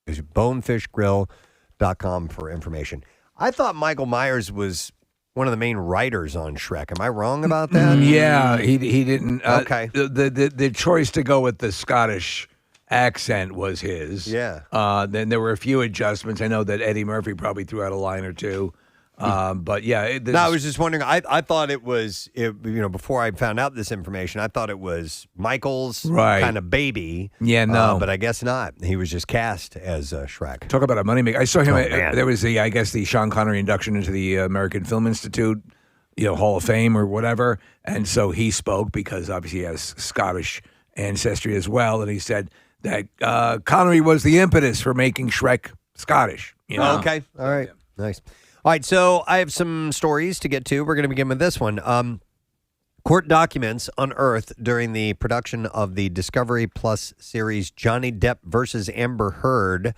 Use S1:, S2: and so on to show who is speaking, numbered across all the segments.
S1: bonefishgrill.com for information. I thought Michael Myers was one of the main writers on Shrek. Am I wrong about that?
S2: Yeah, he didn't.
S1: Okay.
S2: The choice to go with the Scottish accent was his.
S1: Yeah.
S2: Then there were a few adjustments. I know that Eddie Murphy probably threw out a line or two. But yeah.
S1: No, I was just wondering. I thought it was, before I found out this information, I thought it was Michael's kind of baby.
S2: Yeah, no.
S1: But I guess not. He was just cast as Shrek.
S2: Talk about a moneymaker. I saw him.
S1: Man.
S2: There was the Sean Connery induction into the American Film Institute, Hall of Fame or whatever. And so he spoke because obviously he has Scottish ancestry as well. And he said that Connery was the impetus for making Shrek Scottish.
S1: Okay. All right. Yeah. Nice. All right, so I have some stories to get to. We're going to begin with this one. Court documents unearthed during the production of the Discovery Plus series Johnny Depp versus Amber Heard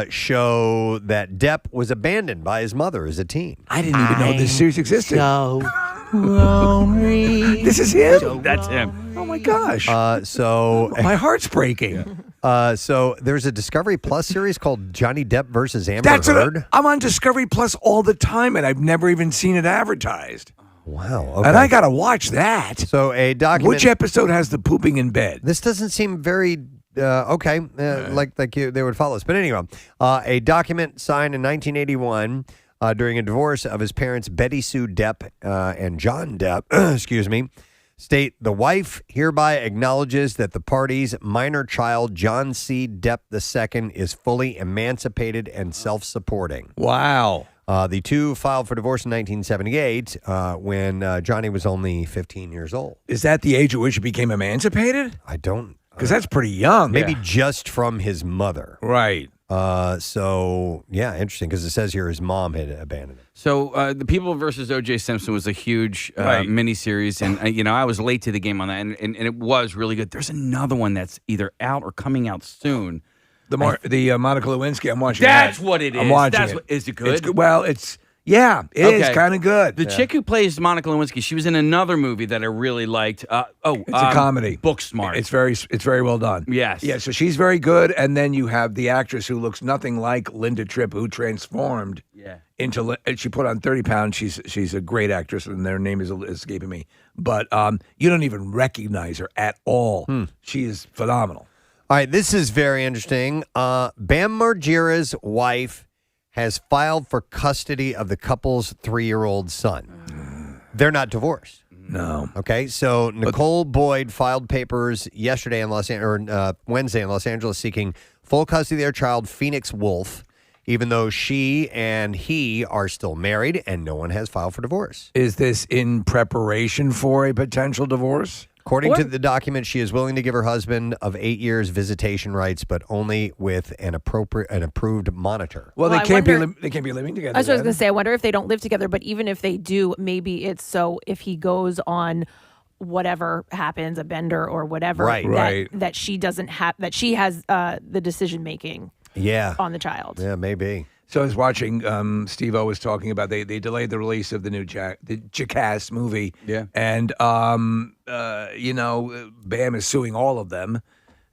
S1: show that Depp was abandoned by his mother as a teen.
S2: I didn't even know this series existed. This is him?
S3: That's him.
S2: Oh, my gosh.
S1: So
S2: my heart's breaking.
S1: So there's a Discovery Plus series called Johnny Depp versus Amber Heard.
S2: I'm on Discovery Plus all the time, and I've never even seen it advertised.
S1: Wow. Okay.
S2: And I got to watch that.
S1: So a document.
S2: Which episode has the pooping in bed?
S1: This doesn't seem very like they would follow us. But anyway, a document signed in 1981 during a divorce of his parents, Betty Sue Depp and John Depp, excuse me, state the wife hereby acknowledges that the party's minor child, John C. Depp II, is fully emancipated and self-supporting.
S2: Wow.
S1: The two filed for divorce in 1978 when Johnny was only 15 years old.
S2: Is that the age at which he became emancipated?
S1: I don't.
S2: Because that's pretty young.
S1: Maybe just from his mother.
S2: Right.
S1: So, yeah, interesting, because it says here his mom had abandoned him.
S3: So, The People versus O.J. Simpson was a huge miniseries, and, I was late to the game on that, and it was really good. There's another one that's either out or coming out soon.
S2: The Monica Lewinsky, I'm watching
S3: That's
S2: that.
S3: what it is.
S2: I'm watching
S3: Is it good?
S2: It's good. Well, it is kind of good.
S3: The chick who plays Monica Lewinsky, she was in another movie that I really liked. It's
S2: a comedy.
S3: Booksmart.
S2: It's very well done.
S3: Yes.
S2: Yeah, so she's very good, and then you have the actress who looks nothing like Linda Tripp, who transformed into. She put on 30 pounds. She's a great actress, and their name is escaping me. But you don't even recognize her at all. She is phenomenal.
S1: All right, this is very interesting. Bam Margera's wife has filed for custody of the couple's 3-year-old son. They're not divorced.
S2: No.
S1: Okay, so Nicole Boyd filed papers Wednesday in Los Angeles seeking full custody of their child, Phoenix Wolf, even though she and he are still married and no one has filed for divorce.
S2: Is this in preparation for a potential divorce?
S1: According to the document, she is willing to give her husband of 8 years visitation rights, but only with an approved monitor.
S2: Well, they can't be living together.
S4: That's what I was going to say. I wonder if they don't live together, but even if they do, maybe it's so if he goes on whatever happens, a bender or whatever, that she doesn't have, that she has the decision making on the child.
S1: Yeah, maybe.
S2: So I was watching, Steve-O was talking about, they delayed the release of the new Jackass movie.
S3: Yeah.
S2: And, Bam is suing all of them.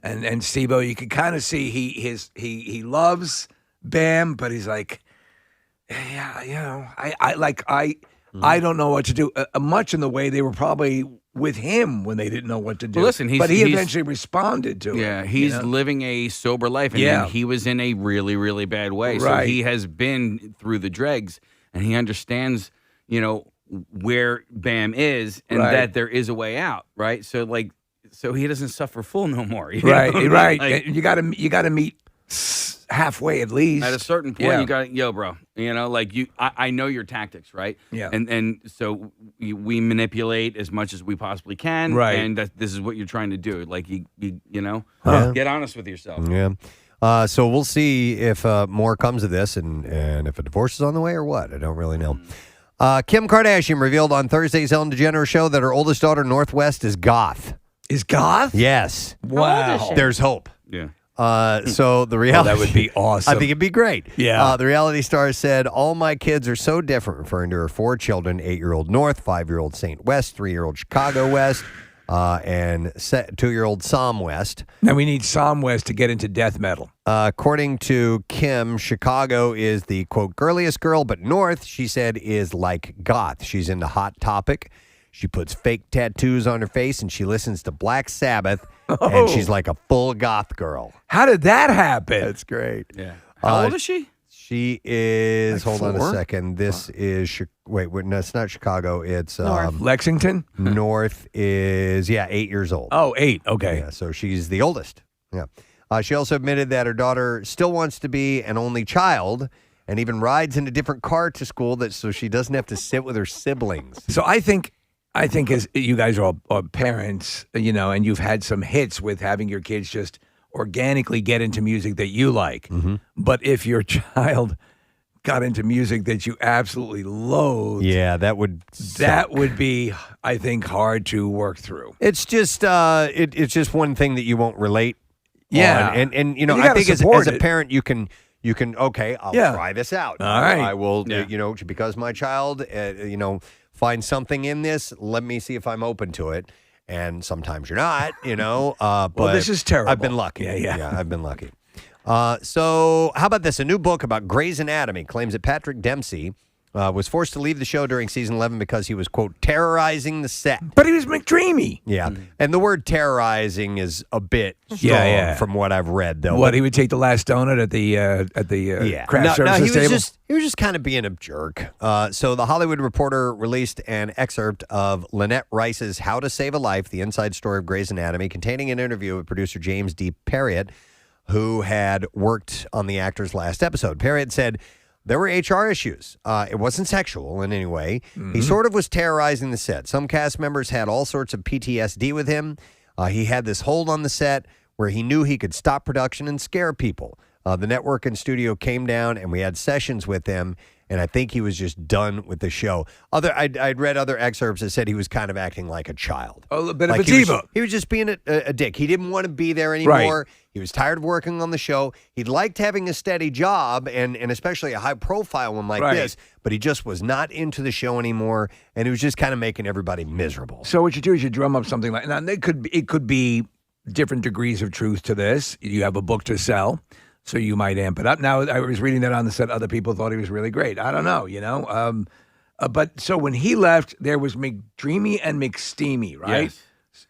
S2: And Steve-O, you can kind of see he loves Bam, but he's like, I don't know what to do. Much in the way they were probably with him when they didn't know what to do.
S3: Well, listen,
S2: he eventually responded to it.
S3: Yeah, he's living a sober life, and then he was in a really, really bad way.
S2: Right.
S3: So he has been through the dregs, and he understands, where Bam is, and that there is a way out, right? So he doesn't suffer full no more.
S2: Right. Like, you got to meet halfway at least.
S3: At a certain point, you got bro. I know your tactics, right?
S2: Yeah.
S3: And so we manipulate as much as we possibly can,
S2: right?
S3: And this is what you're trying to do. Like get honest with yourself.
S1: Yeah. So we'll see if more comes of this, and if a divorce is on the way or what. I don't really know. Kim Kardashian revealed on Thursday's Ellen DeGeneres show that her oldest daughter, Northwest, is goth.
S2: Is goth?
S1: Yes.
S4: Wow.
S1: There's hope.
S3: Yeah.
S1: So the reality,
S2: that would be awesome.
S1: I think it'd be great.
S2: Yeah.
S1: The reality star said, "All my kids are so different," referring to her 4 children: 8-year-old North, 5-year-old Saint West, 3-year-old Chicago West. and 2-year-old Sam West.
S2: Now we need Sam West to get into death metal.
S1: According to Kim, Chicago is the, quote, girliest girl, but North, she said, is like goth. She's into Hot Topic. She puts fake tattoos on her face, and she listens to Black Sabbath, and she's like a full goth girl.
S2: How did that happen?
S1: That's great.
S3: Yeah. How old is she?
S1: She is,
S2: Like
S1: hold on
S2: 4?
S1: a second. This is, wait, no, it's not Chicago. It's
S2: Lexington?
S1: North is, 8 years old.
S2: Oh, 8. Okay.
S1: Yeah, so she's the oldest. Yeah. She also admitted that her daughter still wants to be an only child and even rides in a different car to school so she doesn't have to sit with her siblings.
S2: So I think as you guys are all parents, and you've had some hits with having your kids just organically get into music that you like.
S1: Mm-hmm.
S2: But if your child got into music that you absolutely loathe,
S1: Yeah, that would
S2: be, I think, hard to work through.
S1: It's just it's just one thing that you won't relate
S2: Yeah.
S1: on. And
S2: You
S1: I
S2: gotta
S1: think as
S2: support
S1: a
S2: it.
S1: parent you can okay, I'll
S2: Yeah.
S1: try this out.
S2: All right.
S1: I will
S3: Yeah.
S1: because my child find something in this, let me see if I'm open to it. And sometimes you're not, but
S2: Well, this is terrible.
S1: I've been lucky.
S2: Yeah.
S1: I've been lucky. So how about this? A new book about Grey's Anatomy claims that Patrick Dempsey was forced to leave the show during season 11 because he was, quote, terrorizing the set.
S2: But he was McDreamy.
S1: Yeah. And the word terrorizing is a bit strong from what I've read, though.
S2: What, he would take the last donut at the craft services table?
S1: He was just kind of being a jerk. So the Hollywood Reporter released an excerpt of Lynette Rice's How to Save a Life, the inside story of Grey's Anatomy, containing an interview with producer James D. Perriott, who had worked on the actor's last episode. Perriott said, there were HR issues. It wasn't sexual in any way. He sort of was terrorizing the set. Some cast members had all sorts of PTSD with him. He had this hold on the set where he knew he could stop production and scare people. The network and studio came down, and we had sessions with him, and I think he was just done with the show. I'd read other excerpts that said he was kind of acting like a child.
S2: A little bit
S1: Like
S2: of a diva.
S1: He was just being a dick. He didn't want to be there anymore. He was tired of working on the show. He liked having a steady job and especially a high-profile one like this, but he just was not into the show anymore, and he was just kind of making everybody miserable.
S2: So what you do is you drum up something like, now it could be different degrees of truth to this. You have a book to sell, so you might amp it up. Now, I was reading that on the set. Other people thought he was really great. I don't know, but so when he left, there was McDreamy and McSteamy, right?
S3: Yes.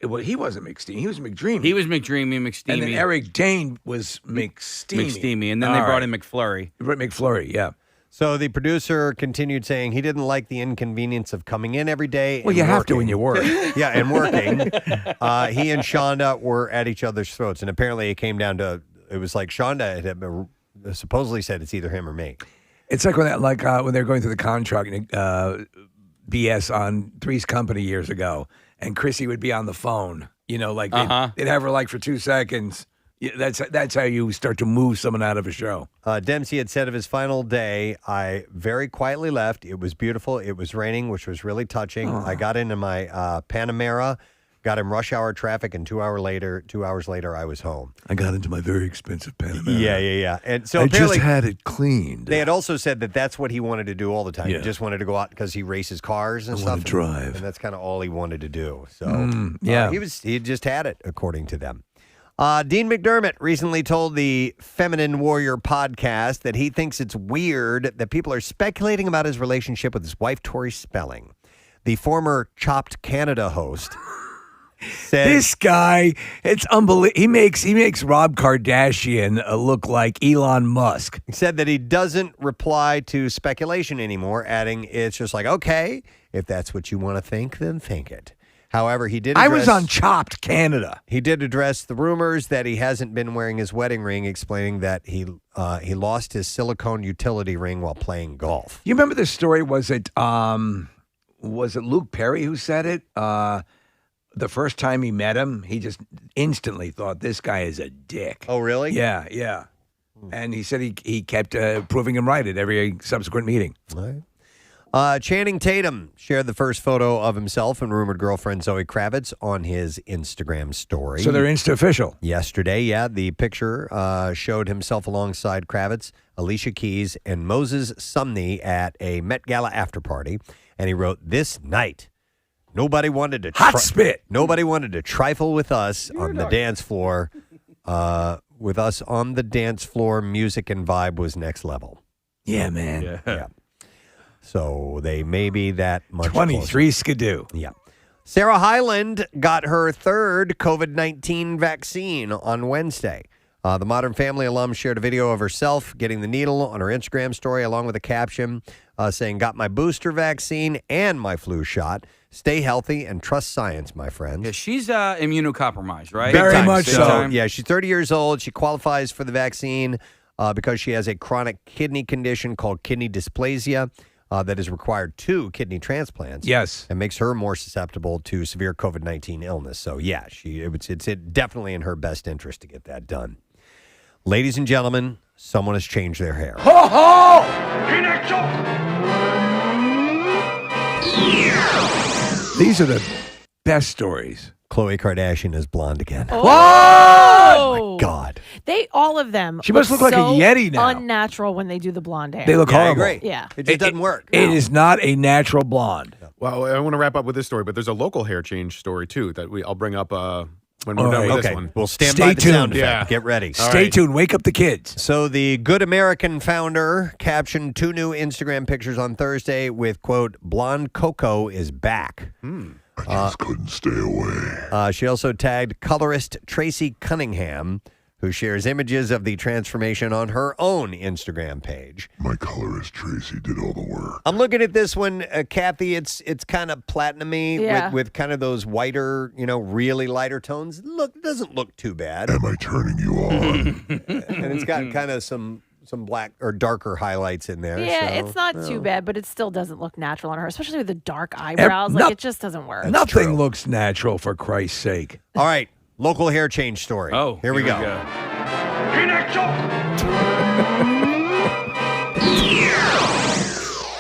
S2: Well, he wasn't McSteamy. He was McDreamy.
S3: He was McDreamy, McSteamy.
S2: And then Eric Dane was McSteamy.
S3: McSteamy. And then they brought in McFlurry.
S2: McFlurry, yeah.
S1: So the producer continued saying he didn't like the inconvenience of coming in every day.
S2: Well, you have to when you work.
S1: Yeah, and working. He and Shonda were at each other's throats, and apparently it came down to, it was like Shonda had supposedly said it's either him or me.
S2: It's like when they're going through the contract BS on Three's Company years ago, and Chrissy would be on the phone. They'd have her for 2 seconds. Yeah, that's how you start to move someone out of a show.
S1: Dempsey had said of his final day, I very quietly left. It was beautiful. It was raining, which was really touching. I got into my Panamera, got in rush hour traffic, and 2 hours later, I was home.
S2: I got into my very expensive Panamera.
S1: Yeah. And so
S2: I
S1: apparently
S2: just had it cleaned.
S1: They had also said that that's what he wanted to do all the time.
S2: Yeah.
S1: He just wanted to go out because he races cars and
S2: I
S1: stuff.
S2: want to drive.
S1: And that's kind of all he wanted to do. So he just had it, according to them. Dean McDermott recently told the Feminine Warrior podcast that he thinks it's weird that people are speculating about his relationship with his wife, Tori Spelling. The former Chopped Canada host said,
S2: This guy, it's unbelievable. He makes Rob Kardashian look like Elon Musk.
S1: He said that he doesn't reply to speculation anymore, adding, it's just like, okay, if that's what you want to think, then think it. However, he did.
S2: I was on Chopped Canada.
S1: He did address the rumors that he hasn't been wearing his wedding ring, explaining that he lost his silicone utility ring while playing golf.
S2: You remember the story? Was it Luke Perry who said it? The first time he met him, he just instantly thought this guy is a dick.
S1: Oh, really?
S2: Yeah. And he said he kept proving him right at every subsequent meeting.
S1: All right. Channing Tatum shared the first photo of himself and rumored girlfriend Zoe Kravitz on his Instagram story.
S2: So they're Insta-official.
S1: Yesterday, the picture showed himself alongside Kravitz, Alicia Keys, and Moses Sumney at a Met Gala after party. And he wrote, "This night, Nobody wanted to
S2: hot spit.
S1: Nobody wanted to trifle with us on the dance floor. With us on the dance floor, music and vibe was next level.
S2: Yeah, man.
S1: Yeah. So they may be that much
S2: 23 skidoo.
S1: Yeah. Sarah Hyland got her third COVID-19 vaccine on Wednesday. The Modern Family alum shared a video of herself getting the needle on her Instagram story, along with a caption saying, "Got my booster vaccine and my flu shot. Stay healthy and trust science, my friends."
S3: Yeah, she's immunocompromised, right?
S2: Very much so.
S1: Yeah, she's 30 years old. She qualifies for the vaccine because she has a chronic kidney condition called kidney dysplasia that has required 2 kidney transplants.
S2: Yes.
S1: And makes her more susceptible to severe COVID-19 illness. So, yeah, it's definitely in her best interest to get that done. Ladies and gentlemen, someone has changed their hair.
S2: Ho, ho! These are the best stories.
S1: Khloe Kardashian is blonde again.
S4: Oh,
S1: Oh, my God.
S4: all of them.
S2: She must look like a Yeti now.
S4: Unnatural when they do the blonde hair.
S2: They look horrible.
S1: I agree.
S4: Yeah.
S1: It just doesn't work.
S2: It is not a natural blonde.
S5: Well, I want to wrap up with this story, but there's a local hair change story, too, that I'll bring up when we're done with this one.
S1: We'll stand
S2: Stay
S1: by the sound
S2: tuned.
S1: effect.
S5: Yeah.
S1: Get ready.
S2: Stay tuned. Wake up the kids.
S1: So the Good American founder captioned 2 new Instagram pictures on Thursday with, quote, "Blonde Coco is back."
S6: I just couldn't stay away.
S1: She also tagged colorist Tracy Cunningham, who shares images of the transformation on her own Instagram page.
S6: My colorist Tracy did all the work.
S1: I'm looking at this one, Kathy. It's kind of platinum-y
S4: Yeah.
S1: with kind of those whiter, really lighter tones. It doesn't look too bad.
S6: Am I turning you on?
S1: And it's got kind of some black or darker highlights in there.
S4: Yeah,
S1: so,
S4: it's not too bad, but it still doesn't look natural on her, especially with the dark eyebrows. It just doesn't work.
S2: Nothing looks natural, for Christ's sake.
S1: All right, local hair change story.
S3: Oh,
S1: here we go.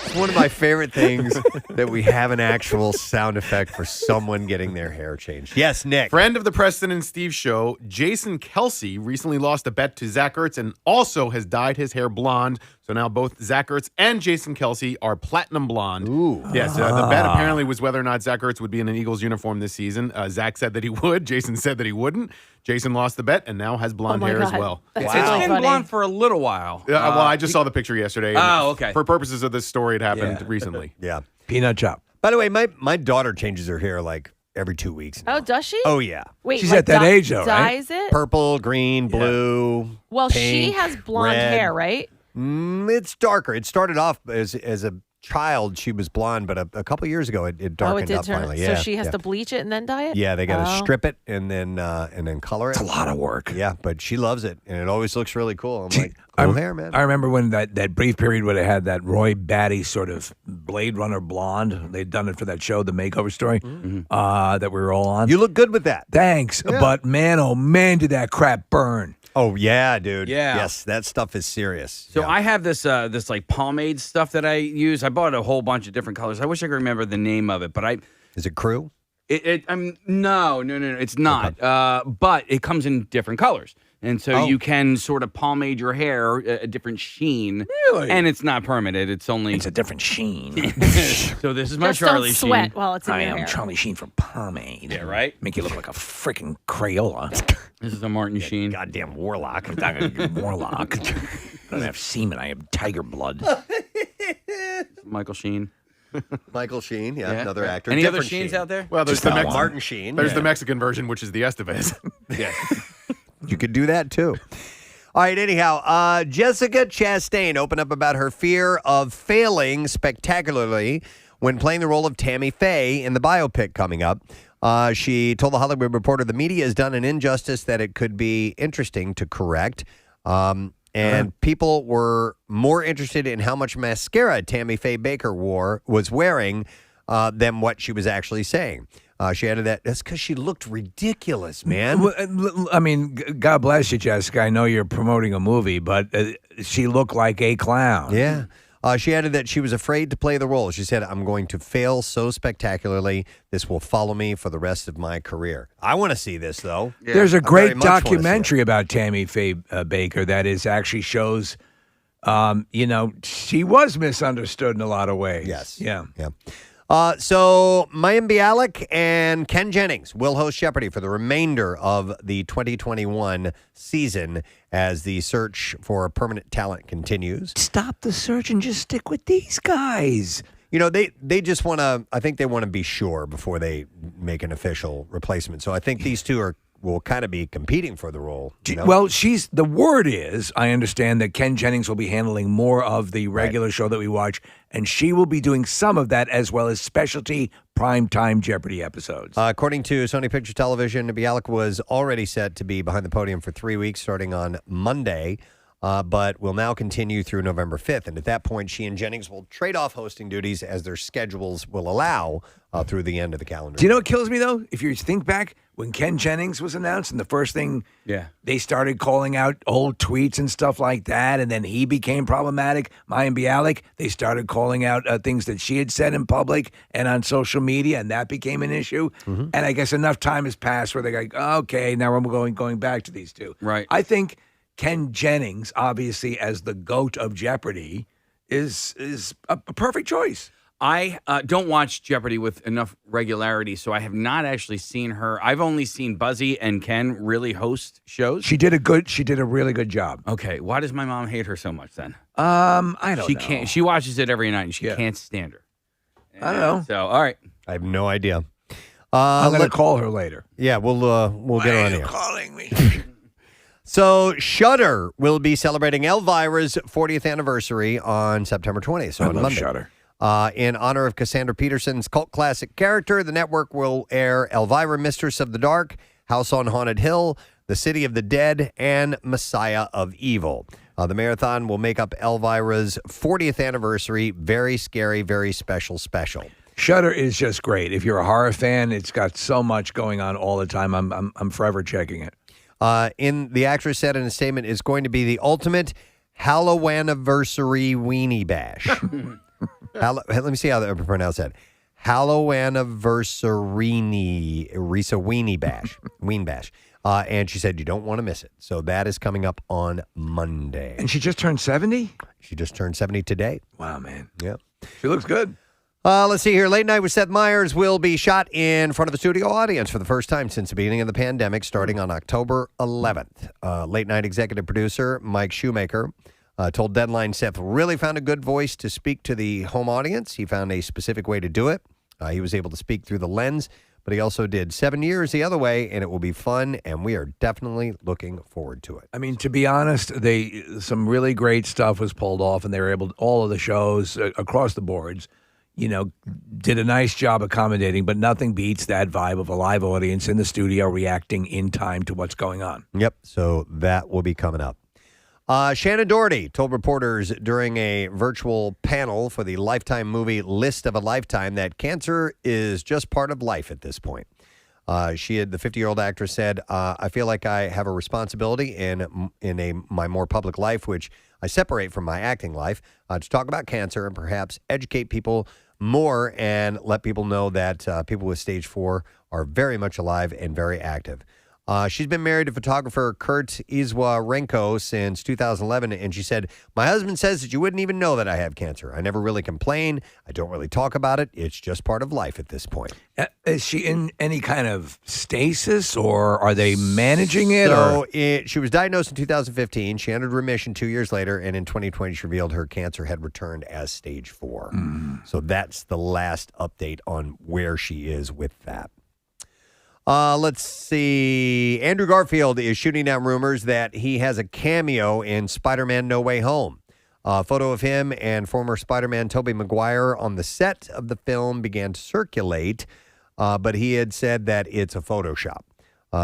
S1: It's one of my favorite things that we have an actual sound effect for someone getting their hair changed. Yes, Nick.
S5: Friend of the Preston and Steve show, Jason Kelsey recently lost a bet to Zach Ertz and also has dyed his hair blonde. So now both Zach Ertz and Jason Kelsey are platinum blonde.
S1: Ooh.
S5: Yes, the bet apparently was whether or not Zach Ertz would be in an Eagles uniform this season. Zach said that he would. Jason said that he wouldn't. Jason lost the bet and now has blonde hair as well.
S4: That's
S3: It's
S4: really
S3: been
S4: funny.
S3: blonde for a little while.
S5: Well, I just saw the picture yesterday. and
S3: okay.
S5: For purposes of this story, it happened recently.
S1: Yeah.
S2: Peanut chop.
S1: By the way, my daughter changes her hair like every 2 weeks now.
S4: Oh, does she?
S1: Oh, yeah.
S4: Wait,
S2: She's
S4: like
S2: at that age, though, right?
S4: dyes it?
S1: Purple, green, blue.
S4: Well, she
S1: pink,
S4: has blonde
S1: red.
S4: hair, right?
S1: It's darker. It started off as a child. She was blonde, but a couple years ago it darkened
S4: did
S1: up
S4: turn.
S1: finally.
S4: So
S1: Yeah,
S4: she has
S1: yeah.
S4: to bleach it and then dye it?
S1: Yeah, they got to strip it and then color it.
S2: It's a lot of work.
S1: Yeah, but she loves it, and it always looks really cool. I'm like, cool hair, man.
S2: I remember when that brief period when it had that Roy Batty sort of Blade Runner blonde. They'd done it for that show, The Makeover Story, that we were all on.
S1: You look good with that.
S2: Thanks. But man, oh man, did that crap burn.
S1: Oh, yeah, dude.
S3: Yeah.
S1: Yes, that stuff is serious.
S3: So
S1: Yeah.
S3: I have this like pomade stuff that I use. I bought a whole bunch of different colors. I wish I could remember the name of it, but
S1: Is it Crew?
S3: no, it's not. But it comes in different colors. And so you can sort of pomade your hair a different sheen.
S2: Really?
S3: And it's not permanent. It's only
S2: It's a different sheen.
S3: So this is my
S4: Just
S3: Charlie
S4: don't sweat
S3: Sheen.
S4: while it's in
S2: I
S4: your
S2: am
S4: hair.
S2: Charlie Sheen from pomade.
S3: Yeah, right?
S2: Make you look like a freaking Crayola.
S3: This is a Martin Sheen.
S1: Goddamn warlock.
S2: Warlock. I don't have semen. I have tiger blood.
S3: Michael Sheen.
S1: Michael Sheen,
S3: Yeah.
S1: another actor.
S3: Any other
S1: Different
S3: Sheens
S1: Sheen.
S3: out there?
S5: Well, there's
S2: Just
S5: the
S2: that one.
S1: Martin Sheen.
S5: There's the Mexican version, which is the Estevez.
S3: Yeah.
S1: You could do that too. All right, anyhow, Jessica Chastain opened up about her fear of failing spectacularly when playing the role of Tammy Faye in the biopic coming up. She told The Hollywood Reporter the media has done an injustice that it could be interesting to correct. And people were more interested in how much mascara Tammy Faye Baker was wearing than what she was actually saying. She added that's because she looked ridiculous, man.
S2: Well, I mean, God bless you, Jessica. I know you're promoting a movie, but she looked like a clown.
S1: Yeah. She added that she was afraid to play the role. She said, "I'm going to fail so spectacularly. This will follow me for the rest of my career." I want to see this, though.
S3: Yeah.
S2: There's a
S1: I very
S2: great
S1: much wanna see
S2: documentary about Tammy Faye Baker that actually shows, she was misunderstood in a lot of ways.
S1: Yes.
S2: Yeah.
S1: Yeah. So Mayim Bialik and Ken Jennings will host Jeopardy for the remainder of the 2021 season as the search for permanent talent continues.
S2: Stop the search and just stick with these guys.
S1: You know, they just want to, I think they want to be sure before they make an official replacement. So I think these two will kind of be competing for the role. You know?
S2: Well, the word is, I understand that Ken Jennings will be handling more of the regular show that we watch, and she will be doing some of that as well as specialty primetime Jeopardy episodes.
S1: According to Sony Pictures Television, Bialik was already set to be behind the podium for 3 weeks starting on Monday, but will now continue through November 5th. And at that point, she and Jennings will trade off hosting duties as their schedules will allow through the end of the calendar.
S2: Do you know what kills me, though? If you think back, when Ken Jennings was announced, and the first thing they started calling out old tweets and stuff like that, and then he became problematic. Mayim Bialik, they started calling out things that she had said in public and on social media, and that became an issue. Mm-hmm. And I guess enough time has passed where they're like, okay, now we're going back to these two.
S3: Right.
S2: I think Ken Jennings, obviously as the GOAT of Jeopardy, is a perfect choice.
S3: I don't watch Jeopardy with enough regularity, so I have not actually seen her. I've only seen Buzzy and Ken really host shows.
S2: She did a really good job.
S3: Okay, why does my mom hate her so much then?
S2: I don't know.
S3: Can't. She watches it every night, and she can't stand her.
S2: I don't know.
S3: So, all right.
S1: I have no idea.
S2: I'm going to call her later.
S1: Yeah, we'll get her on here.
S2: Calling me.
S1: So Shudder will be celebrating Elvira's 40th anniversary on September 20th. So
S2: I
S1: on
S2: love
S1: Monday.
S2: Shudder.
S1: In honor of Cassandra Peterson's cult classic character, the network will air Elvira, Mistress of the Dark, House on Haunted Hill, The City of the Dead, and Messiah of Evil. The marathon will make up Elvira's 40th anniversary. Very scary, very special.
S2: Shudder is just great. If you're a horror fan, it's got so much going on all the time. I'm forever checking it.
S1: In the actress said in a statement, it's going to be the ultimate Hallowaniversary weenie bash. Let me see how I pronounce that. Hallowaniversary Risa weenie bash. Ween bash. And she said you don't want to miss it. So that is coming up on Monday.
S2: And she just turned 70?
S1: She just turned 70 today.
S2: Wow, man.
S1: Yeah.
S2: She looks good.
S1: Let's see here. Late Night with Seth Meyers will be shot in front of a studio audience for the first time since the beginning of the pandemic, starting on October 11th. Late Night executive producer Mike Shoemaker told Deadline Seth really found a good voice to speak to the home audience. He found a specific way to do it. He was able to speak through the lens, but he also did 7 years the other way, and it will be fun, and we are definitely looking forward to it.
S2: I mean, to be honest, some really great stuff was pulled off, and they were able to, all of the shows across the boards, did a nice job accommodating, but nothing beats that vibe of a live audience in the studio reacting in time to what's going on.
S1: Yep, so that will be coming up. Shannon Doherty told reporters during a virtual panel for the Lifetime movie List of a Lifetime that cancer is just part of life at this point. The 50-year-old actress said, I feel like I have a responsibility in my more public life, which I separate from my acting life, to talk about cancer and perhaps educate people more and let people know that people with stage 4 are very much alive and very active. She's been married to photographer Kurt Iswarenko since 2011, and she said, my husband says that you wouldn't even know that I have cancer. I never really complain. I don't really talk about it. It's just part of life at this point.
S2: Is she in any kind of stasis, or are they managing it?
S1: So she was diagnosed in 2015. She entered remission 2 years later, and in 2020, she revealed her cancer had returned as stage 4. So that's the last update on where she is with that. Let's see. Andrew Garfield is shooting down rumors that he has a cameo in Spider-Man No Way Home. A photo of him and former Spider-Man Tobey Maguire on the set of the film began to circulate, but he had said that it's a Photoshop.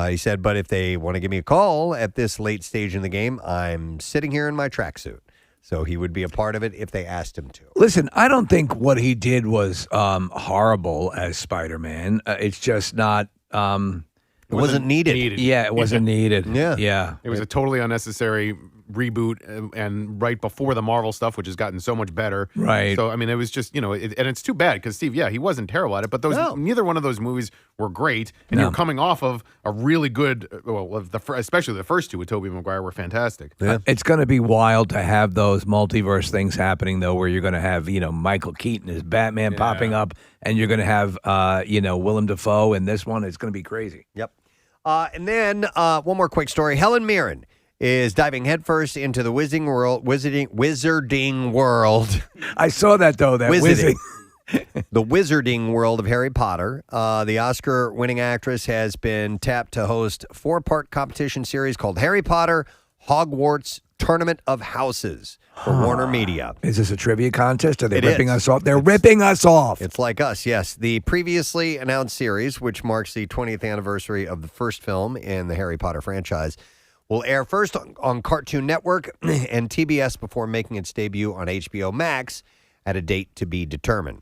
S1: He said, but if they want to give me a call at this late stage in the game, I'm sitting here in my tracksuit. So he would be a part of it if they asked him to.
S2: Listen, I don't think what he did was horrible as Spider-Man. It's just not...
S1: it wasn't needed.
S2: Yeah, it wasn't needed.
S1: Yeah.
S5: It was a totally unnecessary reboot and right before the Marvel stuff, which has gotten so much better.
S2: Right.
S5: So, I mean, it was just, and it's too bad because Steve, he wasn't terrible at it, but neither one of those movies were great. And you're coming off of a really good, especially the first two with Tobey Maguire were fantastic.
S2: Yeah. It's going to be wild to have those multiverse things happening, though, where you're going to have, Michael Keaton as Batman popping up, and you're going to have, Willem Dafoe in this one. It's going to be crazy.
S1: Yep. And then one more quick story. Helen Mirren is diving headfirst into the wizarding world.
S2: I saw that, though, that wizarding.
S1: The wizarding world of Harry Potter. The Oscar-winning actress has been tapped to host a 4-part competition series called Harry Potter Hogwarts Tournament of Houses for Warner Media.
S2: Is this a trivia contest? Are they ripping us off? They're ripping us off.
S1: It's like us, yes. The previously announced series, which marks the 20th anniversary of the first film in the Harry Potter franchise, will air first on Cartoon Network and TBS before making its debut on HBO Max at a date to be determined.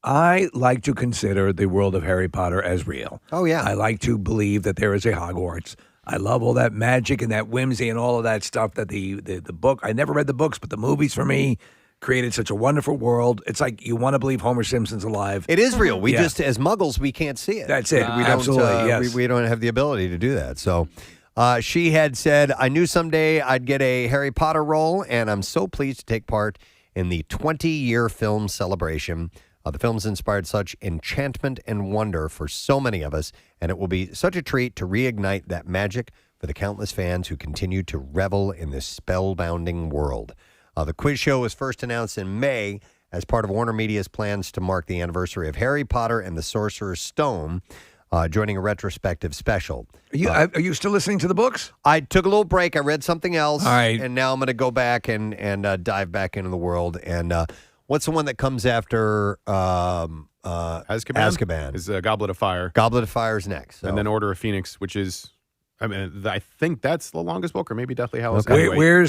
S2: I like to consider the world of Harry Potter as real.
S1: Oh, yeah.
S2: I like to believe that there is a Hogwarts. I love all that magic and that whimsy and all of that stuff that the book, I never read the books, but the movies for me created such a wonderful world. It's like you want to believe Homer Simpson's alive.
S1: It is real. We just, as Muggles, we can't see it.
S2: That's it.
S1: We don't,
S2: absolutely, yes.
S1: We don't have the ability to do that. So she had said, I knew someday I'd get a Harry Potter role, and I'm so pleased to take part in the 20-year film celebration. The film's inspired such enchantment and wonder for so many of us, and it will be such a treat to reignite that magic for the countless fans who continue to revel in this spellbinding world. The quiz show was first announced in May as part of Warner Media's plans to mark the anniversary of Harry Potter and the Sorcerer's Stone, joining a retrospective special.
S2: Are you still listening to the books?
S1: I took a little break. I read something else,
S2: all right,
S1: and now I'm going to go back and dive back into the world. And what's the one that comes after Azkaban?
S5: Is Goblet of Fire.
S1: Goblet of Fire is next. So.
S5: And then Order of Phoenix, which is, I think that's the longest book, or maybe Deathly Hallows.
S2: Okay. Where?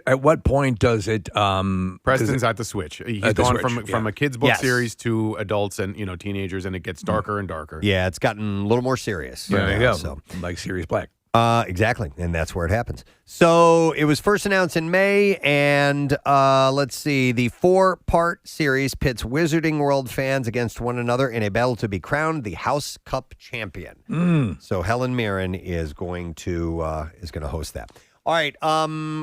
S2: At what point does it?
S5: Preston's at the switch. He's gone from a kids' book series to adults and teenagers, and it gets darker and darker.
S1: Yeah, it's gotten a little more serious.
S2: There you go. So. Like Sirius Black.
S1: Exactly, and that's where it happens. So it was first announced in May, and let's see, the 4-part series pits Wizarding World fans against one another in a battle to be crowned the House Cup champion. So Helen Mirren is going to host that. All right,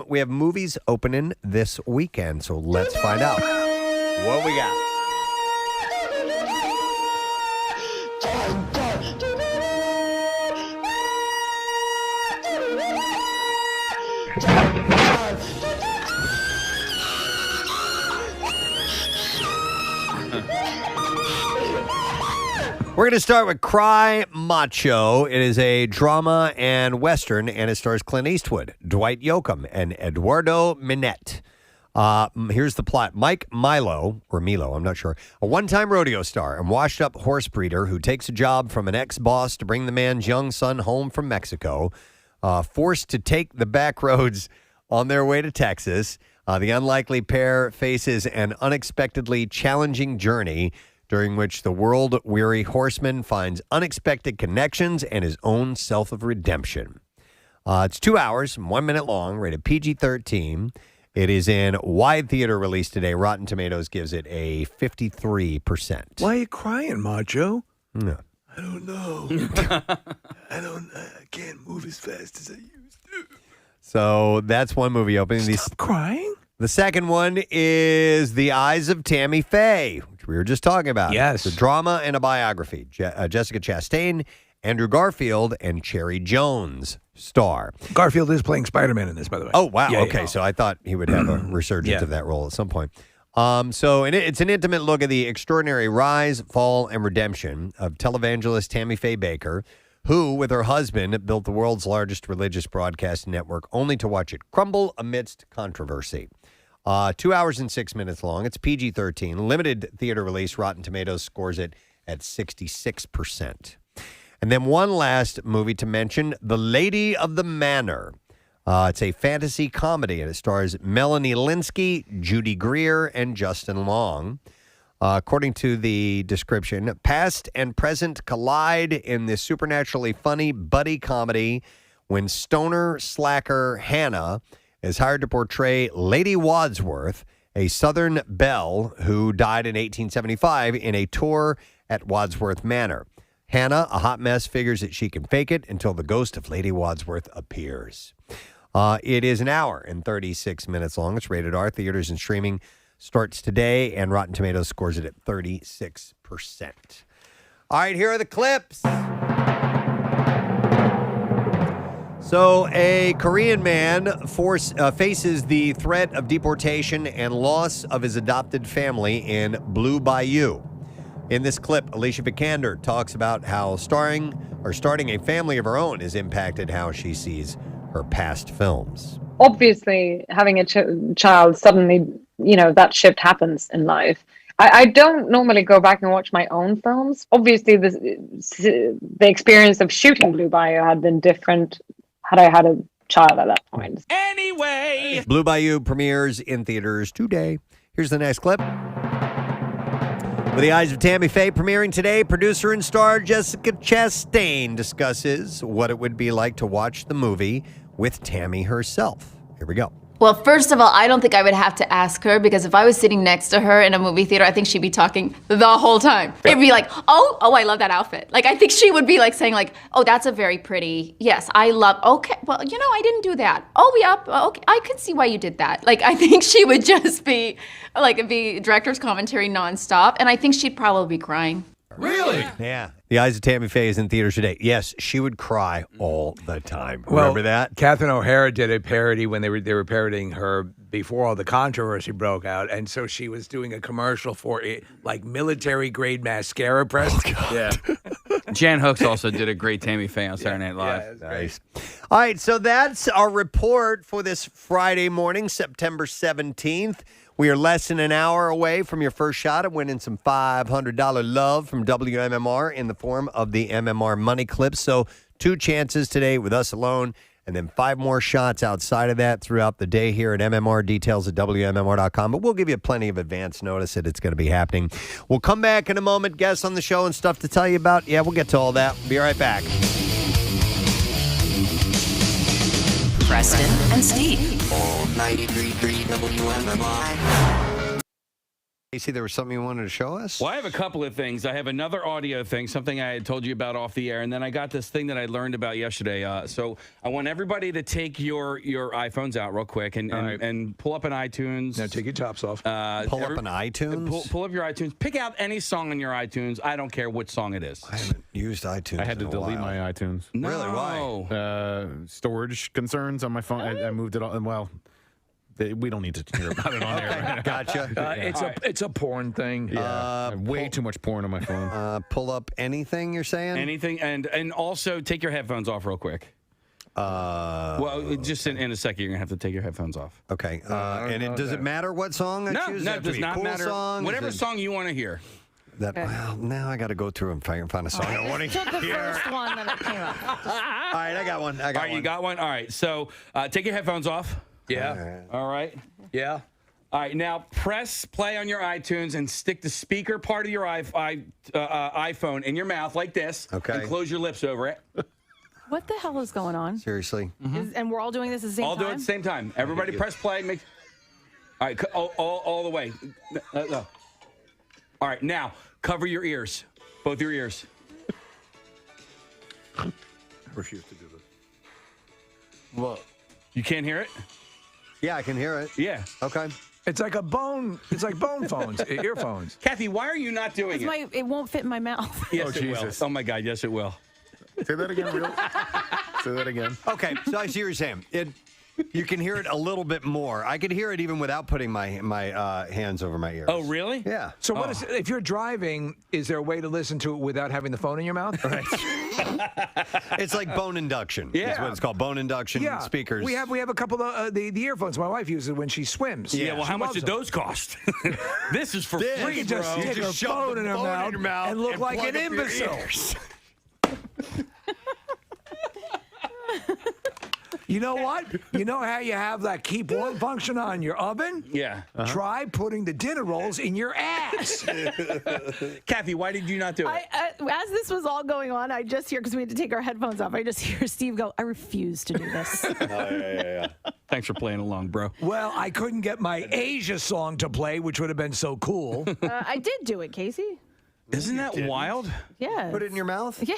S1: we have movies opening this weekend, so let's find out what we got. We're going to start with Cry Macho. It is a drama and Western, and it stars Clint Eastwood, Dwight Yoakam, and Eduardo Minette. Here's the plot. Mike Milo, I'm not sure, a one-time rodeo star and washed-up horse breeder who takes a job from an ex-boss to bring the man's young son home from Mexico, forced to take the back roads on their way to Texas. The unlikely pair faces an unexpectedly challenging journey during which the world-weary horseman finds unexpected connections and his own self of redemption. It's 2 hours and 1 minute long, rated PG-13. It is in wide theater release today. Rotten Tomatoes gives it a 53%.
S2: Why are you crying, Macho?
S1: No.
S2: I don't know. I can't move as fast as I used to.
S1: So that's one movie opening.
S2: Stop crying?
S1: The second one is The Eyes of Tammy Faye, which we were just talking about.
S2: Yes.
S1: It's a drama and a biography. Jessica Chastain, Andrew Garfield, and Cherry Jones star.
S2: Garfield is playing Spider-Man in this, by the way.
S1: Oh, wow.
S2: Yeah,
S1: okay,
S2: yeah.
S1: So I thought he would have a resurgence of that role at some point. It's an intimate look at the extraordinary rise, fall, and redemption of televangelist Tammy Faye Baker, who, with her husband, built the world's largest religious broadcast network, only to watch it crumble amidst controversy. 2 hours and 6 minutes long. It's PG-13. Limited theater release. Rotten Tomatoes scores it at 66%. And then one last movie to mention, The Lady of the Manor. It's a fantasy comedy, and it stars Melanie Linsky, Judy Greer, and Justin Long. According to the description, past and present collide in this supernaturally funny buddy comedy when stoner slacker Hannah is hired to portray Lady Wadsworth, a Southern belle who died in 1875 in a tour at Wadsworth Manor. Hannah, a hot mess, figures that she can fake it until the ghost of Lady Wadsworth appears. It is an hour and 36 minutes long. It's rated R. Theaters and streaming starts today, and Rotten Tomatoes scores it at 36%. All right, here are the clips. So a Korean man faces the threat of deportation and loss of his adopted family in Blue Bayou. In this clip, Alicia Vikander talks about how starting a family of her own has impacted how she sees her past films.
S7: Obviously, having a child, suddenly, that shift happens in life. I don't normally go back and watch my own films. Obviously, the experience of shooting Blue Bayou had been different had I had a child at that point.
S3: Anyway,
S1: Blue Bayou premieres in theaters today. Here's the next clip. With the Eyes of Tammy Faye premiering today, producer and star Jessica Chastain discusses what it would be like to watch the movie with Tammy herself. Here we go.
S8: Well, first of all, I don't think I would have to ask her, because if I was sitting next to her in a movie theater, I think she'd be talking the whole time. It'd be like, oh, I love that outfit. Like, I think she would be like saying like, oh, that's a very pretty, yes, I love, okay, well, I didn't do that. Oh, yeah, okay, I could see why you did that. Like, I think she would just be, like, it'd be director's commentary nonstop, and I think she'd probably be crying.
S2: Really?
S1: Yeah. The Eyes of Tammy Faye is in theaters today. Yes, she would cry all the time.
S2: Well,
S1: Remember that?
S2: Catherine O'Hara did a parody when they were parodying her before all the controversy broke out, and so she was doing a commercial for it, like military grade mascara press. Yeah.
S3: Jan Hooks also did a great Tammy Faye on Saturday Night Live.
S2: Yeah,
S1: nice. All right, so that's our report for this Friday morning, September 17th. We are less than an hour away from your first shot at winning some $500 love from WMMR in the form of the MMR Money Clips. So 2 chances today with us alone, and then 5 more shots outside of that throughout the day here at MMR. Details at WMMR.com. But we'll give you plenty of advance notice that it's going to be happening. We'll come back in a moment, guests on the show and stuff to tell you about. Yeah, we'll get to all that. Be right back.
S9: Preston and Steve. 93.3 WMMR.
S1: Casey, there was something you wanted to show us?
S3: Well, I have a couple of things. I have another audio thing, something I had told you about off the air, and then I got this thing that I learned about yesterday. So I want everybody to take your iPhones out real quick and pull up an iTunes.
S2: Now take your tops off.
S1: Pull up an iTunes?
S3: Pull up your iTunes. Pick out any song on your iTunes. I don't care which song it is.
S1: I haven't used iTunes.
S5: I had to
S1: in a
S5: delete
S1: while.
S5: my iTunes.
S3: No.
S1: Really? Why?
S5: Storage concerns on my phone. I moved it all. Well, we don't need to hear about it on air.
S1: Gotcha.
S2: It's a porn thing.
S5: Yeah, way too much porn on my phone.
S1: Pull up anything you're saying?
S3: Anything, and also take your headphones off real quick. Well, just in a second, you're gonna have to take your headphones off.
S1: Okay. Does it matter what song I choose?
S3: No, it does not matter.
S1: Song?
S3: Whatever song you want to hear.
S1: Well, now I got to go through and find a song I want to
S4: Took the
S1: hear.
S4: first one that came up.
S1: All right, I got one.
S3: All right, you got one? All right, so take your headphones off.
S2: Yeah.
S3: All right.
S2: Yeah.
S3: All right, now press play on your iTunes and stick the speaker part of your iPhone in your mouth like this.
S1: Okay.
S3: And close your lips over it.
S4: What the hell is going on?
S1: Seriously.
S4: And we're all doing this at the same
S3: All
S4: time?
S3: do it at the same time. Everybody press play. All right, all the way. No. All right, now cover your ears, both your ears.
S5: I refuse to do this.
S3: Well, you can't hear it?
S1: Yeah, I can hear it.
S3: Yeah.
S1: Okay.
S2: It's like bone phones, earphones.
S3: Kathy, why are you not doing it?
S4: It won't fit in my mouth.
S3: Yes,
S5: Oh,
S3: it
S5: Jesus.
S3: will. Oh, my God, yes, it will.
S5: Say that again, real. Say that again.
S1: Okay, so I see what you're saying. You can hear it a little bit more. I could hear it even without putting my hands over my ears.
S3: Oh, really?
S1: Yeah.
S2: So what is if you're driving, is there a way to listen to it without having the phone in your mouth?
S1: Right. It's like bone induction. Yeah. That's what it's called. Bone induction speakers.
S2: We have a couple of the earphones my wife uses when she swims.
S3: Yeah, well,
S2: She
S3: how much
S2: loves
S3: did
S2: them.
S3: those cost? This is for free,
S2: You can just
S3: bro.
S2: stick her phone in her mouth and look like
S1: plug
S2: an
S1: up your
S2: imbecile.
S1: ears.
S2: You know what? You know how you have that keep warm function on your oven?
S3: Yeah.
S2: Try putting the dinner rolls in your ass.
S3: Kathy, why did you not do it?
S4: As this was all going on, I just hear, because we had to take our headphones off, I just hear Steve go, I refuse to do this.
S3: Yeah. Thanks for playing along, bro.
S2: Well, I couldn't get my Asia song to play, which would have been so cool.
S4: I did do it, Casey.
S3: Isn't that wild?
S4: Yeah.
S1: Put it in your mouth?
S4: Yeah.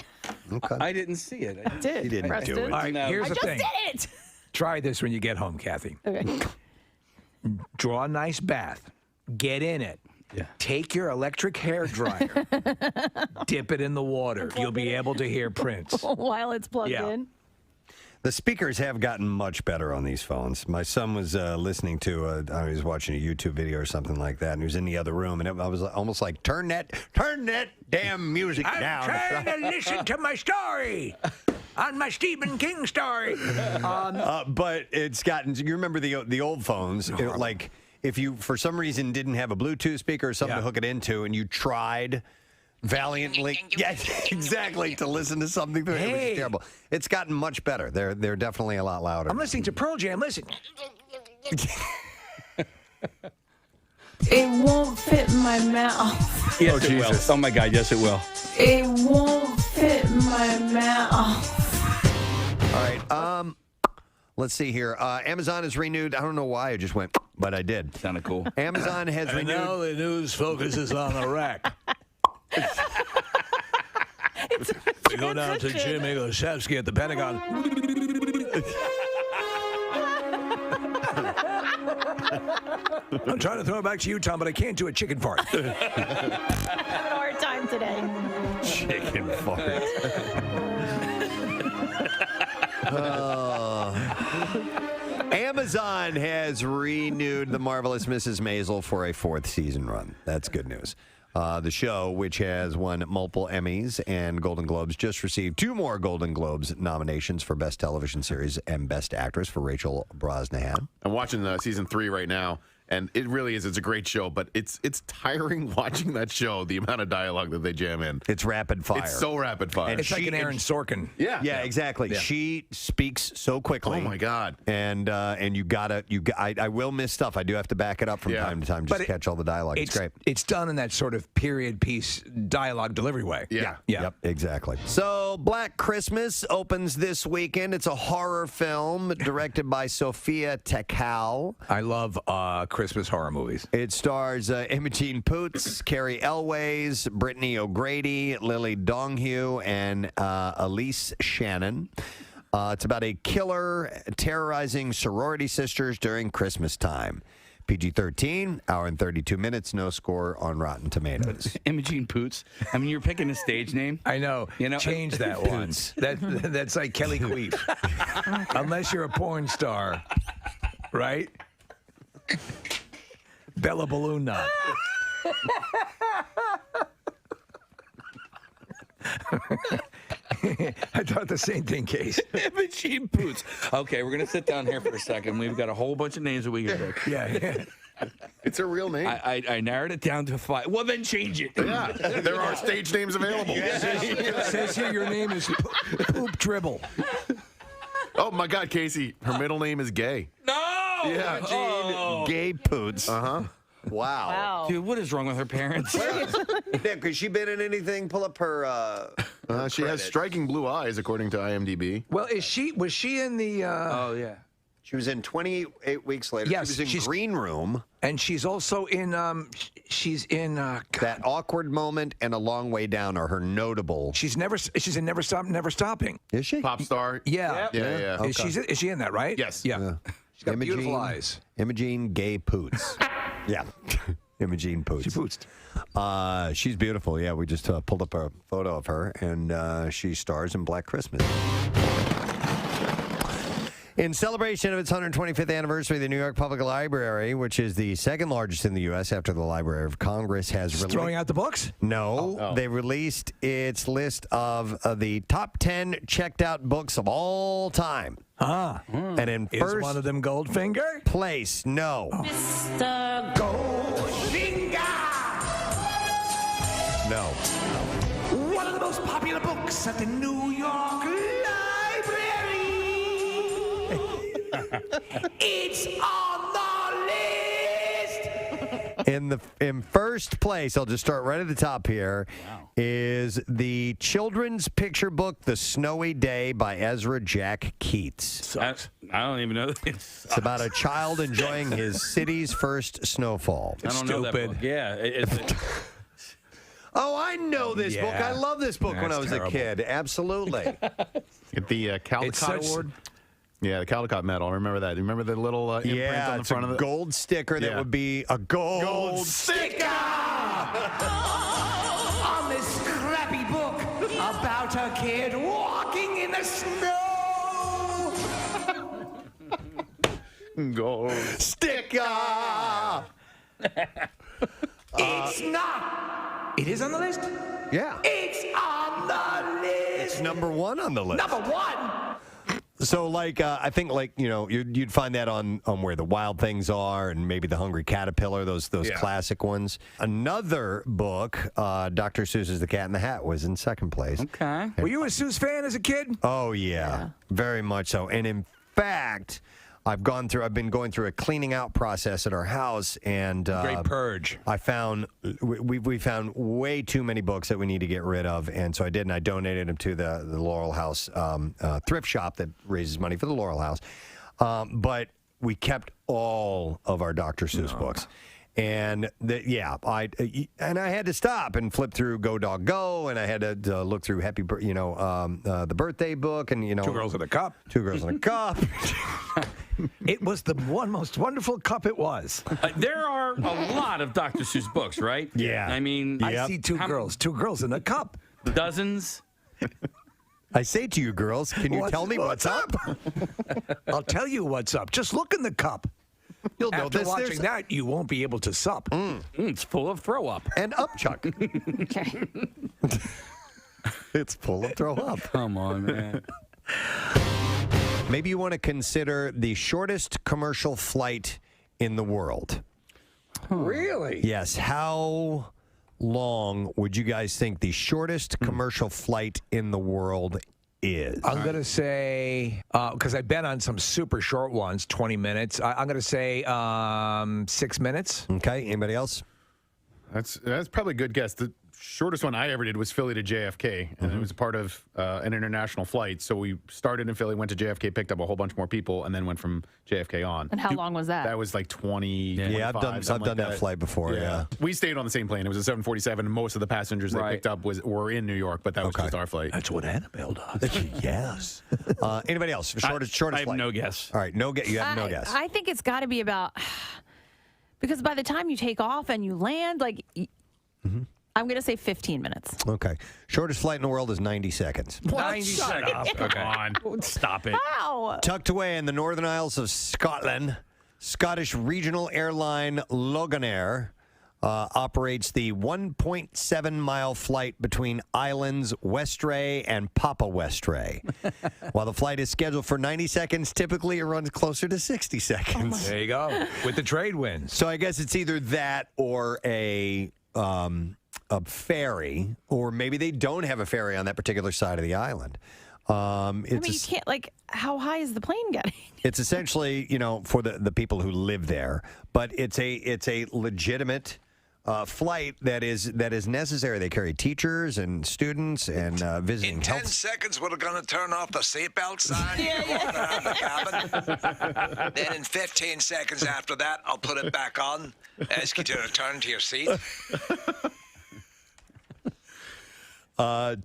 S1: Okay.
S3: I didn't see it.
S4: I did.
S1: You didn't
S4: Preston.
S1: do it.
S2: All right,
S3: No.
S2: here's
S4: I
S2: the
S4: just
S2: thing.
S4: did it.
S2: Try this when you get home, Kathy.
S4: Okay.
S2: Draw a nice bath. Get in it.
S3: Yeah.
S2: Take your electric hair dryer. Dip it in the water. You'll be able to hear Prince.
S4: While it's plugged
S2: Yeah.
S4: in.
S1: The speakers have gotten much better on these phones. My son was listening to, he was watching a YouTube video or something like that, and he was in the other room, and I was almost like, turn that damn music down.
S2: I'm trying to listen to my story on my Stephen King story.
S1: But it's gotten, you remember the old phones, like if you, for some reason, didn't have a Bluetooth speaker or something to hook it into, and you tried valiantly, yes, exactly, to listen to something through it, it was just terrible. It's gotten much better. They're definitely a lot louder.
S2: I'm listening to Pearl Jam. Listen.
S4: It won't fit my mouth.
S3: Yes, it will. Oh, my God. Yes, it will.
S4: It won't fit my mouth.
S1: All right. Let's see here. Amazon has renewed. I don't know why I just went, but I did.
S3: Sounded cool.
S1: Amazon has
S2: And
S1: renewed.
S2: now the news focuses on Iraq. We go down to Jimmy Gosevsky at the Pentagon. I'm trying to throw it back to you, Tom, but I can't do a chicken fart.
S4: Having a hard time today.
S1: Chicken fart. Amazon has renewed The Marvelous Mrs. Maisel for a 4th season run. That's good news. The show, which has won multiple Emmys and Golden Globes, just received 2 more Golden Globes nominations for Best Television Series and Best Actress for Rachel Brosnahan.
S5: I'm watching season 3 right now, and it really is. It's a great show, but it's tiring watching that show, the amount of dialogue that they jam in.
S1: It's rapid fire.
S5: It's so rapid fire.
S1: And
S2: It's like an Aaron Sorkin.
S1: Yeah, exactly.
S2: Yeah.
S1: She speaks so quickly.
S5: Oh, my God.
S1: And I will miss stuff. I do have to back it up from time to time just to catch all the dialogue. It's great.
S2: It's done in that sort of period piece dialogue delivery way.
S5: Yeah.
S1: Yep, exactly. So, Black Christmas opens this weekend. It's a horror film directed by Sophia Takal.
S2: I love Christmas horror movies.
S1: It stars Imogen Poots, Carrie Elways, Brittany O'Grady, Lily Donghue, and Elise Shannon. It's about a killer terrorizing sorority sisters during Christmas time. PG-13, hour and 32 minutes, no score on Rotten Tomatoes.
S3: Imogen Poots. I mean, you're picking a stage name.
S2: I know.
S3: You know,
S2: Change that one. That's like Kelly Queef. Unless you're a porn star, right? Bella Balloon Knot. I thought the same thing, Case.
S3: Imogen Poots. Okay, we're going to sit down here for a second. We've got a whole bunch of names that we can pick.
S2: Yeah.
S5: It's a real name.
S3: I narrowed it down to 5. Well, then change it.
S5: Yeah, there are stage names available.
S2: It says here your name is Poop Dribble.
S5: Oh, my God, Casey. Her middle name is Gay.
S3: No!
S5: Yeah.
S1: Jean Gay Poots.
S5: Uh-huh.
S1: Wow.
S3: Dude, what is wrong with her parents?
S1: Nick, has she been in anything? Pull up her
S5: She has striking blue eyes, according to IMDb.
S2: Well, was she in the...
S3: Oh, yeah.
S1: She was in 28 Weeks Later.
S2: Yes,
S1: she was in Green Room.
S2: And she's also in...
S1: That Awkward Moment and A Long Way Down are her notable...
S2: She's in Never Stopping.
S1: Is she?
S5: Pop star.
S2: Yeah.
S5: Yeah.
S2: Okay. Is she in that, right?
S5: Yes.
S2: Yeah. She's got beautiful eyes.
S1: Imogen Gay Poots. Yeah. Imogen Poots.
S2: She pootsed.
S1: She's beautiful. Yeah, we just pulled up a photo of her, and she stars in Black Christmas. In celebration of its 125th anniversary, the New York Public Library, which is the second largest in the U.S. after the Library of Congress, has released...
S2: Throwing out the books?
S1: No. They released its list of the top 10 checked out books of all time. And in
S2: Is
S1: first
S2: one of them Goldfinger?
S1: place, no.
S2: Mr. Goldfinger!
S1: No.
S2: One of the most popular books at the New York Library. It's on the list.
S1: In first place, I'll just start right at the top here, is the children's picture book, The Snowy Day by Ezra Jack Keats.
S3: I don't even know.
S1: It's about a child enjoying his city's first snowfall.
S3: I don't know that book. Yeah.
S1: Oh, I know this book. I love this book when I was a kid. Absolutely.
S5: Get the Caldecott Award. Yeah, the Caldecott medal. I remember that. Remember the little imprint on the front of it?
S1: Gold sticker that would be a gold
S2: sticker on this crappy book about a kid walking in the snow.
S5: Gold
S1: sticker.
S2: It's not. It is on the list?
S1: Yeah.
S2: It's on the list.
S1: It's number 1 on the list.
S2: Number 1.
S1: So, I think, you'd find that on Where the Wild Things Are and maybe The Hungry Caterpillar, those classic ones. Another book, Dr. Seuss's The Cat in the Hat, was in second place.
S3: Okay.
S2: Were you a Seuss fan as a kid?
S1: Oh, yeah. Very much so. And in fact, I've been going through a cleaning out process at our house, and
S2: Great purge.
S1: I found we found way too many books that we need to get rid of, and so I did, and I donated them to the Laurel House thrift shop that raises money for the Laurel House. But we kept all of our Dr. Seuss books. And I had to stop and flip through Go Dog Go, and I had to look through the birthday book, and
S2: Two Girls in a Cup.
S1: 2 Girls in a Cup.
S2: It was the most wonderful cup it was.
S3: There are a lot of Dr. Seuss books, right?
S1: Yeah.
S3: I mean,
S2: I see two girls in a cup.
S3: Dozens.
S1: I say to you, girls, can you tell me what's up?
S2: I'll tell you what's up. Just look in the cup.
S1: You'll know
S2: After watching that, you won't be able to sup.
S3: It's full of throw up.
S1: And upchuck.
S4: Okay.
S1: It's full of throw up.
S3: Come on, man.
S1: Maybe you want to consider the shortest commercial flight in the world.
S2: Really?
S1: Yes. How long would you guys think the shortest commercial flight in the world is?
S2: I'm going to say, because I've been on some super short ones, 20 minutes. I'm going to say 6 minutes.
S1: Okay. Anybody else?
S5: That's probably a good guess. The shortest one I ever did was Philly to JFK, and it was part of an international flight. So we started in Philly, went to JFK, picked up a whole bunch more people, and then went from JFK on.
S4: And how long was that?
S5: That was like 20.
S1: Yeah, I've done that flight before. Yeah.
S5: We stayed on the same plane. It was a 747. And most of the passengers they picked up were in New York, but that was just our flight.
S2: That's what Annabelle does.
S1: Yes. Anybody else? Shortest
S3: I have
S1: flight.
S3: no guess.
S1: All right, you have no guess.
S4: I think it's got to be about, because by the time you take off and you land, I'm going to say 15 minutes.
S1: Okay. Shortest flight in the world is 90 seconds.
S2: 90 seconds.
S3: Come on. Stop it.
S4: Wow.
S1: Tucked away in the Northern Isles of Scotland, Scottish regional airline Loganair operates the 1.7-mile flight between islands Westray and Papa Westray. While the flight is scheduled for 90 seconds, typically it runs closer to 60 seconds.
S2: There you go. With the trade winds.
S1: So I guess it's either that or a ferry, or maybe they don't have a ferry on that particular side of the island.
S4: You can't, how high is the plane getting?
S1: It's essentially, for the people who live there, but it's a legitimate flight that is necessary. They carry teachers and students and visiting.
S10: In 10 seconds, we're going to turn off the seatbelt sign. Out of the cabin. Then in 15 seconds after that, I'll put it back on. Ask you to return to your seat.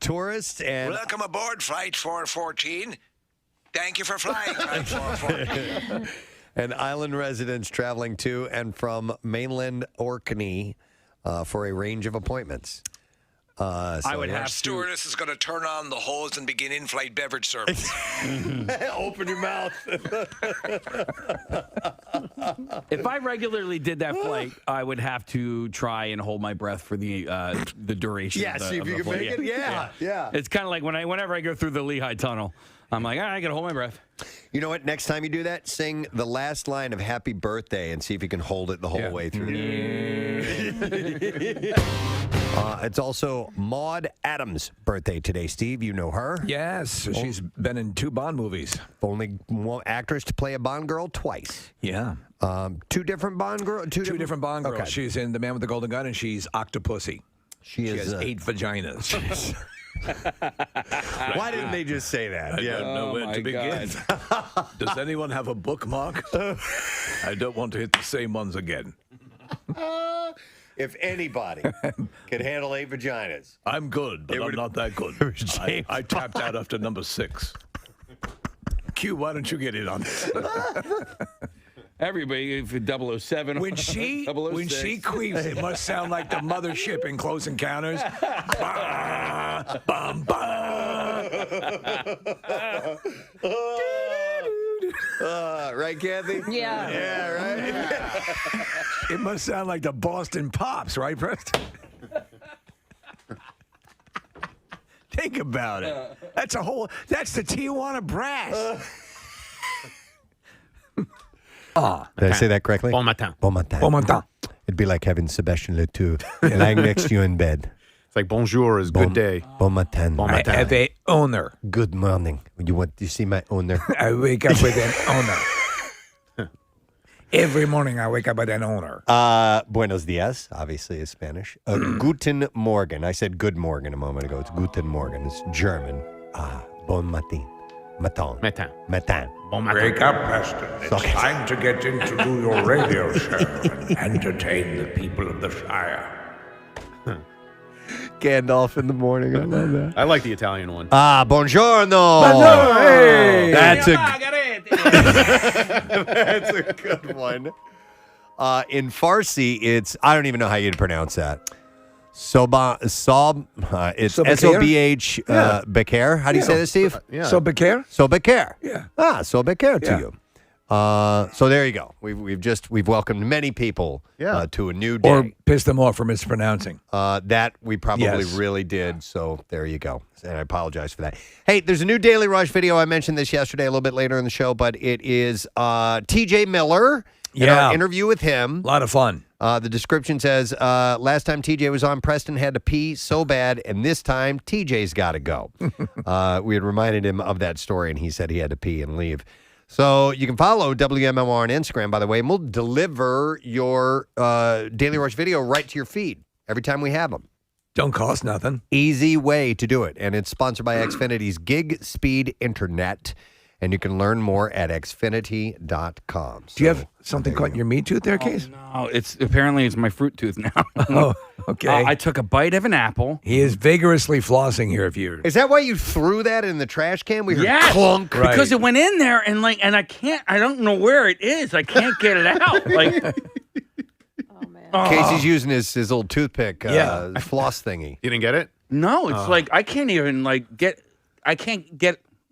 S1: Tourists and
S10: welcome aboard Flight 414. Thank you for flying Flight 414.
S1: and island residents traveling to and from mainland Orkney for a range of appointments.
S3: I would have
S10: stewardess is going to turn on the hose and begin in-flight beverage service.
S1: Open your mouth.
S3: If I regularly did that flight, I would have to try and hold my breath for the duration.
S1: Yeah, see if you can make it. Yeah.
S3: It's kind of like whenever I go through the Lehigh Tunnel, I'm like, all right, I got to hold my breath.
S1: You know what? Next time you do that, sing the last line of Happy Birthday and see if you can hold it the whole way through. It's also Maude Adams' birthday today, Steve. You know her.
S2: Yes, she's been in 2 Bond movies.
S1: Only one actress to play a Bond girl twice.
S2: Yeah.
S1: 2 different Bond girls?
S2: Two different Bond girls.
S1: Okay.
S2: She's in The Man with the Golden Gun, and she's Octopussy.
S1: She
S2: has 8 vaginas.
S1: Why didn't they just say that?
S2: I don't know where to begin. Does anyone have a bookmark? I don't want to hit the same ones again.
S1: If anybody could handle 8 vaginas.
S2: I'm good, but I'm not that good. I tapped out after number 6. Q, why don't you get in on this?
S3: Everybody, 007.
S2: When she queefs, it must sound like the mothership in Close Encounters. Bah, bum, bah.
S1: Right, Kathy?
S4: Yeah.
S1: Yeah, right?
S2: It must sound like the Boston Pops, right, Preston? Think about it. That's the Tijuana Brass.
S1: Did I say that correctly?
S5: Bon matin.
S1: Bon matin.
S2: Bon matin.
S1: It'd be like having Sebastian Letour lying next to you in bed.
S5: It's like bonjour is good day.
S1: Bon matin.
S5: Bon
S2: I
S5: matin.
S2: have a owner.
S1: Good morning. You see my owner?
S2: I wake up with an owner. Every morning I wake up with an owner.
S1: Buenos dias, obviously is Spanish. Guten Morgen. I said good morgen a moment ago. It's Guten Morgen. It's German. Bon matin. Matin.
S5: Matin.
S1: Matin.
S5: Bon matin.
S11: Wake up, Preston. It's time to get in to do your radio show and entertain the people of the Shire.
S1: Gandalf in the morning. I love that.
S5: I like the Italian one.
S1: Buongiorno.
S2: Hey.
S1: That's a good one. In Farsi, it's, I don't even know how you'd pronounce that. It's S-O-B-H Beker. How do you say this, Steve?
S5: Yeah.
S2: So, Becker?
S1: So Beker.
S2: Yeah.
S1: So Beker to
S2: Yeah.
S1: you. So there you go. We've welcomed many people to a new day.
S2: Or pissed them off for mispronouncing.
S1: That we probably
S2: Yes.
S1: really did. So there you go. And I apologize for that. Hey, there's a new Daily Rush video. I mentioned this yesterday a little bit later in the show, but it is TJ Miller. And our interview with him.
S2: A lot of fun.
S1: The description says, last time TJ was on, Preston had to pee so bad, and this time TJ's got to go. We had reminded him of that story, and he said he had to pee and leave. So you can follow WMMR on Instagram, by the way, and we'll deliver your Daily Rush video right to your feed every time we have them.
S2: Don't cost nothing.
S1: Easy way to do it. And it's sponsored by Xfinity's Gig Speed Internet. And you can learn more at xfinity.com.
S2: Do you have something caught in your meat tooth there, Case?
S3: No, it's my fruit tooth now.
S2: Oh, okay.
S3: I took a bite of an apple.
S2: He is vigorously flossing here.
S1: Is that why you threw that in the trash can? We heard
S3: Yes,
S1: clunk.
S3: because it went in there and I don't know where it is. I can't get it out. Like,
S1: Casey's using his old toothpick floss thingy.
S5: You didn't get it?
S3: No, it's like I can't even get.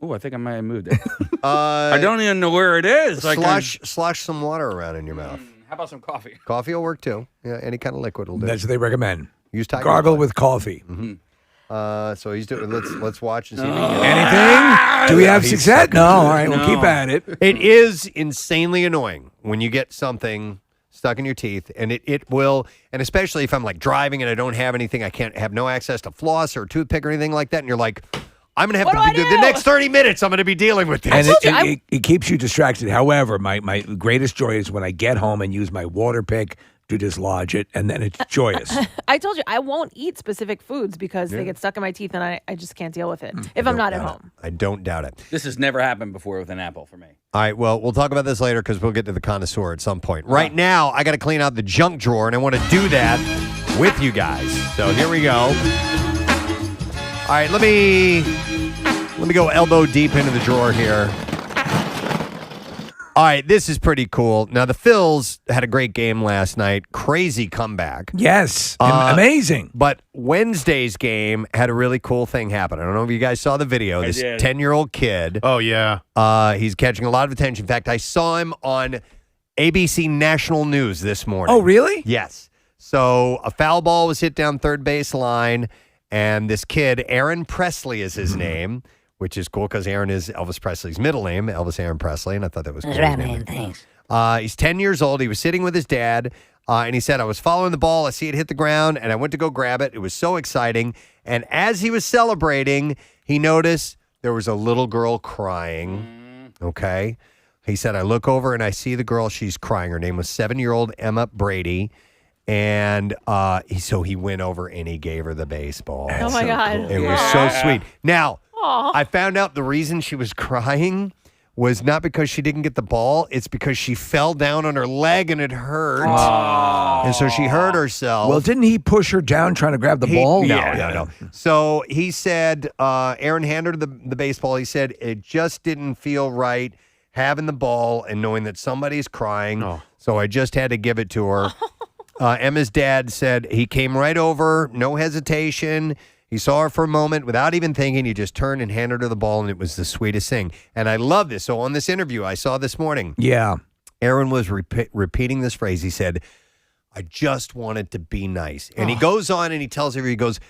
S3: Oh, I think I might have moved it. I don't even know where it is.
S1: Slosh some water around in your mouth.
S3: How about some coffee?
S1: Coffee will work too. Yeah, any kind of liquid will do.
S2: That's what they recommend.
S1: Use Tiger
S2: Gargle
S1: Blood.
S2: with coffee.
S1: Mm-hmm. So he's doing. Let's watch and see.
S2: Anything? Do we have success? No. All right, we'll keep at it.
S1: It is insanely annoying when you get something stuck in your teeth, and it will, and especially if I'm like driving and I don't have anything, I can't have no access to floss or toothpick or anything like that, and you're like, I'm going to have to be the next 30 minutes. I'm going to be dealing with this.
S2: And it keeps you distracted. However, my greatest joy is when I get home and use my water pick to dislodge it, and then it's joyous.
S4: I told you I won't eat specific foods because they get stuck in my teeth, and I just can't deal with it if I'm not at home.
S1: I don't doubt it.
S3: This has never happened before with an apple for me.
S1: All right, well, we'll talk about this later because we'll get to the connoisseur at some point. Right now, I got to clean out the junk drawer, and I want to do that with you guys. So here we go. All right, let me go elbow deep into the drawer here. All right, this is pretty cool. Now, the Phils had a great game last night. Crazy comeback.
S2: Yes, amazing.
S1: But Wednesday's game had a really cool thing happen. I don't know if you guys saw the video. This 10-year-old kid.
S5: Oh, yeah.
S1: He's catching a lot of attention. In fact, I saw him on ABC National News this morning.
S2: Oh, really?
S1: Yes. So a foul ball was hit down third base line, and this kid, Aaron Presley is his name, which is cool because Aaron is Elvis Presley's middle name, Elvis Aaron Presley, and I thought that was cool.
S12: That's right, man. Thanks.
S1: He's 10 years old. He was sitting with his dad. And he said, I was following the ball. I see it hit the ground, and I went to go grab it. It was so exciting. And as he was celebrating, he noticed there was a little girl crying. Okay. He said, I look over and I see the girl. She's crying. Her name was 7-year-old Emma Brady. And so he went over and he gave her the baseball.
S4: Oh, my God.
S1: It was so sweet. Now, I found out the reason she was crying was not because she didn't get the ball. It's because she fell down on her leg and it hurt. And so she hurt herself.
S2: Well, didn't he push her down trying to grab the ball?
S1: No. So he said, Aaron handed her the baseball. He said, it just didn't feel right having the ball and knowing that somebody's crying. So I just had to give it to her. Emma's dad said he came right over, no hesitation. He saw her for a moment without even thinking. He just turned and handed her the ball, and it was the sweetest thing. And I love this. So on this interview I saw this morning, Aaron was repeating this phrase. He said, I just wanted to be nice. And he goes on and he tells her, he goes,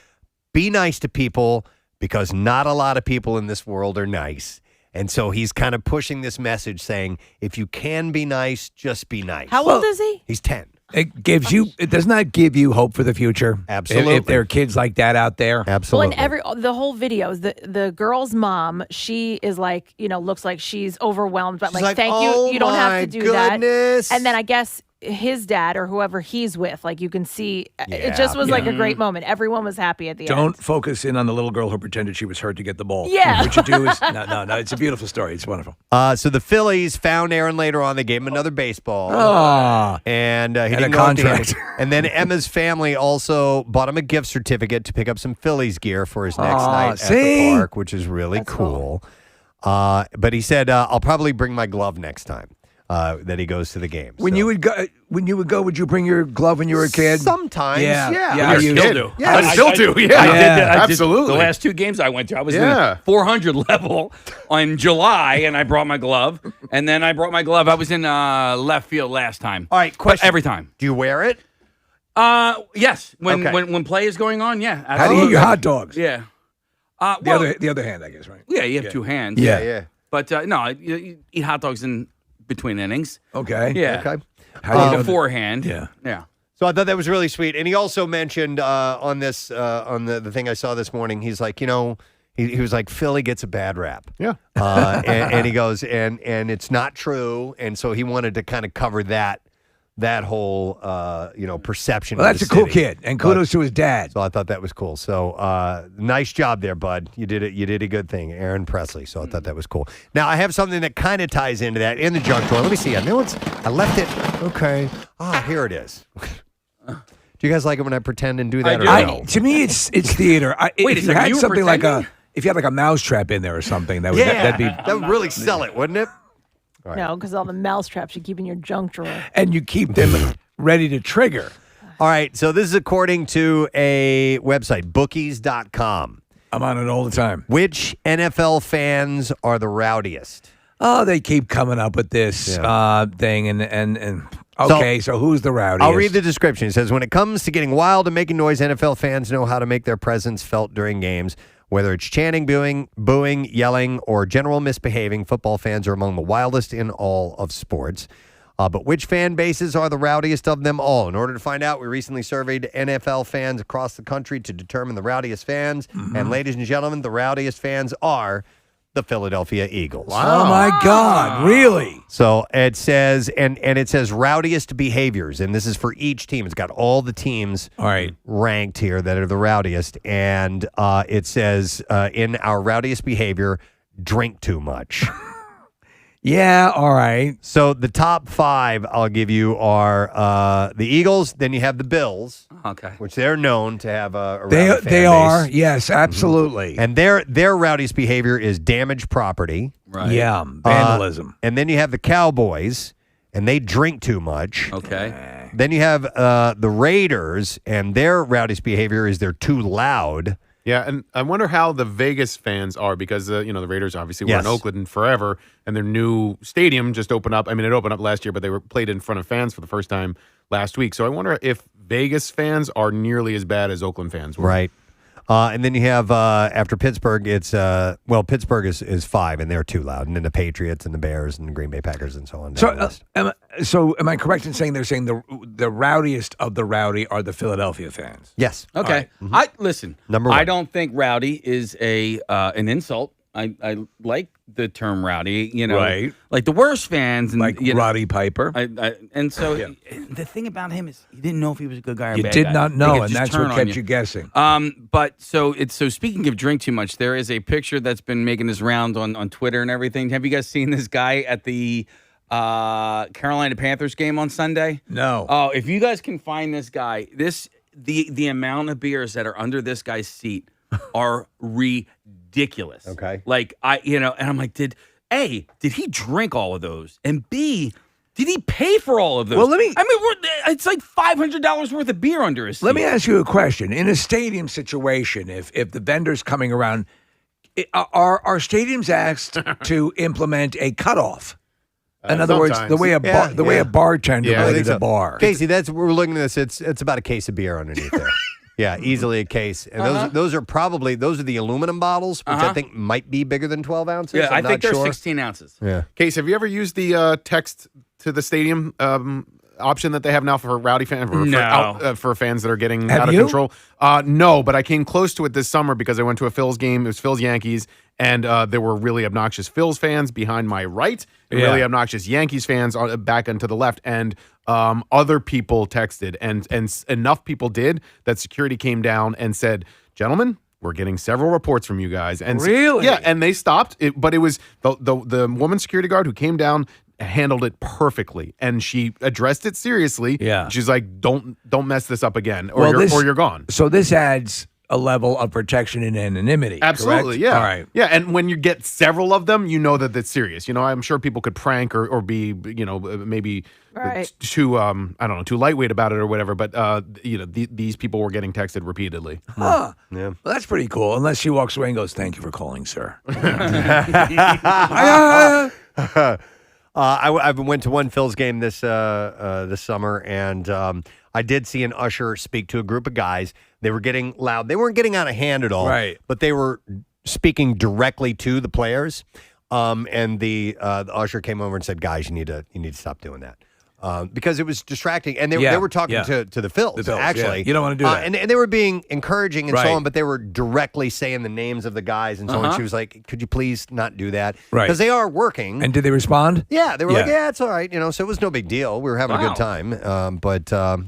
S1: be nice to people because not a lot of people in this world are nice. And so he's kind of pushing this message saying, if you can be nice, just be nice.
S4: How old is he?
S1: He's 10.
S2: It does not give you hope for the future.
S1: Absolutely.
S2: If there are kids like that out there.
S1: Absolutely.
S4: Well, and the whole videos, the girl's mom, she is like, looks like she's overwhelmed, but
S1: She's like,
S4: thank
S1: oh
S4: you. You don't have to do
S1: goodness.
S4: that. And then I guess his dad or whoever he's with, like you can see, it just was like a great moment. Everyone was happy at the end.
S2: Don't focus in on the little girl who pretended she was hurt to get the ball.
S4: Yeah.
S2: What you do is, no, it's a beautiful story. It's wonderful.
S1: So the Phillies found Aaron later on. They gave him another baseball. And he didn't
S2: a
S1: know what to
S2: contract.
S1: get. And then Emma's family also bought him a gift certificate to pick up some Phillies gear for his next night at the park, which is really cool. But he said, I'll probably bring my glove next time that he goes to the game.
S2: When you would go, would you bring your glove when you were a kid?
S1: Sometimes, yeah.
S3: I still do.
S1: Yeah,
S5: I still do. Yeah,
S3: I did that.
S5: Absolutely.
S3: The last 2 games I went to, I was in the 400 level in July, and I brought my glove. And then I brought my glove. I was in left field last time.
S1: All right, question.
S3: But every time.
S1: Do you wear it?
S3: Yes. When play is going on, yeah.
S2: How do you eat your hot dogs?
S3: Yeah.
S2: The other hand, I guess, right?
S3: Yeah, you have 2 hands.
S1: Yeah.
S3: But no, you eat hot dogs in between innings.
S2: Okay.
S3: Yeah.
S1: Okay.
S2: How do you know
S3: forehand.
S2: Yeah.
S1: So I thought that was really sweet. And he also mentioned on this, on the thing I saw this morning, he's like, he was like, Philly gets a bad rap.
S5: Yeah.
S1: And he goes, and it's not true. And so he wanted to kind of cover that whole, perception.
S2: Well,
S1: of
S2: that's
S1: the
S2: a cool
S1: city.
S2: kid, and kudos to his dad.
S1: So I thought that was cool. So nice job there, bud. You did it. You did a good thing, Aaron Presley. So I thought that was cool. Now I have something that kind of ties into that in the junk drawer. Let me see. I left it. Okay. Here it is. Do you guys like it when I pretend and do that? No?
S2: To me, it's theater.
S3: Wait,
S2: if you had
S3: you were
S2: something
S3: pretending?
S2: if you had like a mousetrap in there or something, that
S1: would really sell it, wouldn't it?
S4: Right. No, because all the mouse traps you keep in your junk drawer.
S2: And you keep them ready to trigger.
S1: All right, so this is according to a website, bookies.com.
S2: I'm on it all the time.
S1: Which NFL fans are the rowdiest?
S2: Oh, they keep coming up with this thing, and okay, so who's the rowdiest?
S1: I'll read the description. It says, when it comes to getting wild and making noise, NFL fans know how to make their presence felt during games. Whether it's chanting, booing, yelling, or general misbehaving, football fans are among the wildest in all of sports. But which fan bases are the rowdiest of them all? In order to find out, we recently surveyed NFL fans across the country to determine the rowdiest fans. Mm-hmm. And ladies and gentlemen, the rowdiest fans are the Philadelphia Eagles.
S2: Wow. Oh, my God. Really?
S1: So it says, and it says rowdiest behaviors. And this is for each team. It's got all the teams ranked here that are the rowdiest. And it says, in our rowdiest behavior, drink too much.
S2: Yeah, all right.
S1: So the top 5 I'll give you are the Eagles. Then you have the Bills, which they're known to have a rowdy fan base.
S2: They are, yes, absolutely.
S1: And their rowdiest behavior is damaged property.
S3: Right.
S2: Yeah, vandalism.
S1: And then you have the Cowboys, and they drink too much.
S3: Okay.
S1: Then you have the Raiders, and their rowdiest behavior is they're too loud.
S5: Yeah, and I wonder how the Vegas fans are because, the Raiders obviously were in Oakland forever, and their new stadium just opened up. I mean, it opened up last year, but they were played in front of fans for the first time last week. So I wonder if Vegas fans are nearly as bad as Oakland fans were.
S1: Right. And then you have, after Pittsburgh, it's, Pittsburgh is 5, and they're too loud. And then the Patriots and the Bears and the Green Bay Packers and so on.
S2: So, So am I correct in saying they're saying the rowdiest of the rowdy are the Philadelphia fans?
S1: Yes.
S3: Okay. I listen.
S1: Number one.
S3: I don't think rowdy is an insult. I like the term rowdy,
S2: Right.
S3: like the worst fans, and
S2: Like Roddy Piper.
S3: And so the thing about him is you didn't know if he was a good guy or a
S2: You
S3: bad
S2: did
S3: guy.
S2: not
S3: He
S2: know,
S3: could
S2: and
S3: just
S2: that's
S3: turn
S2: what
S3: on
S2: kept you guessing.
S3: But so speaking of drink too much, there is a picture that's been making his round on Twitter and everything. Have you guys seen this guy at the Carolina Panthers game on Sunday?
S2: No.
S3: Oh, if you guys can find this guy, the amount of beers that are under this guy's seat are ridiculous.
S1: Okay.
S3: Like and I'm like, did he drink all of those? And B, did he pay for all of those?
S2: Well,
S3: it's like $500 worth of beer under his seat.
S2: Let me ask you a question. In a stadium situation, if the vendor's coming around, are stadiums asked to implement a cutoff? In other words, the way a bartender rated a bar.
S1: Casey, we're looking at this. It's about a case of beer underneath there. Yeah, easily a case. And those are the aluminum bottles, which I think might be bigger than 12 ounces.
S3: Yeah,
S1: I'm
S3: I think they're
S1: sure.
S3: 16 ounces.
S1: Yeah.
S5: Case, have you ever used the text to the stadium option that they have now for rowdy fans? For fans that are getting out of control? No, but I came close to it this summer because I went to a Phils game. It was Phils Yankees, and there were really obnoxious Phils fans behind my right, and really obnoxious Yankees fans back and to the left, and other people texted, and enough people did that security came down and said, "Gentlemen, we're getting several reports from you guys." And
S2: really?
S5: Yeah, and they stopped it, but it was the woman security guard who came down handled it perfectly, and she addressed it seriously.
S2: Yeah,
S5: she's like, "Don't mess this up again, or you're gone."
S2: So this adds a level of protection and anonymity.
S5: Absolutely,
S2: correct?
S5: yeah.
S2: All right.
S5: Yeah, and when you get several of them, you know that it's serious. I'm sure people could prank or be, maybe too too lightweight about it or whatever, but these people were getting texted repeatedly.
S2: Huh.
S1: Yeah.
S2: Well, that's pretty cool. Unless she walks away and goes, "Thank you for calling, sir."
S1: I went to one Phil's game this summer, and I did see an usher speak to a group of guys. They were getting loud. They weren't getting out of hand at all,
S2: right?
S1: But they were speaking directly to the players. And the usher came over and said, "Guys, you need to stop doing that." Because it was distracting, and they were talking to the Phils, actually.
S2: Yeah. You don't want to do that.
S1: And they were being encouraging and so
S2: Right.
S1: on, but they were directly saying the names of the guys and so on. She was like, "Could you please not do that?"
S2: Right.
S1: Because they are working.
S2: And did they respond?
S1: Yeah, they were like, "Yeah, it's all right," so it was no big deal. We were having a good time.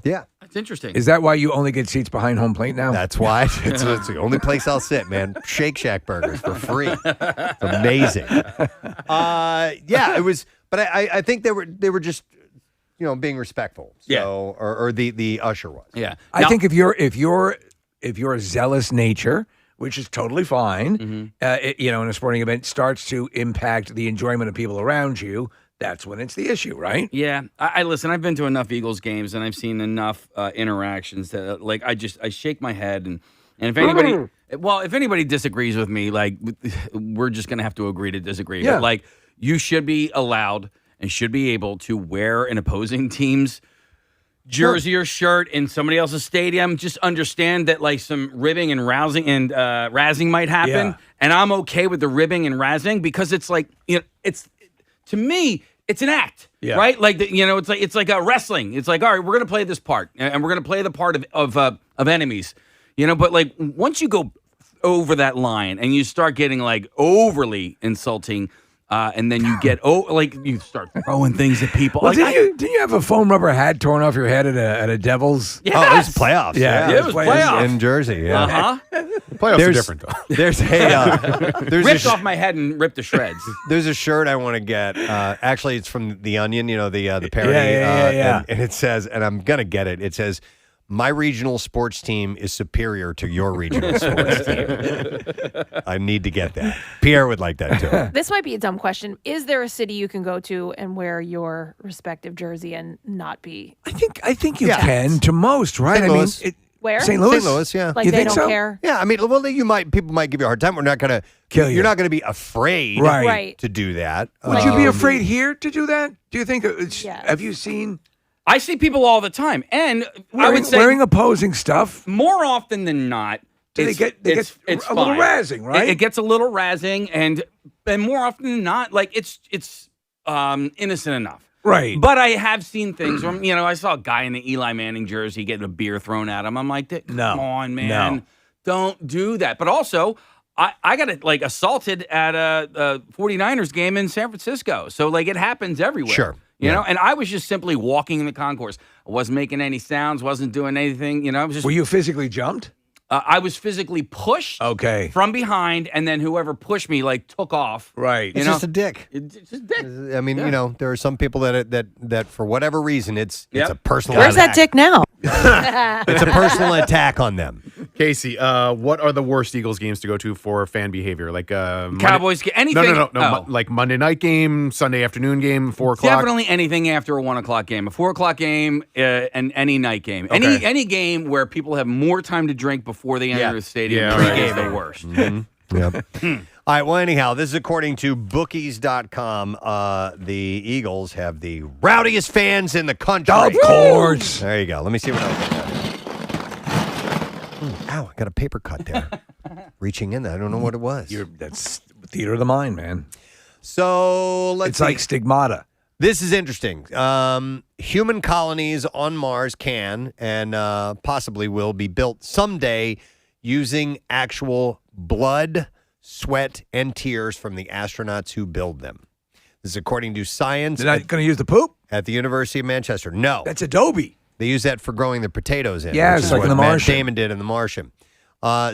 S1: Yeah.
S3: That's interesting.
S2: Is that why you only get seats behind home plate now?
S1: That's why. It's the only place I'll sit, man. Shake Shack burgers for free. It's amazing. Yeah, it was, but I think they were just being respectful. So, or the usher was.
S3: Yeah.
S2: I think if you're a zealous nature, which is totally fine, in a sporting event starts to impact the enjoyment of people around you, that's when it's the issue, right?
S3: Yeah. I listen, I've been to enough Eagles games and I've seen enough interactions that I shake my head and if anybody disagrees with me, we're just going to have to agree to disagree.
S2: Yeah.
S3: But you should be allowed and should be able to wear an opposing team's jersey or shirt in somebody else's stadium. Just understand that some ribbing and rousing and razzing might happen, and I'm okay with the ribbing and razzing because it's it's to me it's an act, right? It's like a wrestling. It's like, all right, we're gonna play this part, and we're gonna play the part of enemies, But once you go over that line and you start getting overly insulting. And then you get you start throwing things at people.
S2: Well, didn't you have a foam rubber hat torn off your head at a Devils?
S3: Yes.
S1: Oh, it was playoffs.
S2: Yeah,
S3: it was playoffs
S1: in Jersey. Yeah,
S5: Playoffs are different though.
S1: There's
S3: ripped off my head and ripped to shreds.
S1: There's a shirt I want to get. Actually, it's from The Onion. The parody.
S2: Yeah.
S1: And it says, and I'm gonna get it. It says, "My regional sports team is superior to your regional sports team." I need to get that. Pierre would like that too.
S4: This might be a dumb question. Is there a city you can go to and wear your respective jersey and not be?
S2: I think you can to most, right?
S1: St. Louis.
S4: Where?
S2: St. Louis?
S1: St. Louis, yeah.
S4: Like
S2: You
S4: they
S2: think
S4: don't
S2: so?
S4: care?
S1: Yeah, I mean, people might give you a hard time. We're not gonna
S2: kill you.
S1: You're not gonna be afraid,
S4: Right.
S1: to do that.
S2: Would you be afraid here to do that? Do you think?
S4: Yes.
S2: Have you seen?
S3: I see people all the time, and I
S2: Wearing,
S3: would say
S2: wearing opposing stuff.
S3: more often than not,
S2: They get
S3: it's
S2: a
S3: fine.
S2: little razzing, right?
S3: It gets a little razzing, and more often than not, it's innocent enough.
S2: Right.
S3: But I have seen things where, I saw a guy in the Eli Manning jersey getting a beer thrown at him. I'm like, come on, man.
S2: No.
S3: Don't do that. But also, I got assaulted at a 49ers game in San Francisco. So, it happens everywhere.
S1: Sure.
S3: You know, and I was just simply walking in the concourse. I wasn't making any sounds, wasn't doing anything. I was just.
S2: Were you physically jumped?
S3: I was physically pushed from behind, and then whoever pushed me took off.
S2: Right.
S1: It's just a dick.
S3: It's just a dick.
S1: I mean, there are some people that for whatever reason it's a personal
S4: Where's
S1: attack.
S4: that dick now?
S1: It's a personal attack on them.
S5: Casey, what are the worst Eagles games to go to for fan behavior? Like
S3: Cowboys game, anything?
S5: No. Like Monday night game, Sunday afternoon game, 4 o'clock.
S3: Definitely anything after a 1 o'clock game, a 4 o'clock game, and any night game.
S5: Okay.
S3: Any game where people have more time to drink before they enter the stadium. Is the worst.
S1: Mm-hmm. Yep. All right. Well, anyhow, this is according to bookies.com. The Eagles have the rowdiest fans in the country.
S2: Of course.
S1: There you go. Let me see what else. Ow, I got a paper cut there. Reaching in there. I don't know what it was.
S2: That's theater of the mind, man.
S1: So let's
S2: It's
S1: see.
S2: like stigmata.
S1: This is interesting. Human colonies on Mars can and possibly will be built someday using actual blood, sweat, and tears from the astronauts who build them. This is according to science.
S2: They're not going to use the poop?
S1: At the University of Manchester. No.
S2: That's Adobe.
S1: They use that for growing the potatoes in.
S2: Yeah,
S1: which
S2: it's
S1: is
S2: like
S1: what
S2: in The
S1: Matt
S2: Martian.
S1: Damon did in The Martian.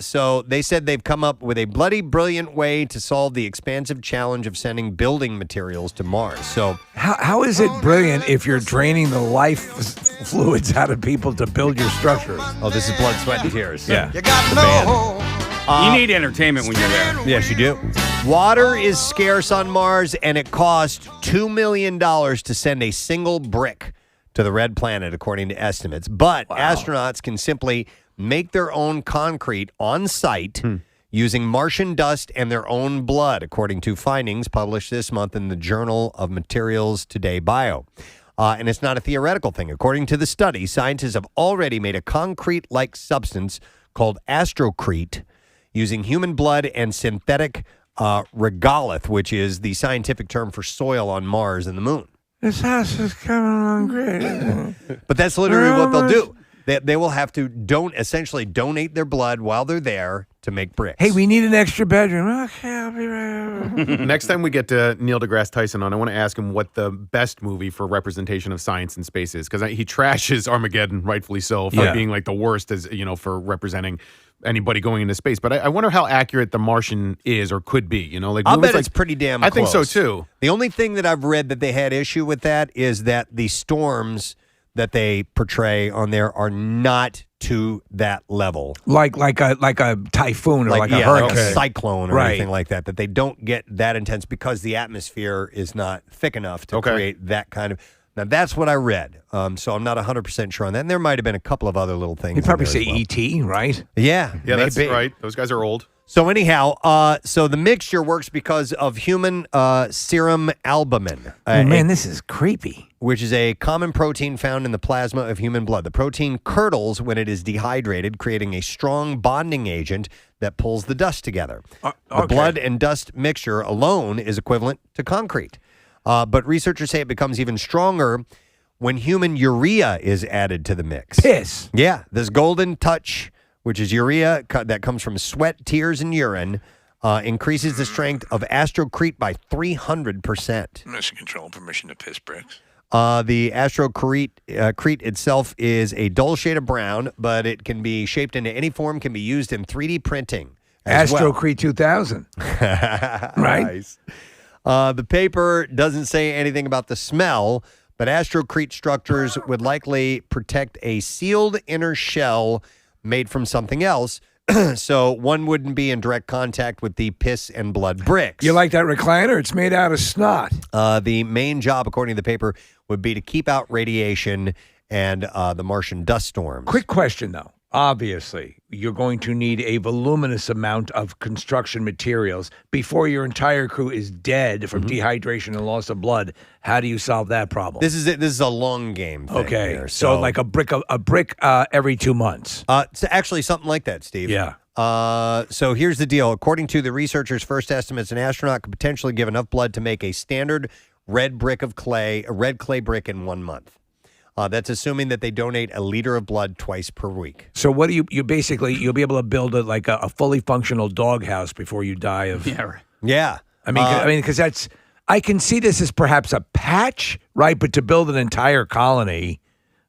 S1: So they said they've come up with a bloody brilliant way to solve the expansive challenge of sending building materials to Mars. So
S2: How is it brilliant if you're draining the life fluids out of people to build your structures?
S1: Oh, this is blood, sweat, and tears.
S2: Yeah.
S1: You got no.
S3: You need entertainment when you're there.
S1: Yes, you do. Water is scarce on Mars, and it cost $2 million to send a single brick to the red planet, according to estimates. But astronauts can simply make their own concrete on site using Martian dust and their own blood, according to findings published this month in the Journal of Materials Today Bio. And it's not a theoretical thing. According to the study, scientists have already made a concrete-like substance called astrocrete using human blood and synthetic regolith, which is the scientific term for soil on Mars and the moon.
S2: This house is coming along great.
S1: But that's literally what they'll do. They will have to essentially donate their blood while they're there to make bricks.
S2: Hey, we need an extra bedroom. Okay, I'll be right back.
S5: Next time we get Neil deGrasse Tyson on, I want to ask him what the best movie for representation of science in space is, because he trashes Armageddon, rightfully so, for being like the worst as for representing anybody going into space. But I wonder how accurate The Martian is or could be.
S1: I'll bet it's pretty damn close.
S5: I think so too.
S1: The only thing that I've read that they had issue with that is that the storms that they portray on there are not to that level.
S2: Like a typhoon or like a hurricane.
S1: Like a cyclone or
S2: Right.
S1: anything like that. That they don't get that intense because the atmosphere is not thick enough to create that kind of. Now, that's what I read. So I'm not 100% sure on that. And there might have been a couple of other little things.
S2: You'd probably
S1: in
S2: say
S1: there as well.
S2: E.T., right?
S1: Yeah.
S5: Yeah, that's
S1: maybe.
S5: right. Those guys are old.
S1: So anyhow, so the mixture works because of human serum albumin.
S2: Oh, man, this is creepy.
S1: Which is a common protein found in the plasma of human blood. The protein curdles when it is dehydrated, creating a strong bonding agent that pulls the dust together. The blood and dust mixture alone is equivalent to concrete. But researchers say it becomes even stronger when human urea is added to the mix.
S2: Piss.
S1: Yeah, this golden touch, which is urea that comes from sweat, tears, and urine, increases the strength of astrocrete by 300%.
S11: Mission control, permission to piss bricks.
S1: The astrocrete crete itself is a dull shade of brown, but it can be shaped into any form, can be used in 3D printing as well.
S2: Astrocrete 2000. Right?
S1: Nice. The paper doesn't say anything about the smell, but astrocrete structures would likely protect a sealed inner shell made from something else, so one wouldn't be in direct contact with the piss and blood bricks.
S2: You like that recliner? It's made out of snot.
S1: The main job, according to the paper, would be to keep out radiation and the Martian dust storms.
S2: Quick question, though. Obviously, you're going to need a voluminous amount of construction materials before your entire crew is dead from dehydration and loss of blood. How do you solve that problem?
S1: This is a long game thing.
S2: Okay,
S1: here,
S2: so like a brick every 2 months.
S1: It's actually something like that, Steve.
S2: Yeah.
S1: So here's the deal. According to the researchers' first estimates, an astronaut could potentially give enough blood to make a standard red clay brick in 1 month. That's assuming that they donate a liter of blood twice per week.
S2: So what do you basically, you'll be able to build a fully functional doghouse before you die of.
S1: Yeah.
S2: I mean, because I can see this as perhaps a patch, right? But to build an entire colony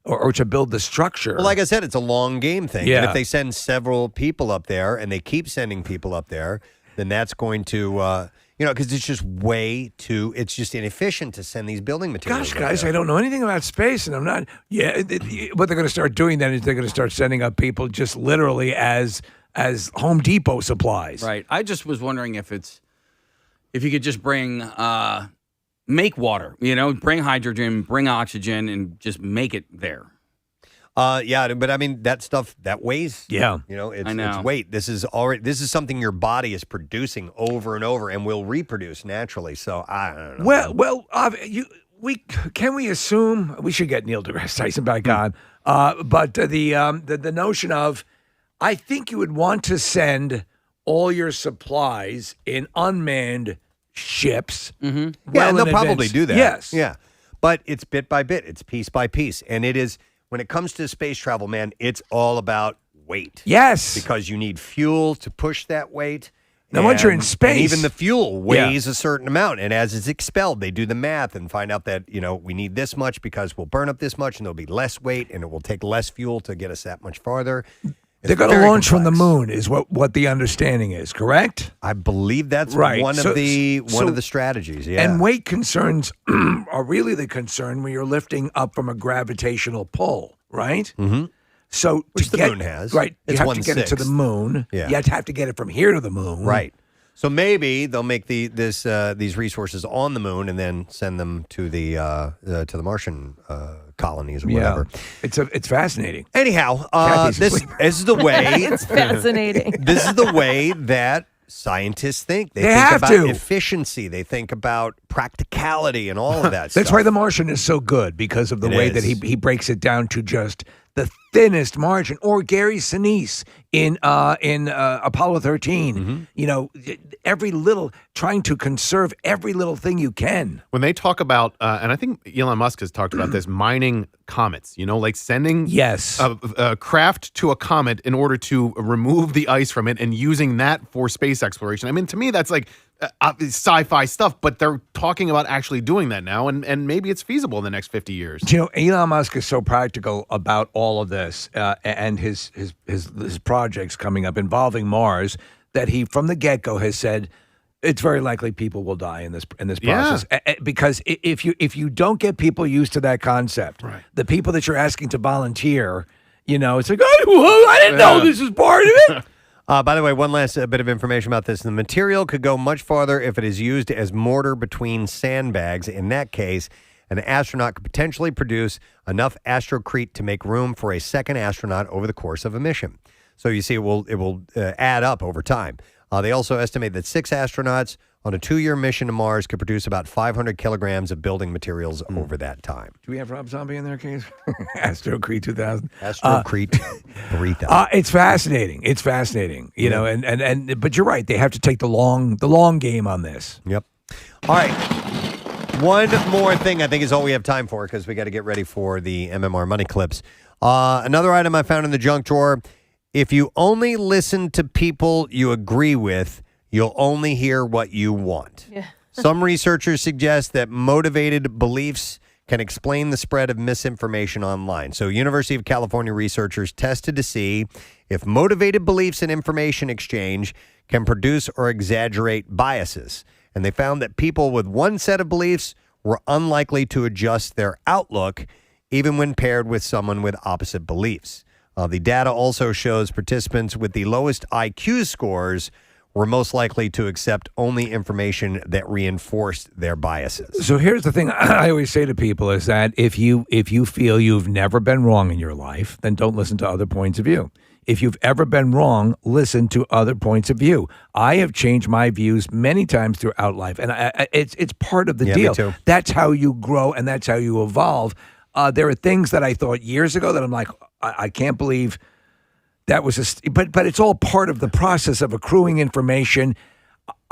S2: or to build the structure.
S1: Well, like I said, it's a long game thing.
S2: Yeah.
S1: And if they send several people up there and they keep sending people up there, then that's going to, because it's just it's just inefficient to send these building materials.
S2: Gosh, guys, I don't know anything about space, and I'm not. Yeah, what they're going to start doing then is they're going to start sending up people just literally as Home Depot supplies.
S3: Right. I just was wondering if you could just make water, bring hydrogen, bring oxygen, and just make it there.
S1: Yeah, but I mean that stuff that weighs.
S2: Yeah,
S1: it's weight. This is something your body is producing over and over and will reproduce naturally. So I don't know.
S2: Can we assume we should get Neil deGrasse Tyson back on? But the notion of, I think you would want to send all your supplies in unmanned ships.
S1: Mm-hmm. Yeah, and they'll probably do that.
S2: Yes.
S1: Yeah, but it's bit by bit. It's piece by piece, and it is. When it comes to space travel, man, it's all about weight.
S2: Yes.
S1: Because you need fuel to push that weight.
S2: Now, once you're in space.
S1: And even the fuel weighs a certain amount. And as it's expelled, they do the math and find out that, we need this much because we'll burn up this much and there'll be less weight and it will take less fuel to get us that much farther.
S2: They're going to launch from the moon is what the understanding is, correct?
S1: I believe that's
S2: right.
S1: one of the strategies, yeah.
S2: And weight concerns are really the concern when you're lifting up from a gravitational pull, right?
S1: Mm-hmm.
S2: So
S1: which the moon has.
S2: Right.
S1: It's
S2: you have to get it to the moon.
S1: Yeah.
S2: You have to get it from here to the moon.
S1: Right. So maybe they'll make these resources on the moon and then send them to the Martian colonies or whatever.
S2: It's fascinating.
S1: Anyhow, this is the way.
S4: It's fascinating.
S1: This is the way that scientists think. They think
S2: have
S1: about
S2: to.
S1: efficiency. They think about practicality and all of that stuff.
S2: That's why The Martian is so good, because of the way that he breaks it down to just the thinnest margin. Or Gary Sinise in Apollo 13.
S1: Mm-hmm.
S2: Trying to conserve every little thing you can.
S5: When they talk about, and I think Elon Musk has talked about this, mining comets, like sending a craft to a comet in order to remove the ice from it and using that for space exploration. I mean, to me, that's like sci-fi stuff, but they're talking about actually doing that now, and maybe it's feasible in the next 50 years.
S2: Elon Musk is so practical about all of this and his projects coming up involving Mars that he, from the get-go, has said it's very likely people will die in this process. Because if you don't get people used to that concept, right, the people that you're asking to volunteer, it's like, I didn't know this is part of it.
S1: By the way, one last bit of information about this. The material could go much farther if it is used as mortar between sandbags. In that case, an astronaut could potentially produce enough astrocrete to make room for a second astronaut over the course of a mission. So you see, it will add up over time. They also estimate that 6 astronauts on a 2-year mission to Mars could produce about 500 kilograms of building materials over that time.
S2: Do we have Rob Zombie in there, Case? Astrocrete 2000.
S1: Astrocrete 3000.
S2: It's fascinating. It's fascinating. But you're right. They have to take the long game on this.
S1: Yep. All right. One more thing I think is all we have time for, because we got to get ready for the MMR money clips. Another item I found in the junk drawer. If you only listen to people you agree with, you'll only hear what you want.
S4: Yeah.
S1: Some researchers suggest that motivated beliefs can explain the spread of misinformation online. So University of California researchers tested to see if motivated beliefs and information exchange can produce or exaggerate biases. And they found that people with one set of beliefs were unlikely to adjust their outlook, even when paired with someone with opposite beliefs. The data also shows participants with the lowest IQ scores were most likely to accept only information that reinforced their biases.
S2: So here's the thing I always say to people is that if you feel you've never been wrong in your life, then don't listen to other points of view. If you've ever been wrong, listen to other points of view. I have changed my views many times throughout life, and it's part of the deal.
S1: Me too.
S2: That's how you grow, and that's how you evolve. There are things that I thought years ago that I'm like, I can't believe that was but it's all part of the process of accruing information.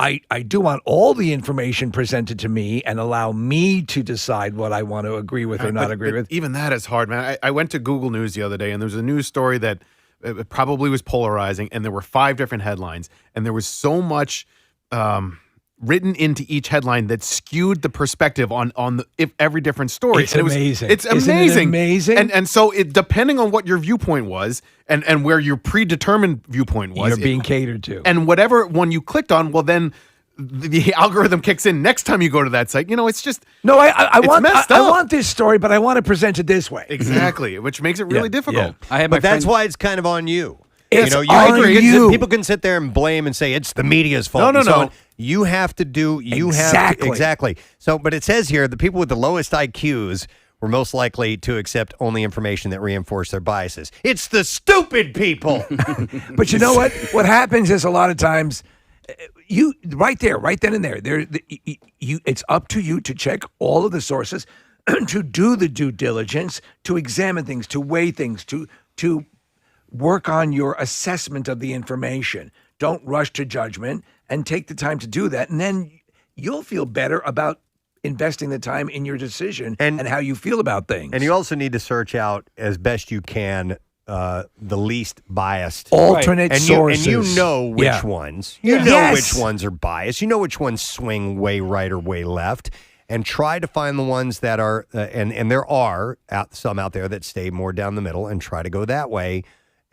S2: I do want all the information presented to me and allow me to decide what I want to agree with or not agree with.
S5: Even that is hard, man. I went to Google News the other day, and there was a news story that it probably was polarizing, and there were 5 different headlines, and there was so much written into each headline that skewed the perspective on every different story.
S2: It's amazing.
S5: It's
S2: Isn't
S5: amazing.
S2: it amazing?
S5: And so depending on what your viewpoint was and where your predetermined viewpoint was,
S2: You're being catered to.
S5: And whatever one you clicked on, well, then the algorithm kicks in next time you go to that site. It's just
S2: I want
S5: messed
S2: I
S5: up.
S2: want this story, but I want to present it this way.
S5: Exactly, which makes it really difficult.
S3: I have
S1: but that's why it's kind of on you.
S2: It's
S1: you
S2: on you.
S1: People can sit there and blame and say it's the media's fault.
S5: No.
S1: You have to do. Exactly. So, but it says here the people with the lowest IQs were most likely to accept only information that reinforced their biases. It's the stupid people.
S2: But you know what? What happens is a lot of times, you right then and there, it's up to you to check all of the sources, to do the due diligence, to examine things, to weigh things, to work on your assessment of the information. Don't rush to judgment and take the time to do that. And then you'll feel better about investing the time in your decision and how you feel about things.
S1: And you also need to search out as best you can the least biased
S2: alternate sources.
S1: And you know which ones. You know which ones are biased. You know which ones swing way right or way left. And try to find the ones that are, and there are some out there that stay more down the middle, and try to go that way.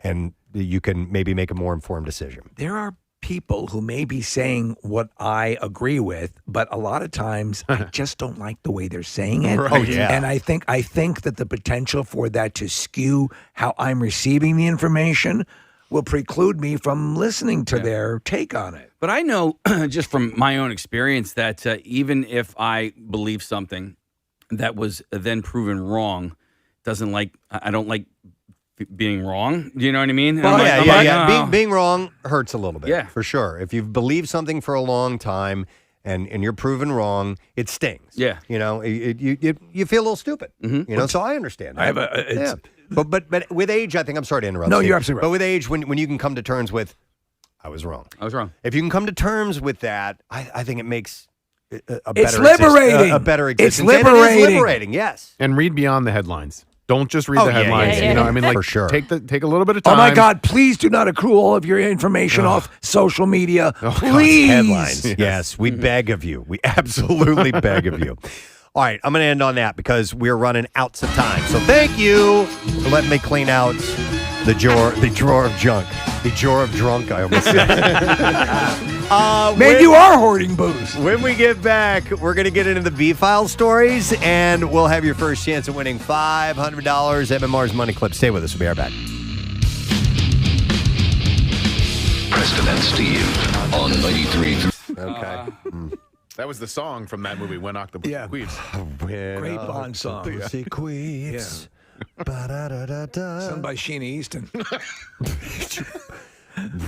S1: And you can maybe make a more informed decision.
S2: There are people who may be saying what I agree with, but a lot of times I just don't like the way they're saying it.
S1: Right. Oh, yeah.
S2: And I think that the potential for that to skew how I'm receiving the information will preclude me from listening to their take on it.
S3: But I know just from my own experience that even if I believe something that was then proven wrong, I don't like being wrong. Do you know what I mean?
S1: Well, Being wrong hurts a little bit.
S3: Yeah.
S1: For sure. If you've believed something for a long time and you're proven wrong, it stings.
S3: Yeah.
S1: You feel a little stupid.
S3: Mm-hmm.
S1: So I understand that.
S2: I have
S1: But with age, I think, I'm sorry to interrupt.
S2: No,
S1: Steve,
S2: you're absolutely right.
S1: But with age, when you can come to terms with, I was wrong.
S3: If
S1: you can come to terms with that, I think it makes a
S2: It's
S1: better
S2: liberating.
S1: a better existence.
S2: It's liberating.
S1: And it is liberating, yes.
S5: And read beyond the headlines. Don't just read the headlines.
S1: For sure.
S5: Take a little bit of time.
S2: Oh my God! Please do not accrue all of your information off social media. Please.
S1: Headlines. Yes, we beg of you. We absolutely beg of you. All right, I'm going to end on that because we're running out of time. So thank you for letting me clean out the drawer of junk. The drawer of drunk, I almost said.
S2: Man, you are hoarding booze.
S1: When we get back, we're going to get into the V-File stories, and we'll have your first chance at winning $500 MMR's Money Clip. Stay with us. We'll be right back.
S9: Preston and Steve on 93.
S1: Okay.
S5: That was the song from that movie, When Octopus Queefs.
S2: Great Bond song.
S1: Pussy queefs. Ba-da-da-da-da.
S2: Sung by Sheena Easton.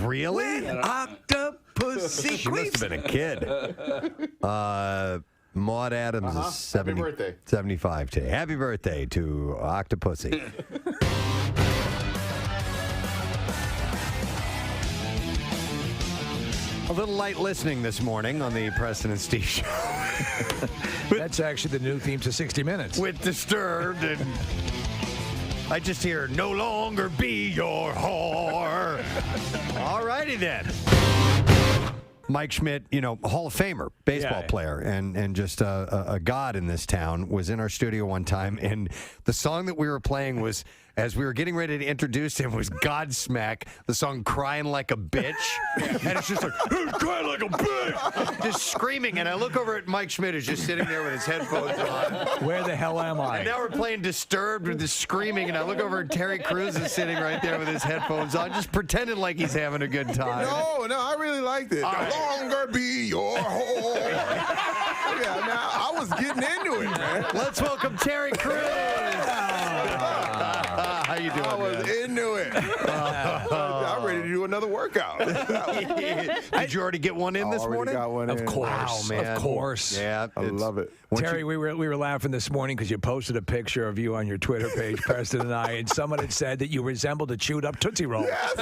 S1: Really?
S2: Octopus
S1: She must have been a kid. Maud Adams is 70,
S5: Happy birthday.
S1: 75 today. Happy birthday to Octopussy. A little light listening this morning on the Preston and Steve Show.
S2: That's actually the new theme to 60 Minutes.
S1: With Disturbed, and I just hear, no longer be your whore. All righty then. Mike Schmidt, Hall of Famer, baseball player, and just a god in this town, was in our studio one time, and the song that we were playing was, as we were getting ready to introduce him, was Godsmack, the song Crying Like a Bitch. And it's just like, crying like a bitch! Just screaming, and I look over at Mike Schmidt, who's just sitting there with his headphones on.
S2: Where the hell am I?
S1: And now we're playing Disturbed with the screaming, and I look over and Terry Crews is sitting right there with his headphones on, just pretending like he's having a good time.
S6: No, I really liked it. Longer be your whore. Yeah, now I was getting into it, man.
S1: Let's welcome Terry Crews. How you doing,
S6: I was into it. I'm ready to do do another workout.
S1: Did you already get one in this morning?
S6: Got one
S2: Of
S6: in.
S2: course,
S1: Wow, man.
S2: of course.
S1: Yeah,
S6: I love it.
S2: Terry, we were laughing this morning because you posted a picture of you on your Twitter page, Preston and I, and someone had said that you resembled a chewed up Tootsie Roll.
S6: Yes.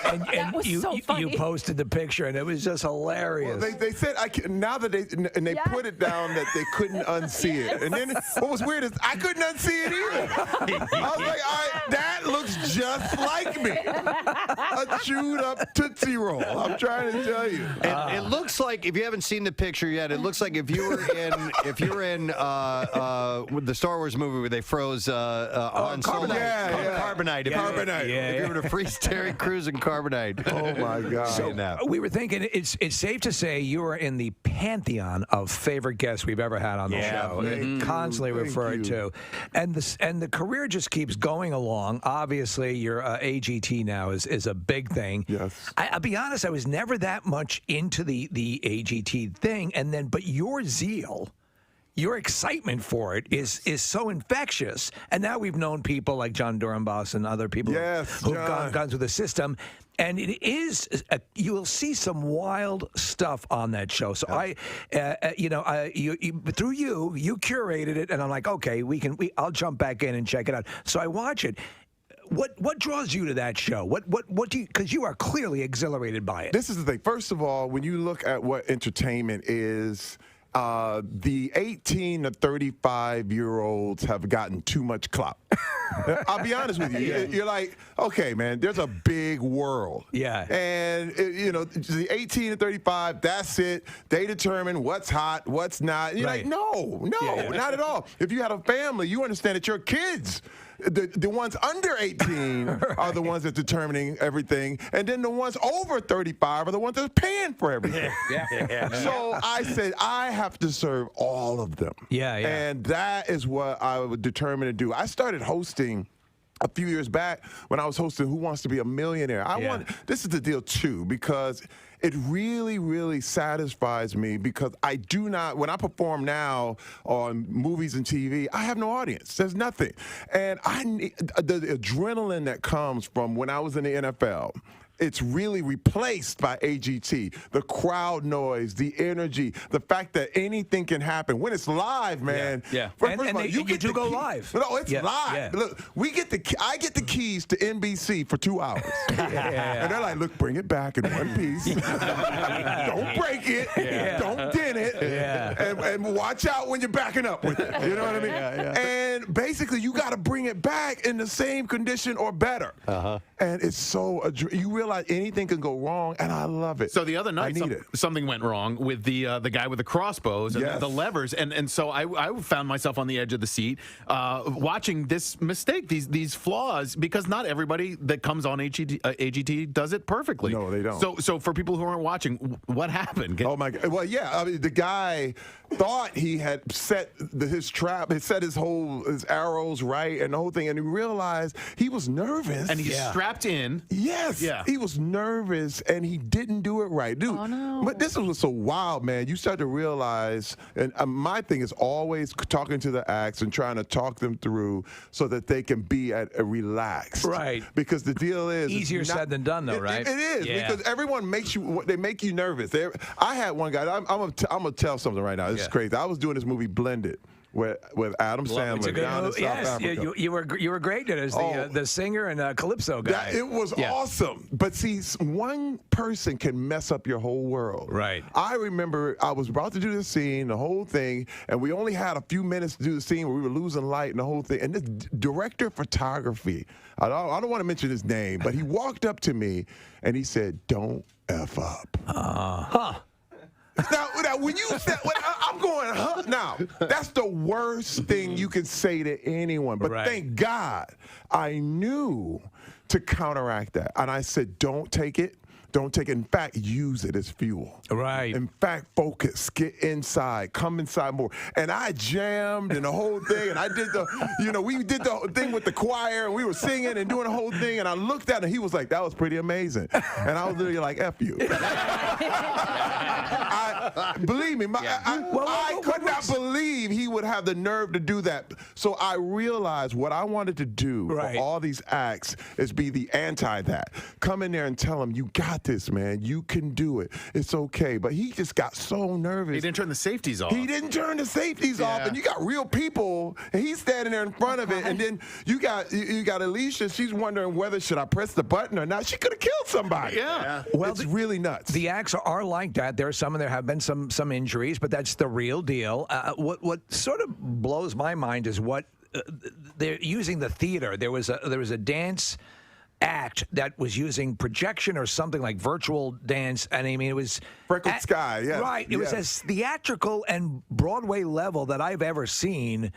S2: And
S4: That was so funny.
S2: You posted the picture, and it was just hilarious.
S6: Well, they said now that they put it down that they couldn't unsee it. And then what was weird is I couldn't unsee it either. I was like, all right, that looks just like me. A chewed up Tootsie Roll. I'm trying to tell you.
S1: And it looks like, if you haven't seen the picture yet, it looks like if you were in the Star Wars movie where they froze Han Solo. Carbonite. If you were to freeze Terry Crews in carbonite.
S6: Oh my God.
S2: So we were thinking it's safe to say you are in the pantheon of favorite guests we've ever had on the show. Constantly referred to, and the career just keeps going along. Obviously, your AGT now is a big thing.
S6: Yes.
S2: I'll be honest, I was never that much into the AGT thing, but your zeal. Your excitement for it is so infectious. And now we've known people like John Dorenbos and other people who've gone through the system. And it is, you'll see some wild stuff on that show. So through you curated it, and I'm like, okay, I'll jump back in and check it out. So I watch it. What draws you to that show? What do you? Because you are clearly exhilarated by it.
S6: This is the thing. First of all, when you look at what entertainment is. The 18 to 35-year-olds have gotten too much clout. I'll be honest with you. You're like, okay, man, there's a big world.
S2: Yeah.
S6: And, the 18 to 35, that's it. They determine what's hot, what's not. And you're like, no, not at all. If you had a family, you understand that your kids, the ones under 18 are the ones that's determining everything. And then the ones over 35 are the ones that's paying for everything. So I said, I have to serve all of them. And that is what I was determined to do. I started hosting a few years back when I was hosting Who Wants to Be a Millionaire. This is the deal, too, because it really, really satisfies me because I do not, when I perform now on movies and TV, I have no audience. There's nothing. And I need the adrenaline that comes from when I was in the NFL. It's really replaced by AGT. The crowd noise, the energy, the fact that anything can happen when it's live, man.
S2: You get to go live.
S6: No, it's live. Look, I get the keys to NBC for 2 hours, and they're like, "Look, bring it back in one piece. Don't break it. Don't dent it. And watch out when you're backing up with it. You know what I mean? And basically, you got to bring it back in the same condition or better. And it's so you realize anything can go wrong, and I love it.
S5: So the other night, something went wrong with the guy with the crossbows and the levers, and so I found myself on the edge of the seat watching this mistake, these flaws, because not everybody that comes on AGT does it perfectly.
S6: No, they don't.
S5: So for people who aren't watching, what happened?
S6: Oh my God! Well, yeah, I mean, the guy thought he had set his trap, had set his arrows right, and the whole thing, and he realized he was nervous,
S5: and he's strapped in.
S6: Yes, he was nervous, and he didn't do it right, dude.
S4: Oh no!
S6: But this was so wild, man. You start to realize, and my thing is always talking to the acts and trying to talk them through so that they can be relaxed,
S2: right?
S6: Because the deal is
S2: easier said than done, though, right?
S6: It is because everyone makes you nervous. I had one guy. I'm gonna tell something right now. This is crazy. I was doing this movie Blended with Adam Sandler down in South Africa.
S2: You were great as the singer and Calypso guy.
S6: It was awesome. But see, one person can mess up your whole world.
S2: Right.
S6: I remember I was about to do this scene, the whole thing, and we only had a few minutes to do the scene where we were losing light and the whole thing. And this director of photography, I don't want to mention his name, but he walked up to me and he said, "Don't F up." Now, when you said, I'm going, now, that's the worst thing you can say to anyone. But thank God I knew to counteract that. And I said, don't take it Don't take it. In fact, use it as fuel.
S2: Right.
S6: In fact, focus. Get inside. Come inside more. And I jammed and the whole thing. And I did we did the thing with the choir. And we were singing and doing the whole thing. And I looked at him. He was like, that was pretty amazing. And I was literally like, F you. Believe me, I could not believe he would have the nerve to do that. So I realized what I wanted to do for all these acts is be the anti that. Come in there and tell him, you got this, man. You can do it. It's okay. But he just got so nervous.
S5: He didn't turn the safeties off.
S6: He didn't turn the safeties off. And you got real people, and he's standing there in front of it. And then you got Alicia. She's wondering whether should I press the button or not. She could have killed somebody.
S5: Yeah.
S6: Well, it's really nuts.
S2: The acts are like that. There have been some injuries, but that's the real deal. What sort of blows my mind is what they're using the theater. There was a dance act that was using projection or something like virtual dance, and I mean it was
S6: Freckled Sky, yeah,
S2: right. It was as theatrical and Broadway level that I've ever seen.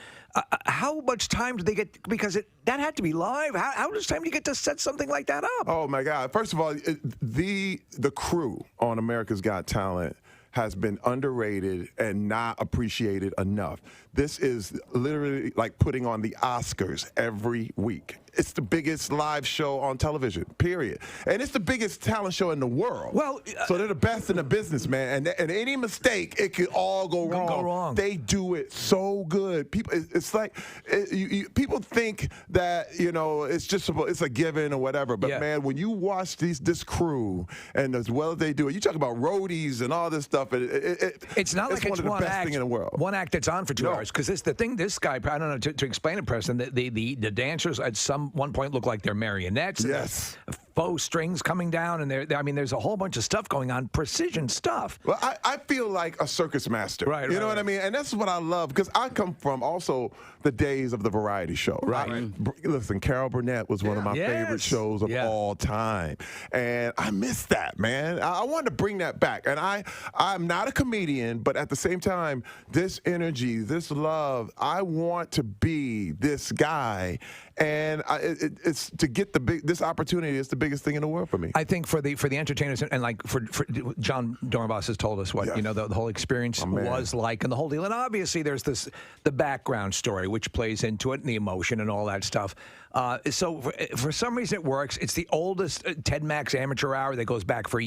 S2: How much time did they get? Because that had to be live. How much time do you get to set something like that up?
S6: Oh my God! First of all, the crew on America's Got Talent has been underrated and not appreciated enough. This is literally like putting on the Oscars every week. It's the biggest live show on television, period. And it's the biggest talent show in the world.
S2: Well,
S6: so they're the best in the business, man. And any mistake, it could all go wrong. They do it so good. People, it's like people think that it's a given or whatever. But man, when you watch this crew and as well as they do it, you talk about roadies and all this stuff.
S2: It's not like it's
S6: one of the best thing in the world.
S2: One act that's on for 2 hours. Because this guy, I don't know to explain it, Preston. The dancers at one point look like they're marionettes.
S6: Yes.
S2: Faux strings coming down, and there's a whole bunch of stuff going on, precision stuff.
S6: Well, I feel like a circus master.
S2: Right.
S6: You know what I mean? And that's what I love, because I come from also the days of the variety show.
S2: Right.
S6: Listen, Carol Burnett was one of my favorite shows of all time. And I miss that, man. I wanted to bring that back. And I'm not a comedian, but at the same time, this energy, this love, I want to be this guy. And it's to get this opportunity. It's the biggest thing in the world for me.
S2: I think for the entertainers and like for John Dornbos has told us what the whole experience was like and the whole deal. And obviously there's the background story which plays into it and the emotion and all that stuff. So for some reason it works. It's the oldest Ted Mack's Amateur Hour that goes back for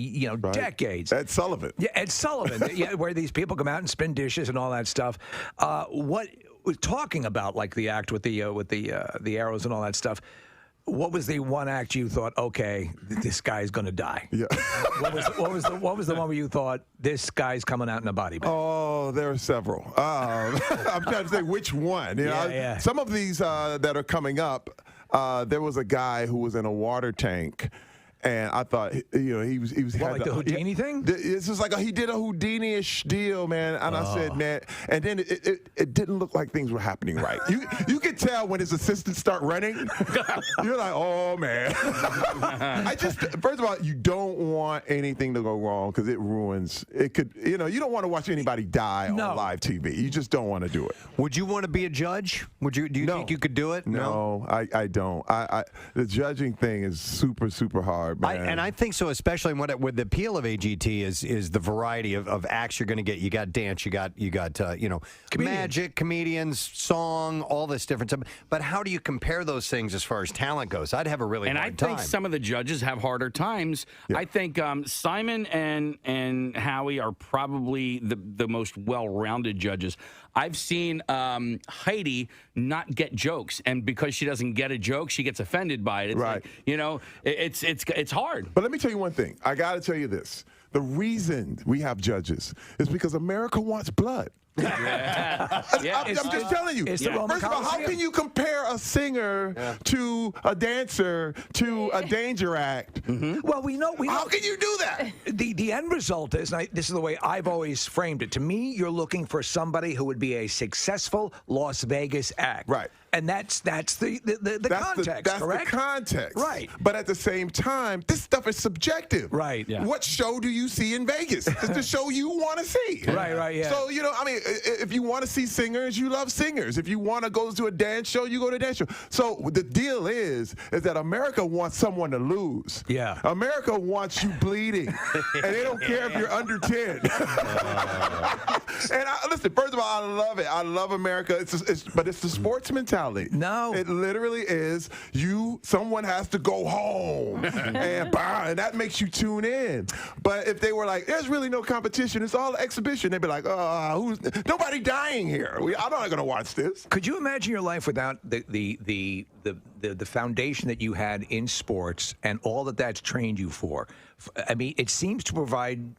S2: decades.
S6: Ed Sullivan.
S2: Yeah, Ed Sullivan. Where these people come out and spin dishes and all that stuff. What was talking about like the act with the arrows and all that stuff. What was the one act you thought, okay, this guy's going to die?
S6: Yeah.
S2: What was the one where you thought this guy's coming out in a body bag?
S6: Oh, there are several. I'm trying to say which one. Some of these that are coming up. There was a guy who was in a water tank. And I thought, he was
S2: like the Houdini thing?
S6: It's just like he did a Houdini-ish deal, man. And I said, man, and then it didn't look like things were happening right. You could tell when his assistants start running. You're like, oh man. First of all, you don't want anything to go wrong because it ruins. It could, you don't want to watch anybody die on live TV. You just don't want to do it.
S1: Would you want to be a judge? Do you think you could do it?
S6: No, I don't. The judging thing is super, super hard.
S1: I think so, especially with the appeal of AGT is the variety of acts you're going to get. You got dance, you got magic, comedians, song, all this different stuff. But how do you compare those things as far as talent goes? I'd have a really hard time.
S3: And I think some of the judges have harder times. Yeah. I think Simon and Howie are probably the most well-rounded judges. I've seen Heidi not get jokes, and because she doesn't get a joke, she gets offended by it. It's
S6: right.
S3: It's hard.
S6: But let me tell you one thing. I got to tell you this. The reason we have judges is because America wants blood. I'm just telling you. First of all, how can you compare a singer to a dancer to a danger act?
S2: Mm-hmm. Well, we know.
S6: How can you do that?
S2: The end result is, and this is the way I've always framed it. To me, you're looking for somebody who would be a successful Las Vegas act.
S6: Right.
S2: And that's the context,
S6: that's
S2: correct?
S6: The context.
S2: Right.
S6: But at the same time, this stuff is subjective.
S2: Right. Yeah.
S6: What show do you see in Vegas? It's the show you want to see.
S2: Right, yeah.
S6: So, if you want to see singers, you love singers. If you want to go to a dance show, you go to a dance show. So the deal is that America wants someone to lose.
S2: Yeah.
S6: America wants you bleeding, and they don't care if you're under 10. And listen, first of all, I love it. I love America. But it's the sports mentality.
S2: No.
S6: It literally is someone has to go home, and that makes you tune in. But if they were like, there's really no competition, it's all exhibition, they'd be like, nobody dying here. I'm not going to watch this.
S2: Could you imagine your life without the foundation that you had in sports and all that's trained you for? I mean, it seems to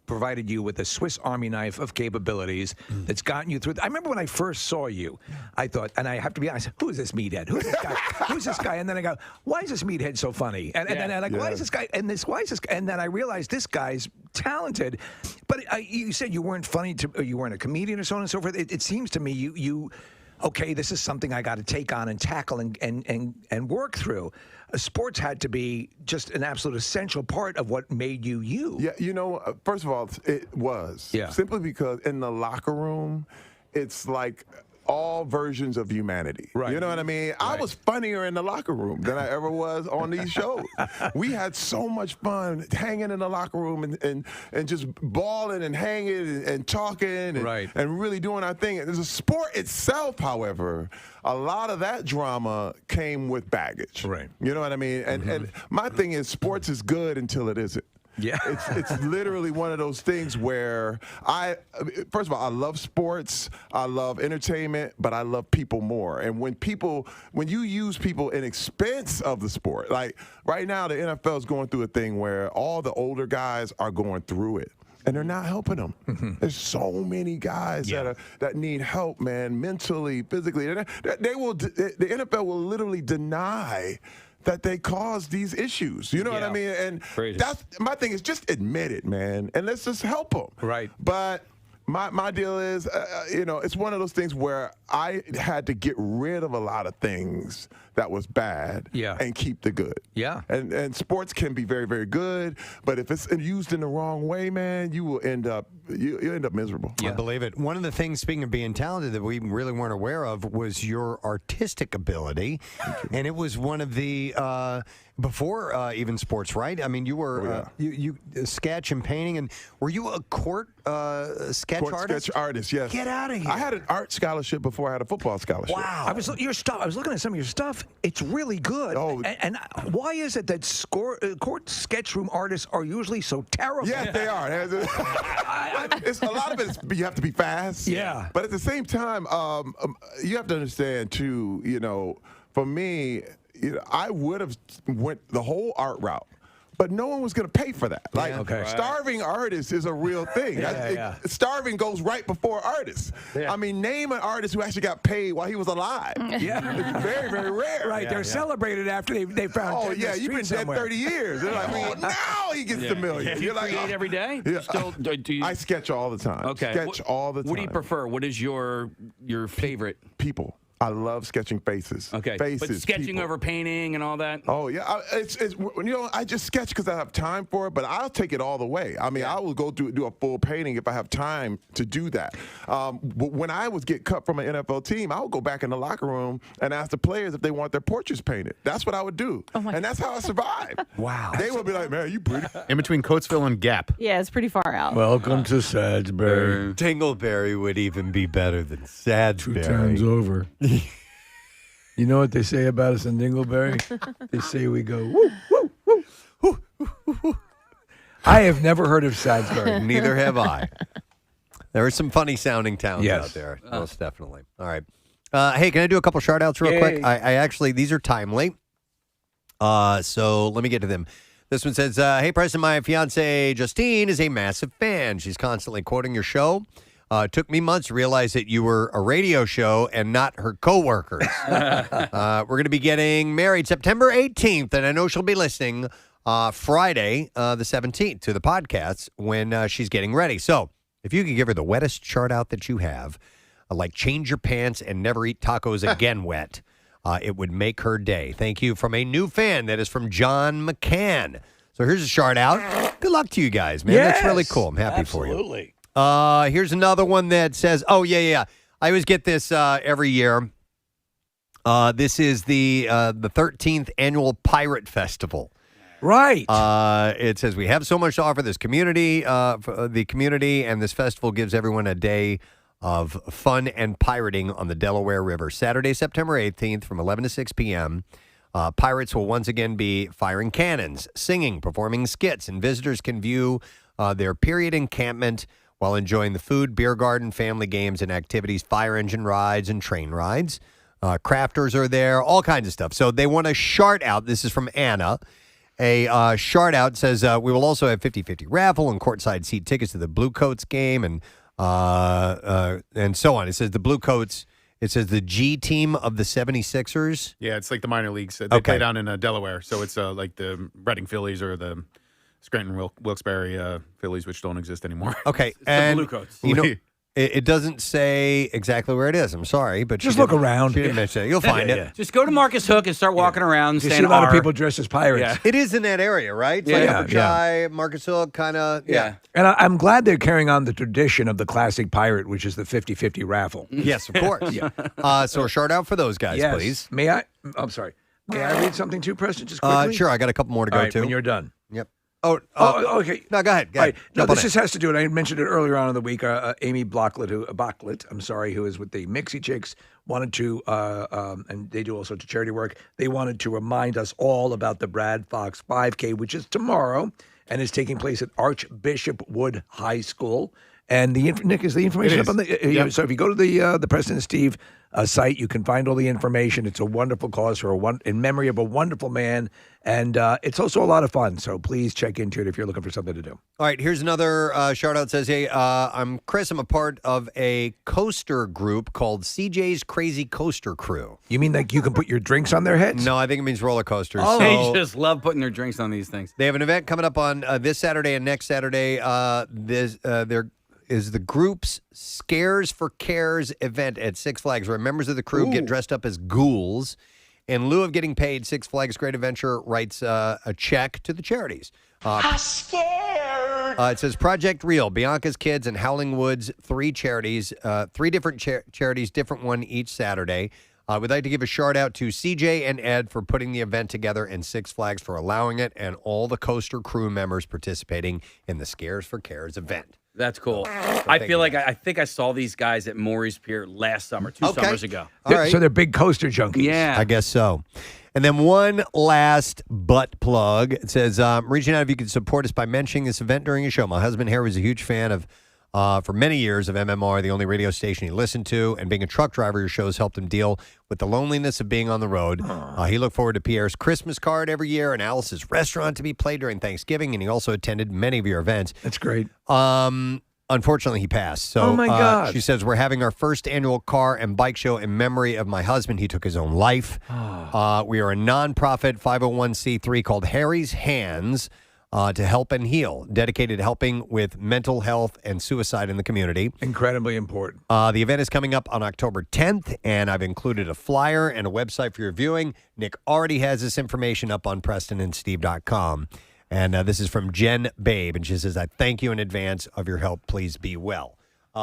S2: provided you with a Swiss Army knife of capabilities that's gotten you through. I remember when I first saw you, I thought, and I have to be honest, who is this meathead? Who's this guy? Who's this guy? And then I go, why is this meathead so funny? And then I'm like, why is this guy? Why is this guy? And then I realized this guy's talented. But you said you weren't funny, you weren't a comedian or so on and so forth. It seems to me you okay, this is something I got to take on and tackle and work through. Sports had to be just an absolute essential part of what made you you.
S6: Yeah, first of all, it was. Yeah. Simply because in the locker room, it's like all versions of humanity. Right. You know what I mean? Right. I was funnier in the locker room than I ever was on these shows. We had so much fun hanging in the locker room and just balling and hanging and talking and really doing our thing. The sport itself, however, a lot of that drama came with baggage. Right. You know what I mean? And my thing is, sports is good until it isn't. Yeah, it's literally one of those things where first of all, I love sports, I love entertainment, but I love people more. And when you use people in expense of the sport, like right now, the NFL is going through a thing where all the older guys are going through it. And they're not helping them. There's so many guys that need help, man, mentally, physically. The NFL will literally deny that they cause these issues. You know what I mean? And that's my thing is just admit it, man, and let's just help them. Right. But my deal is, it's one of those things where I had to get rid of a lot of things that was bad and keep the good. Yeah. And sports can be very, very good, but if it's used in the wrong way, man, you will end up miserable.
S1: I believe it. One of the things, speaking of being talented, that we really weren't aware of was your artistic ability. And it was one of the before even sports, right? I mean, you were you sketch and painting, and were you a court sketch artist?
S6: Sketch artist, yes.
S1: Get out of here.
S6: I had an art scholarship before I had a football scholarship.
S2: Wow. I was looking at some of your stuff. It's really good. Oh. And why is it that court sketch room artists are usually so terrible?
S6: Yes, they are. It's a lot of it is you have to be fast. Yeah. But at the same time, you have to understand too, for me, I would have went the whole art route. But no one was going to pay for that. Like, starving artists is a real thing. Starving goes right before artists. Yeah. I mean, name an artist who actually got paid while he was alive. Yeah. It's very, very rare.
S2: Right. They're celebrated after they found
S6: Oh, yeah, you've been dead 30 years. They're like, now he gets the million.
S3: Do you create every day?
S6: Yeah.
S3: Still, do you...
S6: I sketch all the time.
S3: Okay.
S6: Sketch all the time.
S3: What do you prefer? What is your favorite?
S6: People. I love sketching faces.
S3: Okay,
S6: faces,
S3: but sketching
S6: people.
S3: over painting and all that.
S6: Oh yeah, it's I just sketch because I have time for it, but I'll take it all the way. I mean, I will go do a full painting if I have time to do that. When I was get cut from an NFL team, I would go back in the locker room and ask the players if they want their portraits painted. That's what I would do, and that's how I survived. Wow. They would be like, "Man, you pretty."
S5: In between Coatesville and Gap.
S4: Yeah, it's pretty far out.
S2: Welcome to Sadsbury.
S1: Dingleberry would even be better than Sadsbury.
S2: 2 times over. You know what they say about us in Dingleberry? They say we go, woo, woo, woo, woo, woo, woo. I have never heard of Sadsbury.
S1: Neither have I. There are some funny sounding towns out there, most definitely. All right. Hey, can I do a couple shout outs real quick? I actually, these are timely. So let me get to them. This one says, hey, Preston, my fiance Justine is a massive fan. She's constantly quoting your show. It took me months to realize that you were a radio show and not her coworkers. We're going to be getting married September 18th, and I know she'll be listening Friday, the 17th, to the podcast when she's getting ready. So if you could give her the wettest chart out that you have, like change your pants and never eat tacos again wet, it would make her day. Thank you from a new fan. That is from John McCann. So here's a chart out. Good luck to you guys, man. That's really cool. I'm happy for you. Here's another one that says, oh, yeah. I always get this every year. This is the 13th annual Pirate Festival.
S2: Right.
S1: It says, we have so much to offer this community, the community, and this festival gives everyone a day of fun and pirating on the Delaware River. Saturday, September 18th from 11 to 6 p.m. Pirates will once again be firing cannons, singing, performing skits, and visitors can view their period encampment while enjoying the food, beer garden, family games, and activities, fire engine rides, and train rides. Crafters are there, all kinds of stuff. So they want a shout out. This is from Anna. A shout out says, we will also have 50-50 raffle and courtside seat tickets to the Blue Coats game and so on. It says the Blue Coats, it says the G team of the 76ers.
S5: Yeah, it's like the minor leagues. They play down in Delaware. So it's like the Reading Phillies or the Scranton Wilkes-Barre Phillies, which don't exist anymore.
S1: Okay.
S3: It's
S1: and
S3: the Blue Coats.
S1: You know, it doesn't say exactly where it is. I'm sorry, but
S2: just look around.
S1: She didn't mention it. You'll find it.
S3: Just go to Marcus Hook and start walking around.
S2: You see a lot of people dressed as pirates.
S3: Yeah.
S1: It is in that area, right? It's like Upper Chi, Marcus Hook, kind of. Yeah.
S2: And I'm glad they're carrying on the tradition of the classic pirate, which is the 50-50 raffle.
S1: Yes, of course. So a shout out for those guys, please.
S2: May I? I'm sorry. May I read something too, Preston? Just quickly.
S1: Sure. I got a couple more to go
S2: All right,
S1: to.
S2: when you're done.
S1: Yep.
S2: Okay.
S1: No, go ahead. Go
S2: All
S1: ahead.
S2: right. No,
S1: Jump on
S2: this
S1: in.
S2: just has to do it. I mentioned it earlier on in the week. Amy Blocklet, who is with the Mixie Chicks, wanted to, and they do all sorts of charity work. They wanted to remind us all about the Brad Fox 5K, which is tomorrow and is taking place at Archbishop Wood High School. And Nick, is the information up on the? So if you go to the Preston and Steve site, you can find all the information. It's a wonderful cause in memory of a wonderful man, and it's also a lot of fun. So please check into it if you're looking for something to do.
S1: All right, here's another shout out. It says, hey, I'm Chris. I'm a part of a coaster group called CJ's Crazy Coaster Crew.
S2: You mean like you can put your drinks on their heads?
S1: No, I think it means roller coasters.
S3: Oh, they just love putting their drinks on these things.
S1: They have an event coming up on this Saturday and next Saturday. There is the group's Scares for Cares event at Six Flags, where members of the crew get dressed up as ghouls. In lieu of getting paid, Six Flags Great Adventure writes a check to the charities.
S12: I'm scared.
S1: It says Project Real, Bianca's Kids, and Howling Woods, three charities, three different charities, different one each Saturday. We'd like to give a shout out to CJ and Ed for putting the event together and Six Flags for allowing it, and all the coaster crew members participating in the Scares for Cares event.
S3: That's cool. I feel like I think I saw these guys at Maury's Pier last summer, two summers ago.
S1: All right.
S2: So they're big coaster junkies.
S3: Yeah.
S1: I guess so. And then one last butt plug. It says, reaching out if you could support us by mentioning this event during a show. My husband Harry was a huge fan of, for many years, of MMR, the only radio station he listened to. And being a truck driver, your shows helped him deal with the loneliness of being on the road. He looked forward to Pierre's Christmas card every year and Alice's restaurant to be played during Thanksgiving. And he also attended many of your events.
S2: That's great.
S1: Unfortunately, he passed. So,
S2: oh my God.
S1: She says, we're having our first annual car and bike show in memory of my husband. He took his own life. We are a nonprofit 501c3 called Harry's Hands to help and heal, dedicated to helping with mental health and suicide in the community.
S2: Incredibly important.
S1: The event is coming up on October 10th, and I've included a flyer and a website for your viewing. Nick already has this information up on PrestonandSteve.com. And this is from Jen Babe, and she says, I thank you in advance of your help. Please be well.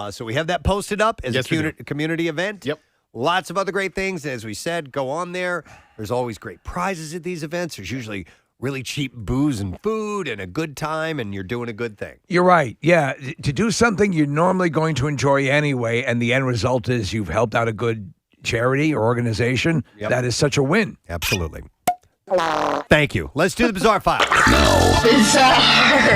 S1: So we have that posted up as a community event.
S5: Yep.
S1: Lots of other great things. As we said, go on there. There's always great prizes at these events. There's usually really cheap booze and food and a good time, and you're doing a good thing.
S2: You're right. Yeah. To do something you're normally going to enjoy anyway, and the end result is you've helped out a good charity or organization, that is such a win.
S1: Absolutely. Thank you. Let's do the Bizarre File.
S9: Now,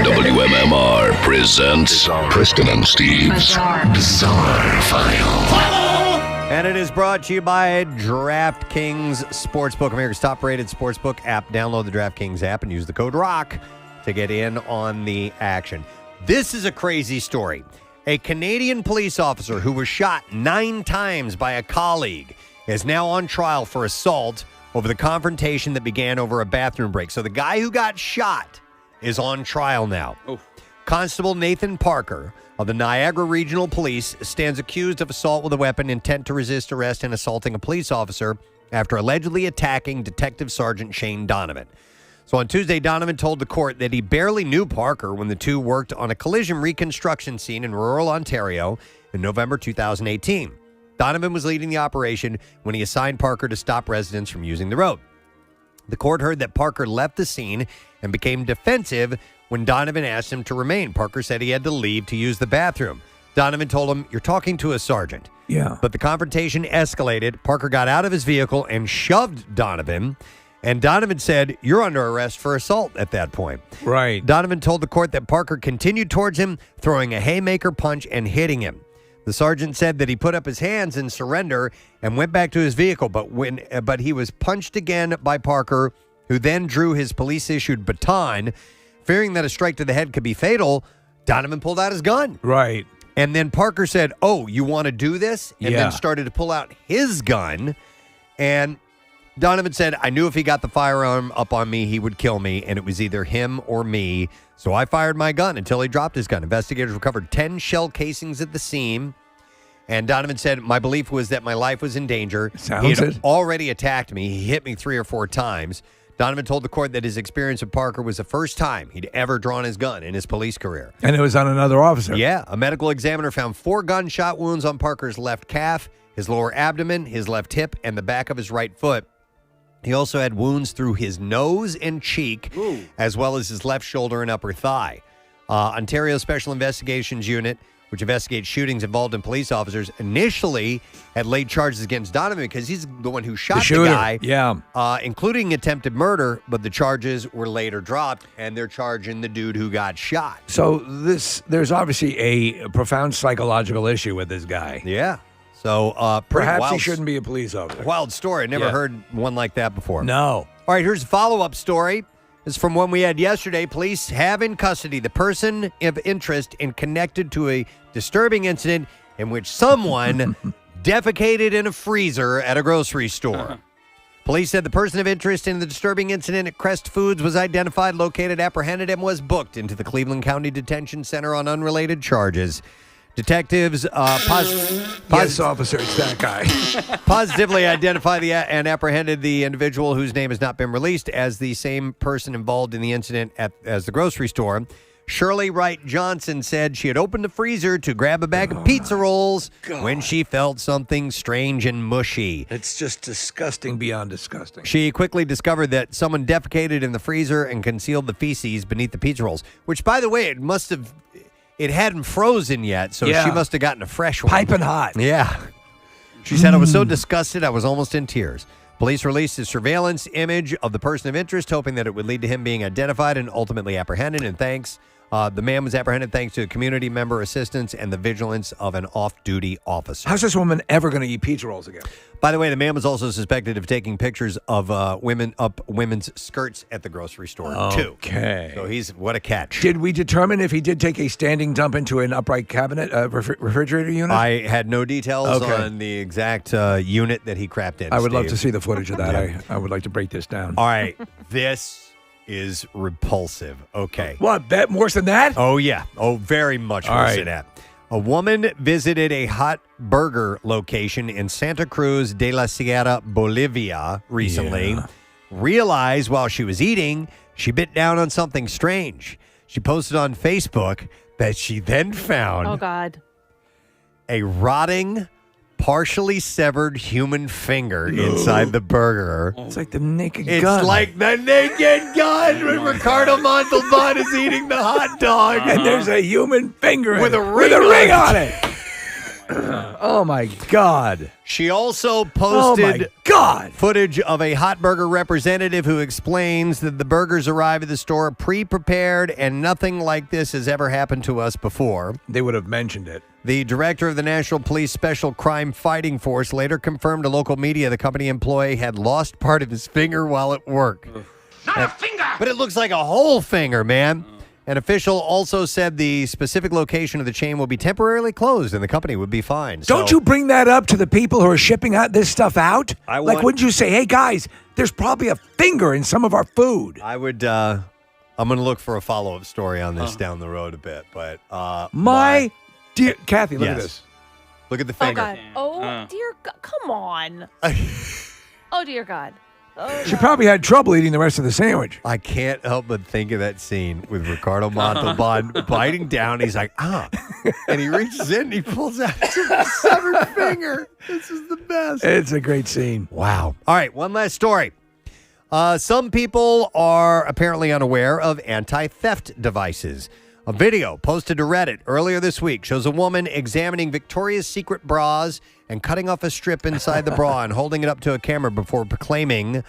S9: WMMR presents Preston and Steve's Bizarre File.
S1: And it is brought to you by DraftKings Sportsbook, America's top-rated sportsbook app. Download the DraftKings app and use the code ROCK to get in on the action. This is a crazy story. A Canadian police officer who was shot 9 times by a colleague is now on trial for assault over the confrontation that began over a bathroom break. So the guy who got shot is on trial now.
S3: Oof.
S1: Constable Nathan Parker of the Niagara Regional Police stands accused of assault with a weapon, intent to resist arrest, and assaulting a police officer after allegedly attacking Detective Sergeant Shane Donovan. So on Tuesday, Donovan told the court that he barely knew Parker when the two worked on a collision reconstruction scene in rural Ontario in November 2018. Donovan was leading the operation when he assigned Parker to stop residents from using the road. The court heard that Parker left the scene and became defensive when Donovan asked him to remain. Parker said he had to leave to use the bathroom. Donovan told him, "You're talking to a sergeant."
S2: Yeah.
S1: But the confrontation escalated. Parker got out of his vehicle and shoved Donovan. And Donovan said, "You're under arrest for assault" at that point.
S2: Right.
S1: Donovan told the court that Parker continued towards him, throwing a haymaker punch and hitting him. The sergeant said that he put up his hands in surrender and went back to his vehicle, but he was punched again by Parker, who then drew his police-issued baton. Fearing that a strike to the head could be fatal, Donovan pulled out his gun.
S2: Right.
S1: And then Parker said, "Oh, you want to do this?" And
S2: Yeah.
S1: then started to pull out his gun. And Donovan said, "I knew if he got the firearm up on me, he would kill me, and it was either him or me. So I fired my gun until he dropped his gun." Investigators recovered 10 shell casings at the scene. And Donovan said, "My belief was that my life was in danger. He had already attacked me. He hit me 3 or 4 times." Donovan told the court that his experience with Parker was the first time he'd ever drawn his gun in his police career.
S2: And it was on another officer.
S1: Yeah. A medical examiner found 4 gunshot wounds on Parker's left calf, his lower abdomen, his left hip, and the back of his right foot. He also had wounds through his nose and cheek, as well as his left shoulder and upper thigh. Ontario Special Investigations Unit, which investigates shootings involved in police officers, initially had laid charges against Donovan because he's the one who shot the guy, including attempted murder, but the charges were later dropped, and they're charging the dude who got shot.
S2: So there's obviously a profound psychological issue with this guy.
S1: Yeah. So
S2: perhaps he shouldn't be a police officer.
S1: Wild story. I never heard one like that before.
S2: No.
S1: All right, here's a follow-up story. This is from one we had yesterday. Police have in custody the person of interest and connected to a disturbing incident in which someone defecated in a freezer at a grocery store. Police said the person of interest in the disturbing incident at Crest Foods was identified, located, apprehended, and was booked into the Cleveland County Detention Center on unrelated charges. Detectives
S2: yes, officer, it's that guy.
S1: positively identified and apprehended the individual whose name has not been released as the same person involved in the incident as the grocery store. Shirley Wright Johnson said she had opened the freezer to grab a bag of pizza rolls when she felt something strange and mushy.
S2: It's just disgusting beyond disgusting.
S1: She quickly discovered that someone defecated in the freezer and concealed the feces beneath the pizza rolls, which, by the way, it hadn't frozen yet, so she must have gotten a fresh one.
S2: Piping hot.
S1: Yeah. She said, "I was so disgusted, I was almost in tears." Police released a surveillance image of the person of interest, hoping that it would lead to him being identified and ultimately apprehended. And the man was apprehended thanks to a community member assistance and the vigilance of an off-duty officer.
S2: How's this woman ever going to eat pizza rolls again?
S1: By the way, the man was also suspected of taking pictures of women's skirts at the grocery store, too.
S2: Okay.
S1: So what a catch.
S2: Did we determine if he did take a standing dump into an upright cabinet, refrigerator unit?
S1: I had no details on the exact unit that he crapped in.
S2: I would love to see the footage of that. I would like to break this down.
S1: All right. This is repulsive. Okay.
S2: What? Worse than that?
S1: Oh, yeah. Oh, very much worse than that. A woman visited a hot burger location in Santa Cruz de la Sierra, Bolivia recently. Realized while she was eating, she bit down on something strange. She posted on Facebook that she then found a rotting, partially severed human finger inside the burger.
S2: It's like the naked
S1: It's
S2: gun.
S1: like the naked gun when Ricardo Montalban is eating the hot dog.
S2: And there's a human finger
S1: with
S2: in
S1: a
S2: it.
S1: ring,
S2: with a ring on it. Oh, my God.
S1: She also posted footage of a hot burger representative who explains that the burgers arrive at the store pre-prepared and nothing like this has ever happened to us before.
S2: They would have mentioned it.
S1: The director of the National Police Special Crime Fighting Force later confirmed to local media the company employee had lost part of his finger while at work.
S12: Not a finger!
S1: But it looks like a whole finger, man. An official also said the specific location of the chain will be temporarily closed and the company would be fined.
S2: Don't you bring that up to the people who are shipping out this stuff out? Wouldn't you say, hey, guys, there's probably a finger in some of our food?
S1: I would, I'm going to look for a follow-up story on this down the road a bit. But
S2: dear Kathy, look at this.
S1: Look at the finger.
S4: Oh, God. Oh, dear God. Come on. Oh, dear God.
S2: She probably had trouble eating the rest of the sandwich.
S1: I can't help but think of that scene with Ricardo Montalban biting down. He's like, and he reaches in and he pulls out his severed finger. This is the best.
S2: It's a great scene.
S1: Wow. All right, one last story. Some people are apparently unaware of anti-theft devices. A video posted to Reddit earlier this week shows a woman examining Victoria's Secret bras and cutting off a strip inside the bra and holding it up to a camera before proclaiming,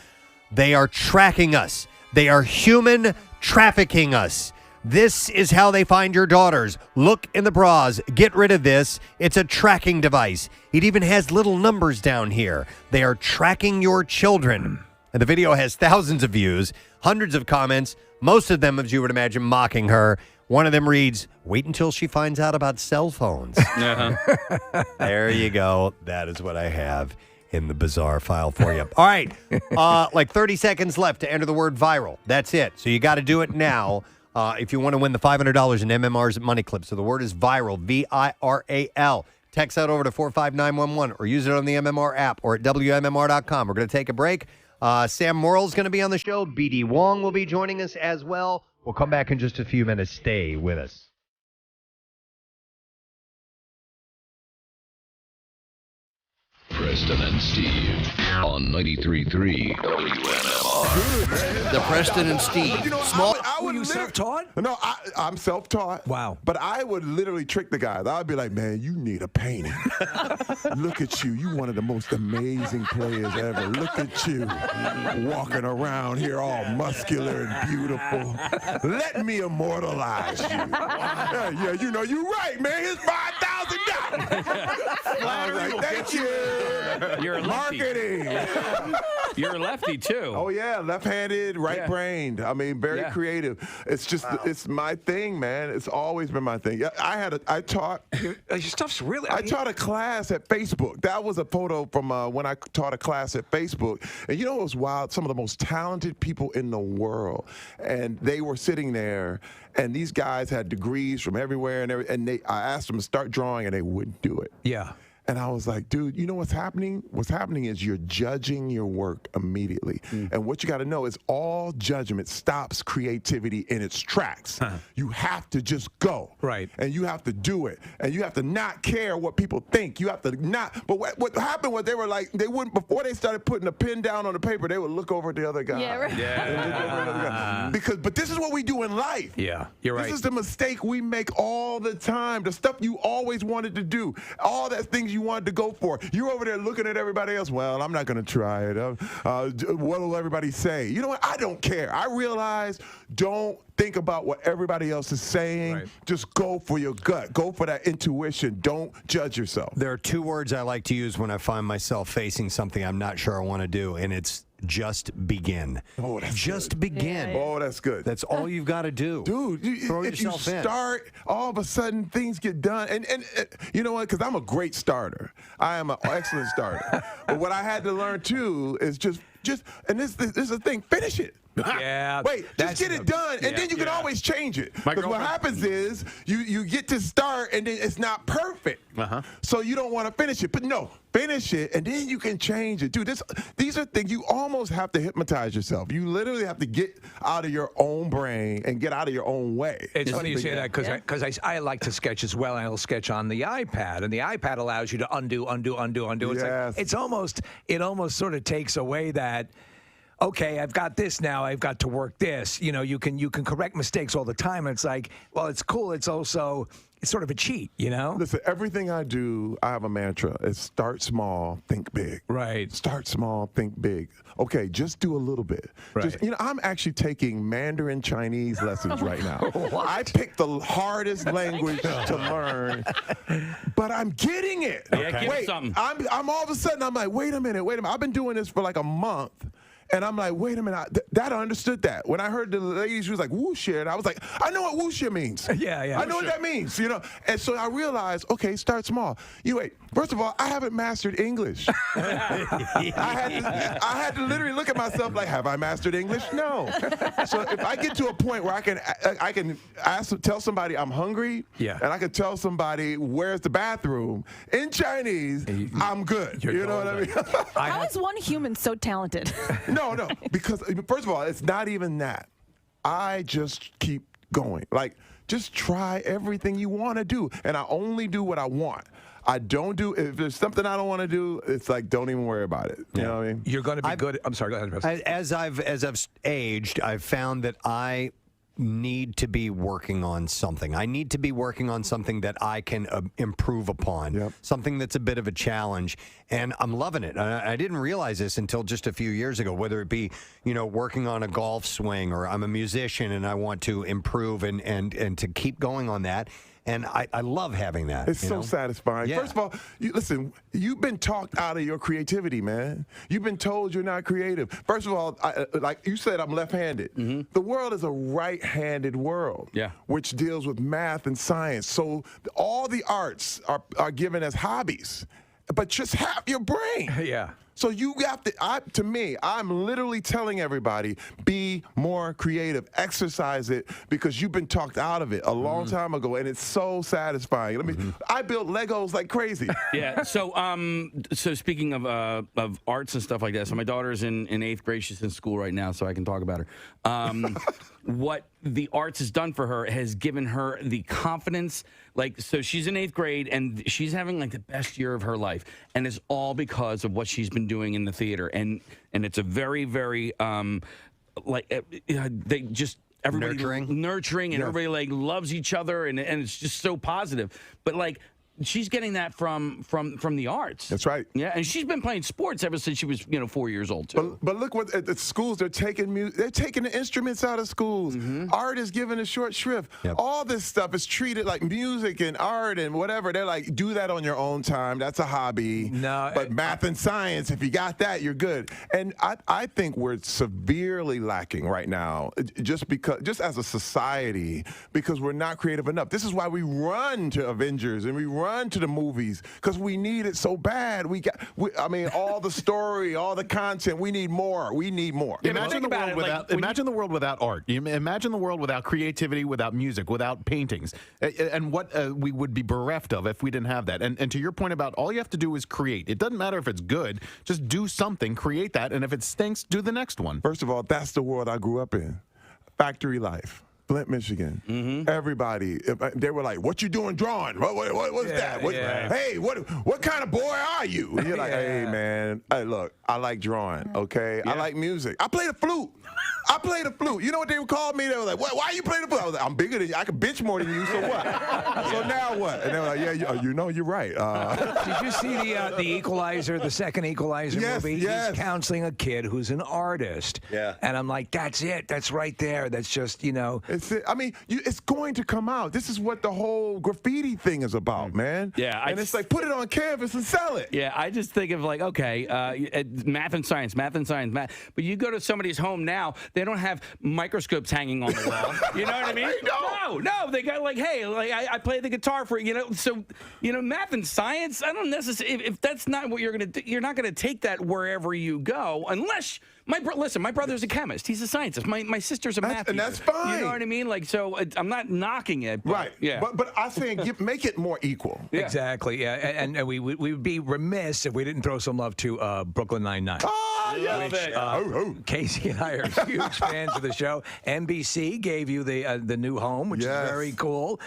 S1: "They are tracking us. They are human trafficking us. This is how they find your daughters. Look in the bras. Get rid of this. It's a tracking device. It even has little numbers down here. They are tracking your children." And the video has thousands of views, hundreds of comments, most of them, as you would imagine, mocking her. One of them reads, "Wait until she finds out about cell phones." There you go. That is what I have in the bizarre file for you. All right. Like 30 seconds left to enter the word viral. That's it. So you got to do it now if you want to win the $500 in MMR's Money Clip. So the word is viral, VIRAL. Text that over to 45911 or use it on the MMR app or at WMMR.com. We're going to take a break. Sam Morrill's going to be on the show. BD Wong will be joining us as well. We'll come back in just a few minutes. Stay with us.
S9: Preston and Steve on 93.3 WMMR.
S13: The Preston and Steve. Small.
S6: Were you self-taught? No, I'm self-taught.
S2: Wow.
S6: But I would literally trick the guys. I'd be like, man, you need a painting. Look at you. You one of the most amazing players ever. Look at you walking around here all muscular and beautiful. Let me immortalize you. Yeah, you know, you're right, man. It's $5,000.
S3: Flattery will
S6: Thank
S3: get
S6: you.
S3: You're a lefty.
S6: Marketing.
S3: You're a lefty, too.
S6: Oh, yeah. Left-handed, right-brained. I mean, very creative. It's just, it's my thing, man. It's always been my thing. I taught.
S2: Your stuff's really.
S6: I taught a class at Facebook. That was a photo from when I taught a class at Facebook. And you know, it was wild. Some of the most talented people in the world. And they were sitting there, and these guys had degrees from everywhere. And I asked them to start drawing, and they wouldn't do it.
S2: Yeah.
S6: And I was like, dude, you know what's happening? What's happening is you're judging your work immediately. And what you got to know is all judgment stops creativity in its tracks. You have to just go.
S2: Right.
S6: And you have to do it. And you have to not care what people think. You have to not. But what happened was they were like, they wouldn't, before they started putting a pen down on the paper, they would look over at the other guy.
S4: Yeah, right.
S6: Yeah. But this is what we do in life.
S2: Yeah, you're right.
S6: This is the mistake we make all the time. The stuff you always wanted to do. All that things you wanted to go for. You're over there looking at everybody else. Well, I'm not going to try it. What will everybody say? You know what? I don't care. I realize don't think about what everybody else is saying. Right. Just go for your gut. Go for that intuition. Don't judge yourself.
S1: There are two words I like to use when I find myself facing something I'm not sure I want to do, and it's just begin.
S6: Oh, that's
S1: just
S6: good.
S1: begin.
S6: Yeah. Oh, that's good.
S1: That's all you've got to do.
S6: Dude, if you start, all of a sudden things get done. And you know what? Because I'm a great starter. I am an excellent starter. But what I had to learn, too, is just and this is the thing, finish it.
S2: Yeah.
S6: Wait, just get it done, and then you can always change it. Because what happens is you get to start, and then it's not perfect. So you don't want to finish it. But no, finish it, and then you can change it. Dude, these are things you almost have to hypnotize yourself. You literally have to get out of your own brain and get out of your own way.
S2: It's funny you say that because I like to sketch as well, and I'll sketch on the iPad, and the iPad allows you to undo. It's like, it almost sort of takes away that. Okay, I've got this now. I've got to work this. You know, you can correct mistakes all the time. And it's like, well, it's cool. It's also sort of a cheat. You know.
S6: Listen, everything I do, I have a mantra. It's start small, think big.
S2: Right.
S6: Start small, think big. Okay, just do a little bit.
S2: Right.
S6: I'm actually taking Mandarin Chinese lessons right now. I picked the hardest language to learn, but I'm getting it.
S3: Okay.
S6: Wait, I'm all of a sudden I'm like, wait a minute. I've been doing this for like a month. And I'm like, wait a minute, I understood that. When I heard the lady, she was like, wuxia, and I was like, I know what wuxia means.
S2: Yeah.
S6: I know what that means, you know. And so I realized, okay, start small. First of all, I haven't mastered English. I had to literally look at myself like, have I mastered English? No. So if I get to a point where I can tell somebody I'm hungry, and I can tell somebody where's the bathroom in Chinese, I'm good. You know what I mean?
S4: How is one human so talented?
S6: No, because first of all, it's not even that. I just keep going. Like, just try everything you want to do, and I only do what I want. I don't do, if there's something I don't want to do, it's like, don't even worry about it. You know what I mean?
S2: You're going to be good. I'm sorry, go ahead, Preston.
S1: As I've aged, I've found that I need to be working on something. I need to be working on something that I can improve upon, something that's a bit of a challenge, and I'm loving it. I didn't realize this until just a few years ago, whether it be, working on a golf swing, or I'm a musician and I want to improve and to keep going on that. And I love having that.
S6: It's so satisfying.
S1: Yeah.
S6: First of all, listen, you've been talked out of your creativity, man. You've been told you're not creative. First of all, like you said, I'm left-handed. The world is a right-handed world, which deals with math and science. So all the arts are given as hobbies, but just half your brain.
S2: Yeah.
S6: So you have to me, I'm literally telling everybody, be more creative, exercise it, because you've been talked out of it a long time ago, and it's so satisfying. I built Legos like crazy.
S3: Yeah. So speaking of arts and stuff like that, so my daughter's in 8th grade. She's in school right now, so I can talk about her. What the arts has done for her has given her the confidence. Like, so she's in 8th grade, and she's having like the best year of her life, and it's all because of what she's been doing in the theater, and it's a very, very they just everybody nurturing, and everybody like loves each other, and it's just so positive. But like, she's getting that from the arts.
S6: That's right.
S3: Yeah, and she's been playing sports ever since she was 4 years old too.
S6: But look what at the schools they're taking the instruments out of schools. Art is given a short shrift. All this stuff is treated like music and art and whatever. They're like, do that on your own time. That's a hobby.
S2: No,
S6: but math and science, if you got that, you're good. And I think we're severely lacking right now, just as a society, because we're not creative enough. This is why we run to Avengers and we run to the movies, because we need it so bad. All the story, all the content. We need more. We need more.
S5: Imagine the world without art. Imagine the world without creativity, without music, without paintings, and what we would be bereft of if we didn't have that. And to your point about all you have to do is create. It doesn't matter if it's good. Just do something, create that, and if it stinks, do the next one.
S6: First of all, that's the world I grew up in. Factory life. Flint, Michigan. Everybody, they were like, "What you doing drawing? What's that? Hey, what kind of boy are you?" And you're like, "Hey, man, hey, look, I like drawing. Okay, I like music. I play the flute. You know what they would call me? They were like, "Why you play the flute?" I was like, "I'm bigger than you. I can bench more than you. So what? So now what?" And they were like, "Yeah, you're right."
S2: Did you see the Equalizer, the second Equalizer movie?
S6: Yes.
S2: He's counseling a kid who's an artist. Yeah. And I'm like, that's it. That's right there. That's just,
S6: it's going to come out. This is what the whole graffiti thing is about, man.
S3: Yeah.
S6: And it's like, put it on canvas and sell it.
S3: Yeah, I just think of like, okay, math and science. But you go to somebody's home now, they don't have microscopes hanging on the wall. You know what I mean? No, they got like, hey, like I play the guitar for you. So math and science. I don't necessarily. If that's not what you're gonna do, you're not gonna take that wherever you go, unless. My brother's a chemist. He's a scientist. My sister's a math teacher.
S6: And that's fine.
S3: You know what I mean? Like, so I'm not knocking it. But,
S6: right.
S3: Yeah.
S6: But I'm saying make it more equal.
S2: Yeah. Exactly. Yeah. And we would be remiss if we didn't throw some love to Brooklyn Nine-Nine.
S6: Oh, yeah.
S2: Casey and I are huge fans of the show. NBC gave you the new home, which is very cool,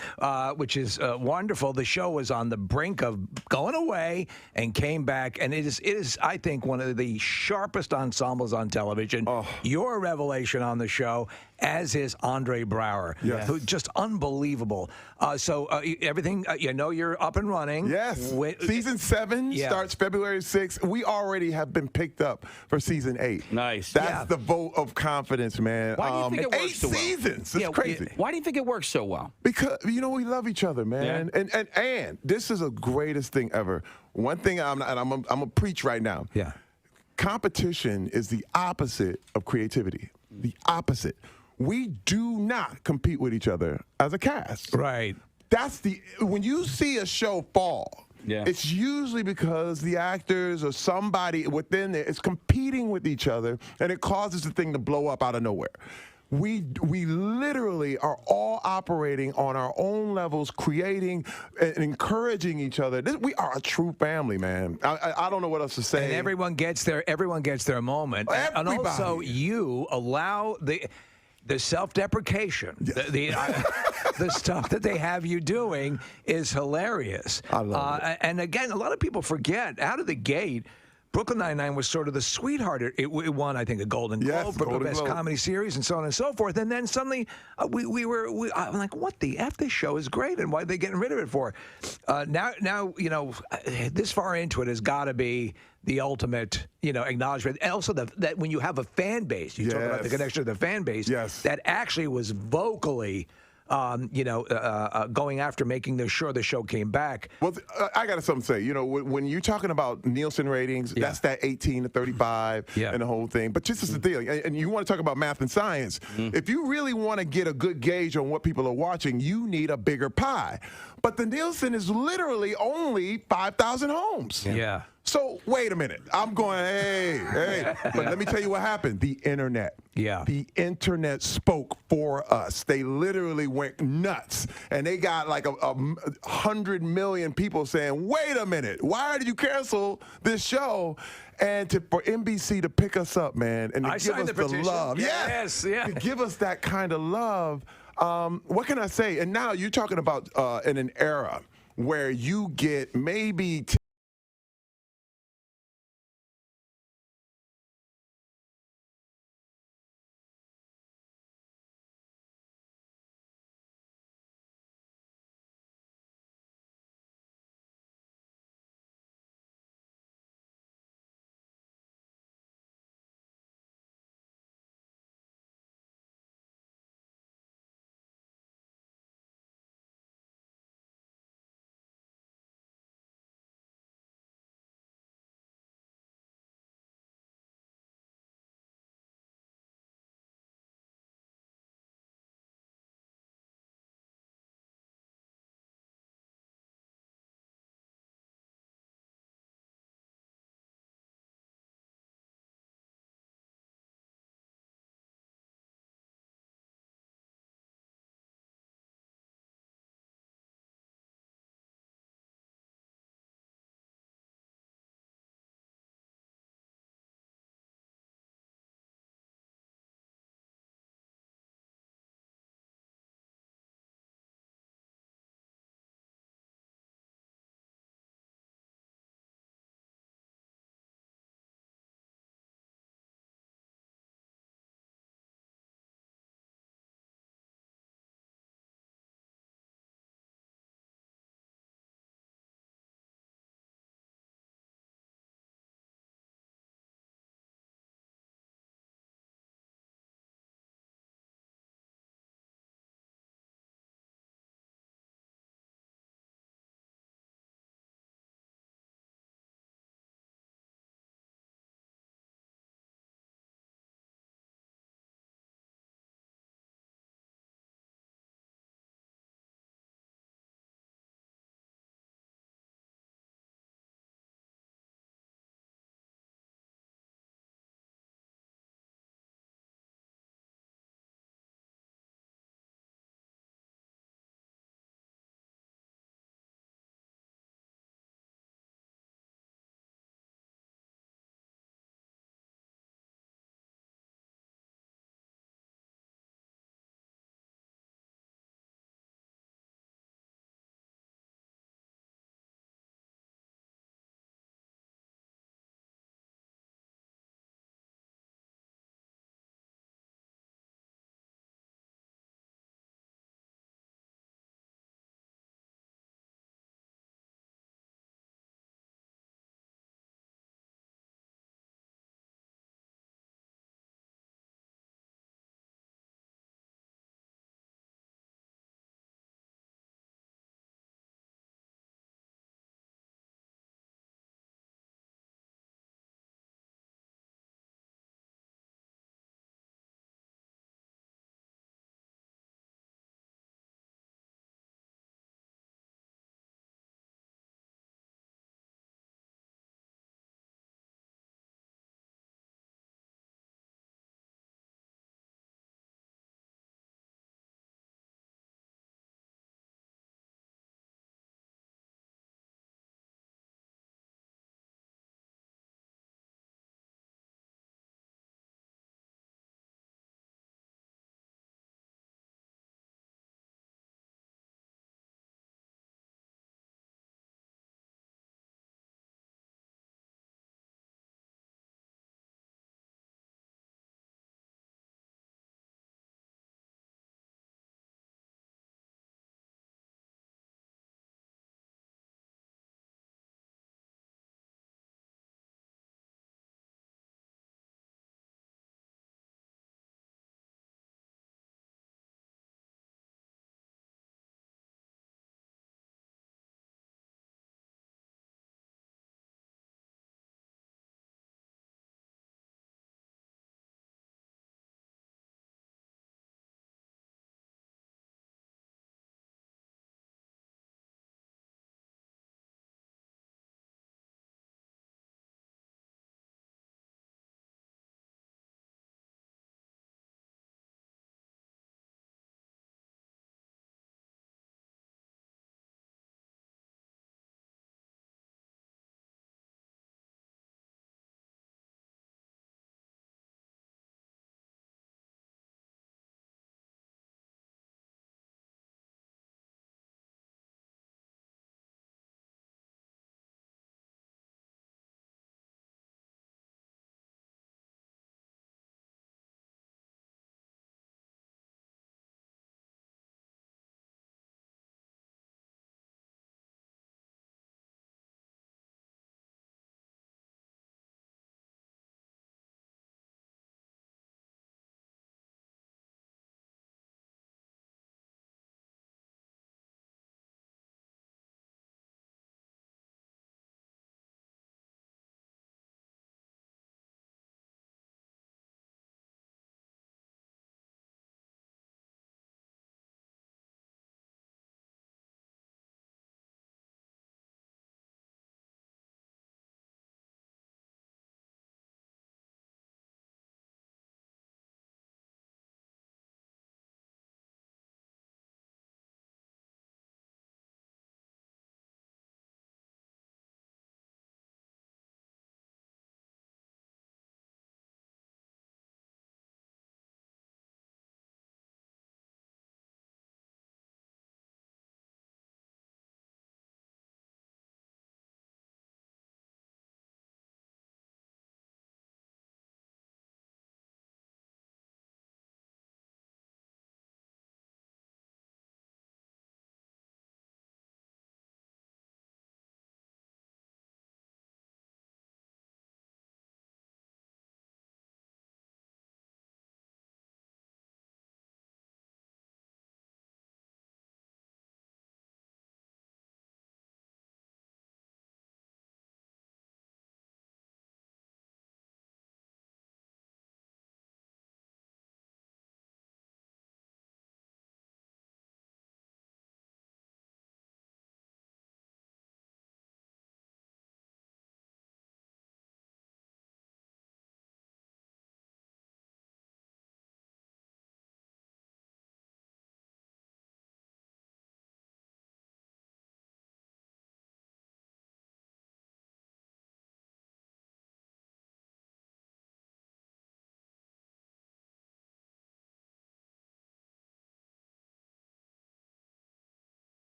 S2: which is wonderful. The show was on the brink of going away and came back, and it is I think one of the sharpest ensembles on television. You're a revelation on the show, as is Andre Braugher.
S6: Yes.
S2: Who just unbelievable. So everything, you're up and running.
S6: Yes. Season 7 starts February 6th. We already have been picked up for season 8.
S3: Nice.
S6: That's the vote of confidence, man.
S3: Why do you think it works
S6: 8
S3: so well?
S6: seasons. It's crazy.
S3: Why do you think it works so well?
S6: Because, we love each other, man.
S3: Yeah.
S6: And this is the greatest thing ever. One thing I'm going to preach right now.
S2: Yeah.
S6: Competition is the opposite of creativity. The opposite. We do not compete with each other as a cast.
S2: Right.
S6: When you see a show fall,
S3: Yeah.
S6: It's usually because the actors or somebody within there is competing with each other, and it causes the thing to blow up out of nowhere. We literally are all operating on our own levels, creating and encouraging each other. We are a true family, man. I don't know what else to say.
S2: And everyone gets their moment. And also, you allow the self-deprecation, the stuff that they have you doing is hilarious.
S6: I love it.
S2: And again, a lot of people forget, out of the gate, Brooklyn Nine-Nine was sort of the sweetheart. It won, I think, a Golden Globe for the best comedy series and so on and so forth. And then suddenly, I'm like, what the F? This show is great, and why are they getting rid of it for? Now, this far into it has got to be the ultimate, acknowledgement. And also that when you have a fan base, you talk about the connection of the fan base, that actually was vocally going after making sure the show came back.
S6: Well, I got something to say. When you're talking about Nielsen ratings, that's that 18 to 35 and the whole thing. But just as the deal, and you want to talk about math and science, if you really want to get a good gauge on what people are watching, you need a bigger pie. But the Nielsen is literally only 5,000 homes.
S2: Yeah.
S6: So wait a minute. I'm going, hey. But let me tell you what happened. The internet.
S2: Yeah.
S6: The internet spoke for us. They literally went nuts. And they got like 100 million people saying, wait a minute, why did you cancel this show? And for NBC to pick us up, man, and to give us the love.
S2: Yes.
S6: To give us that kind of love. What can I say? And now you're talking about in an era where you get maybe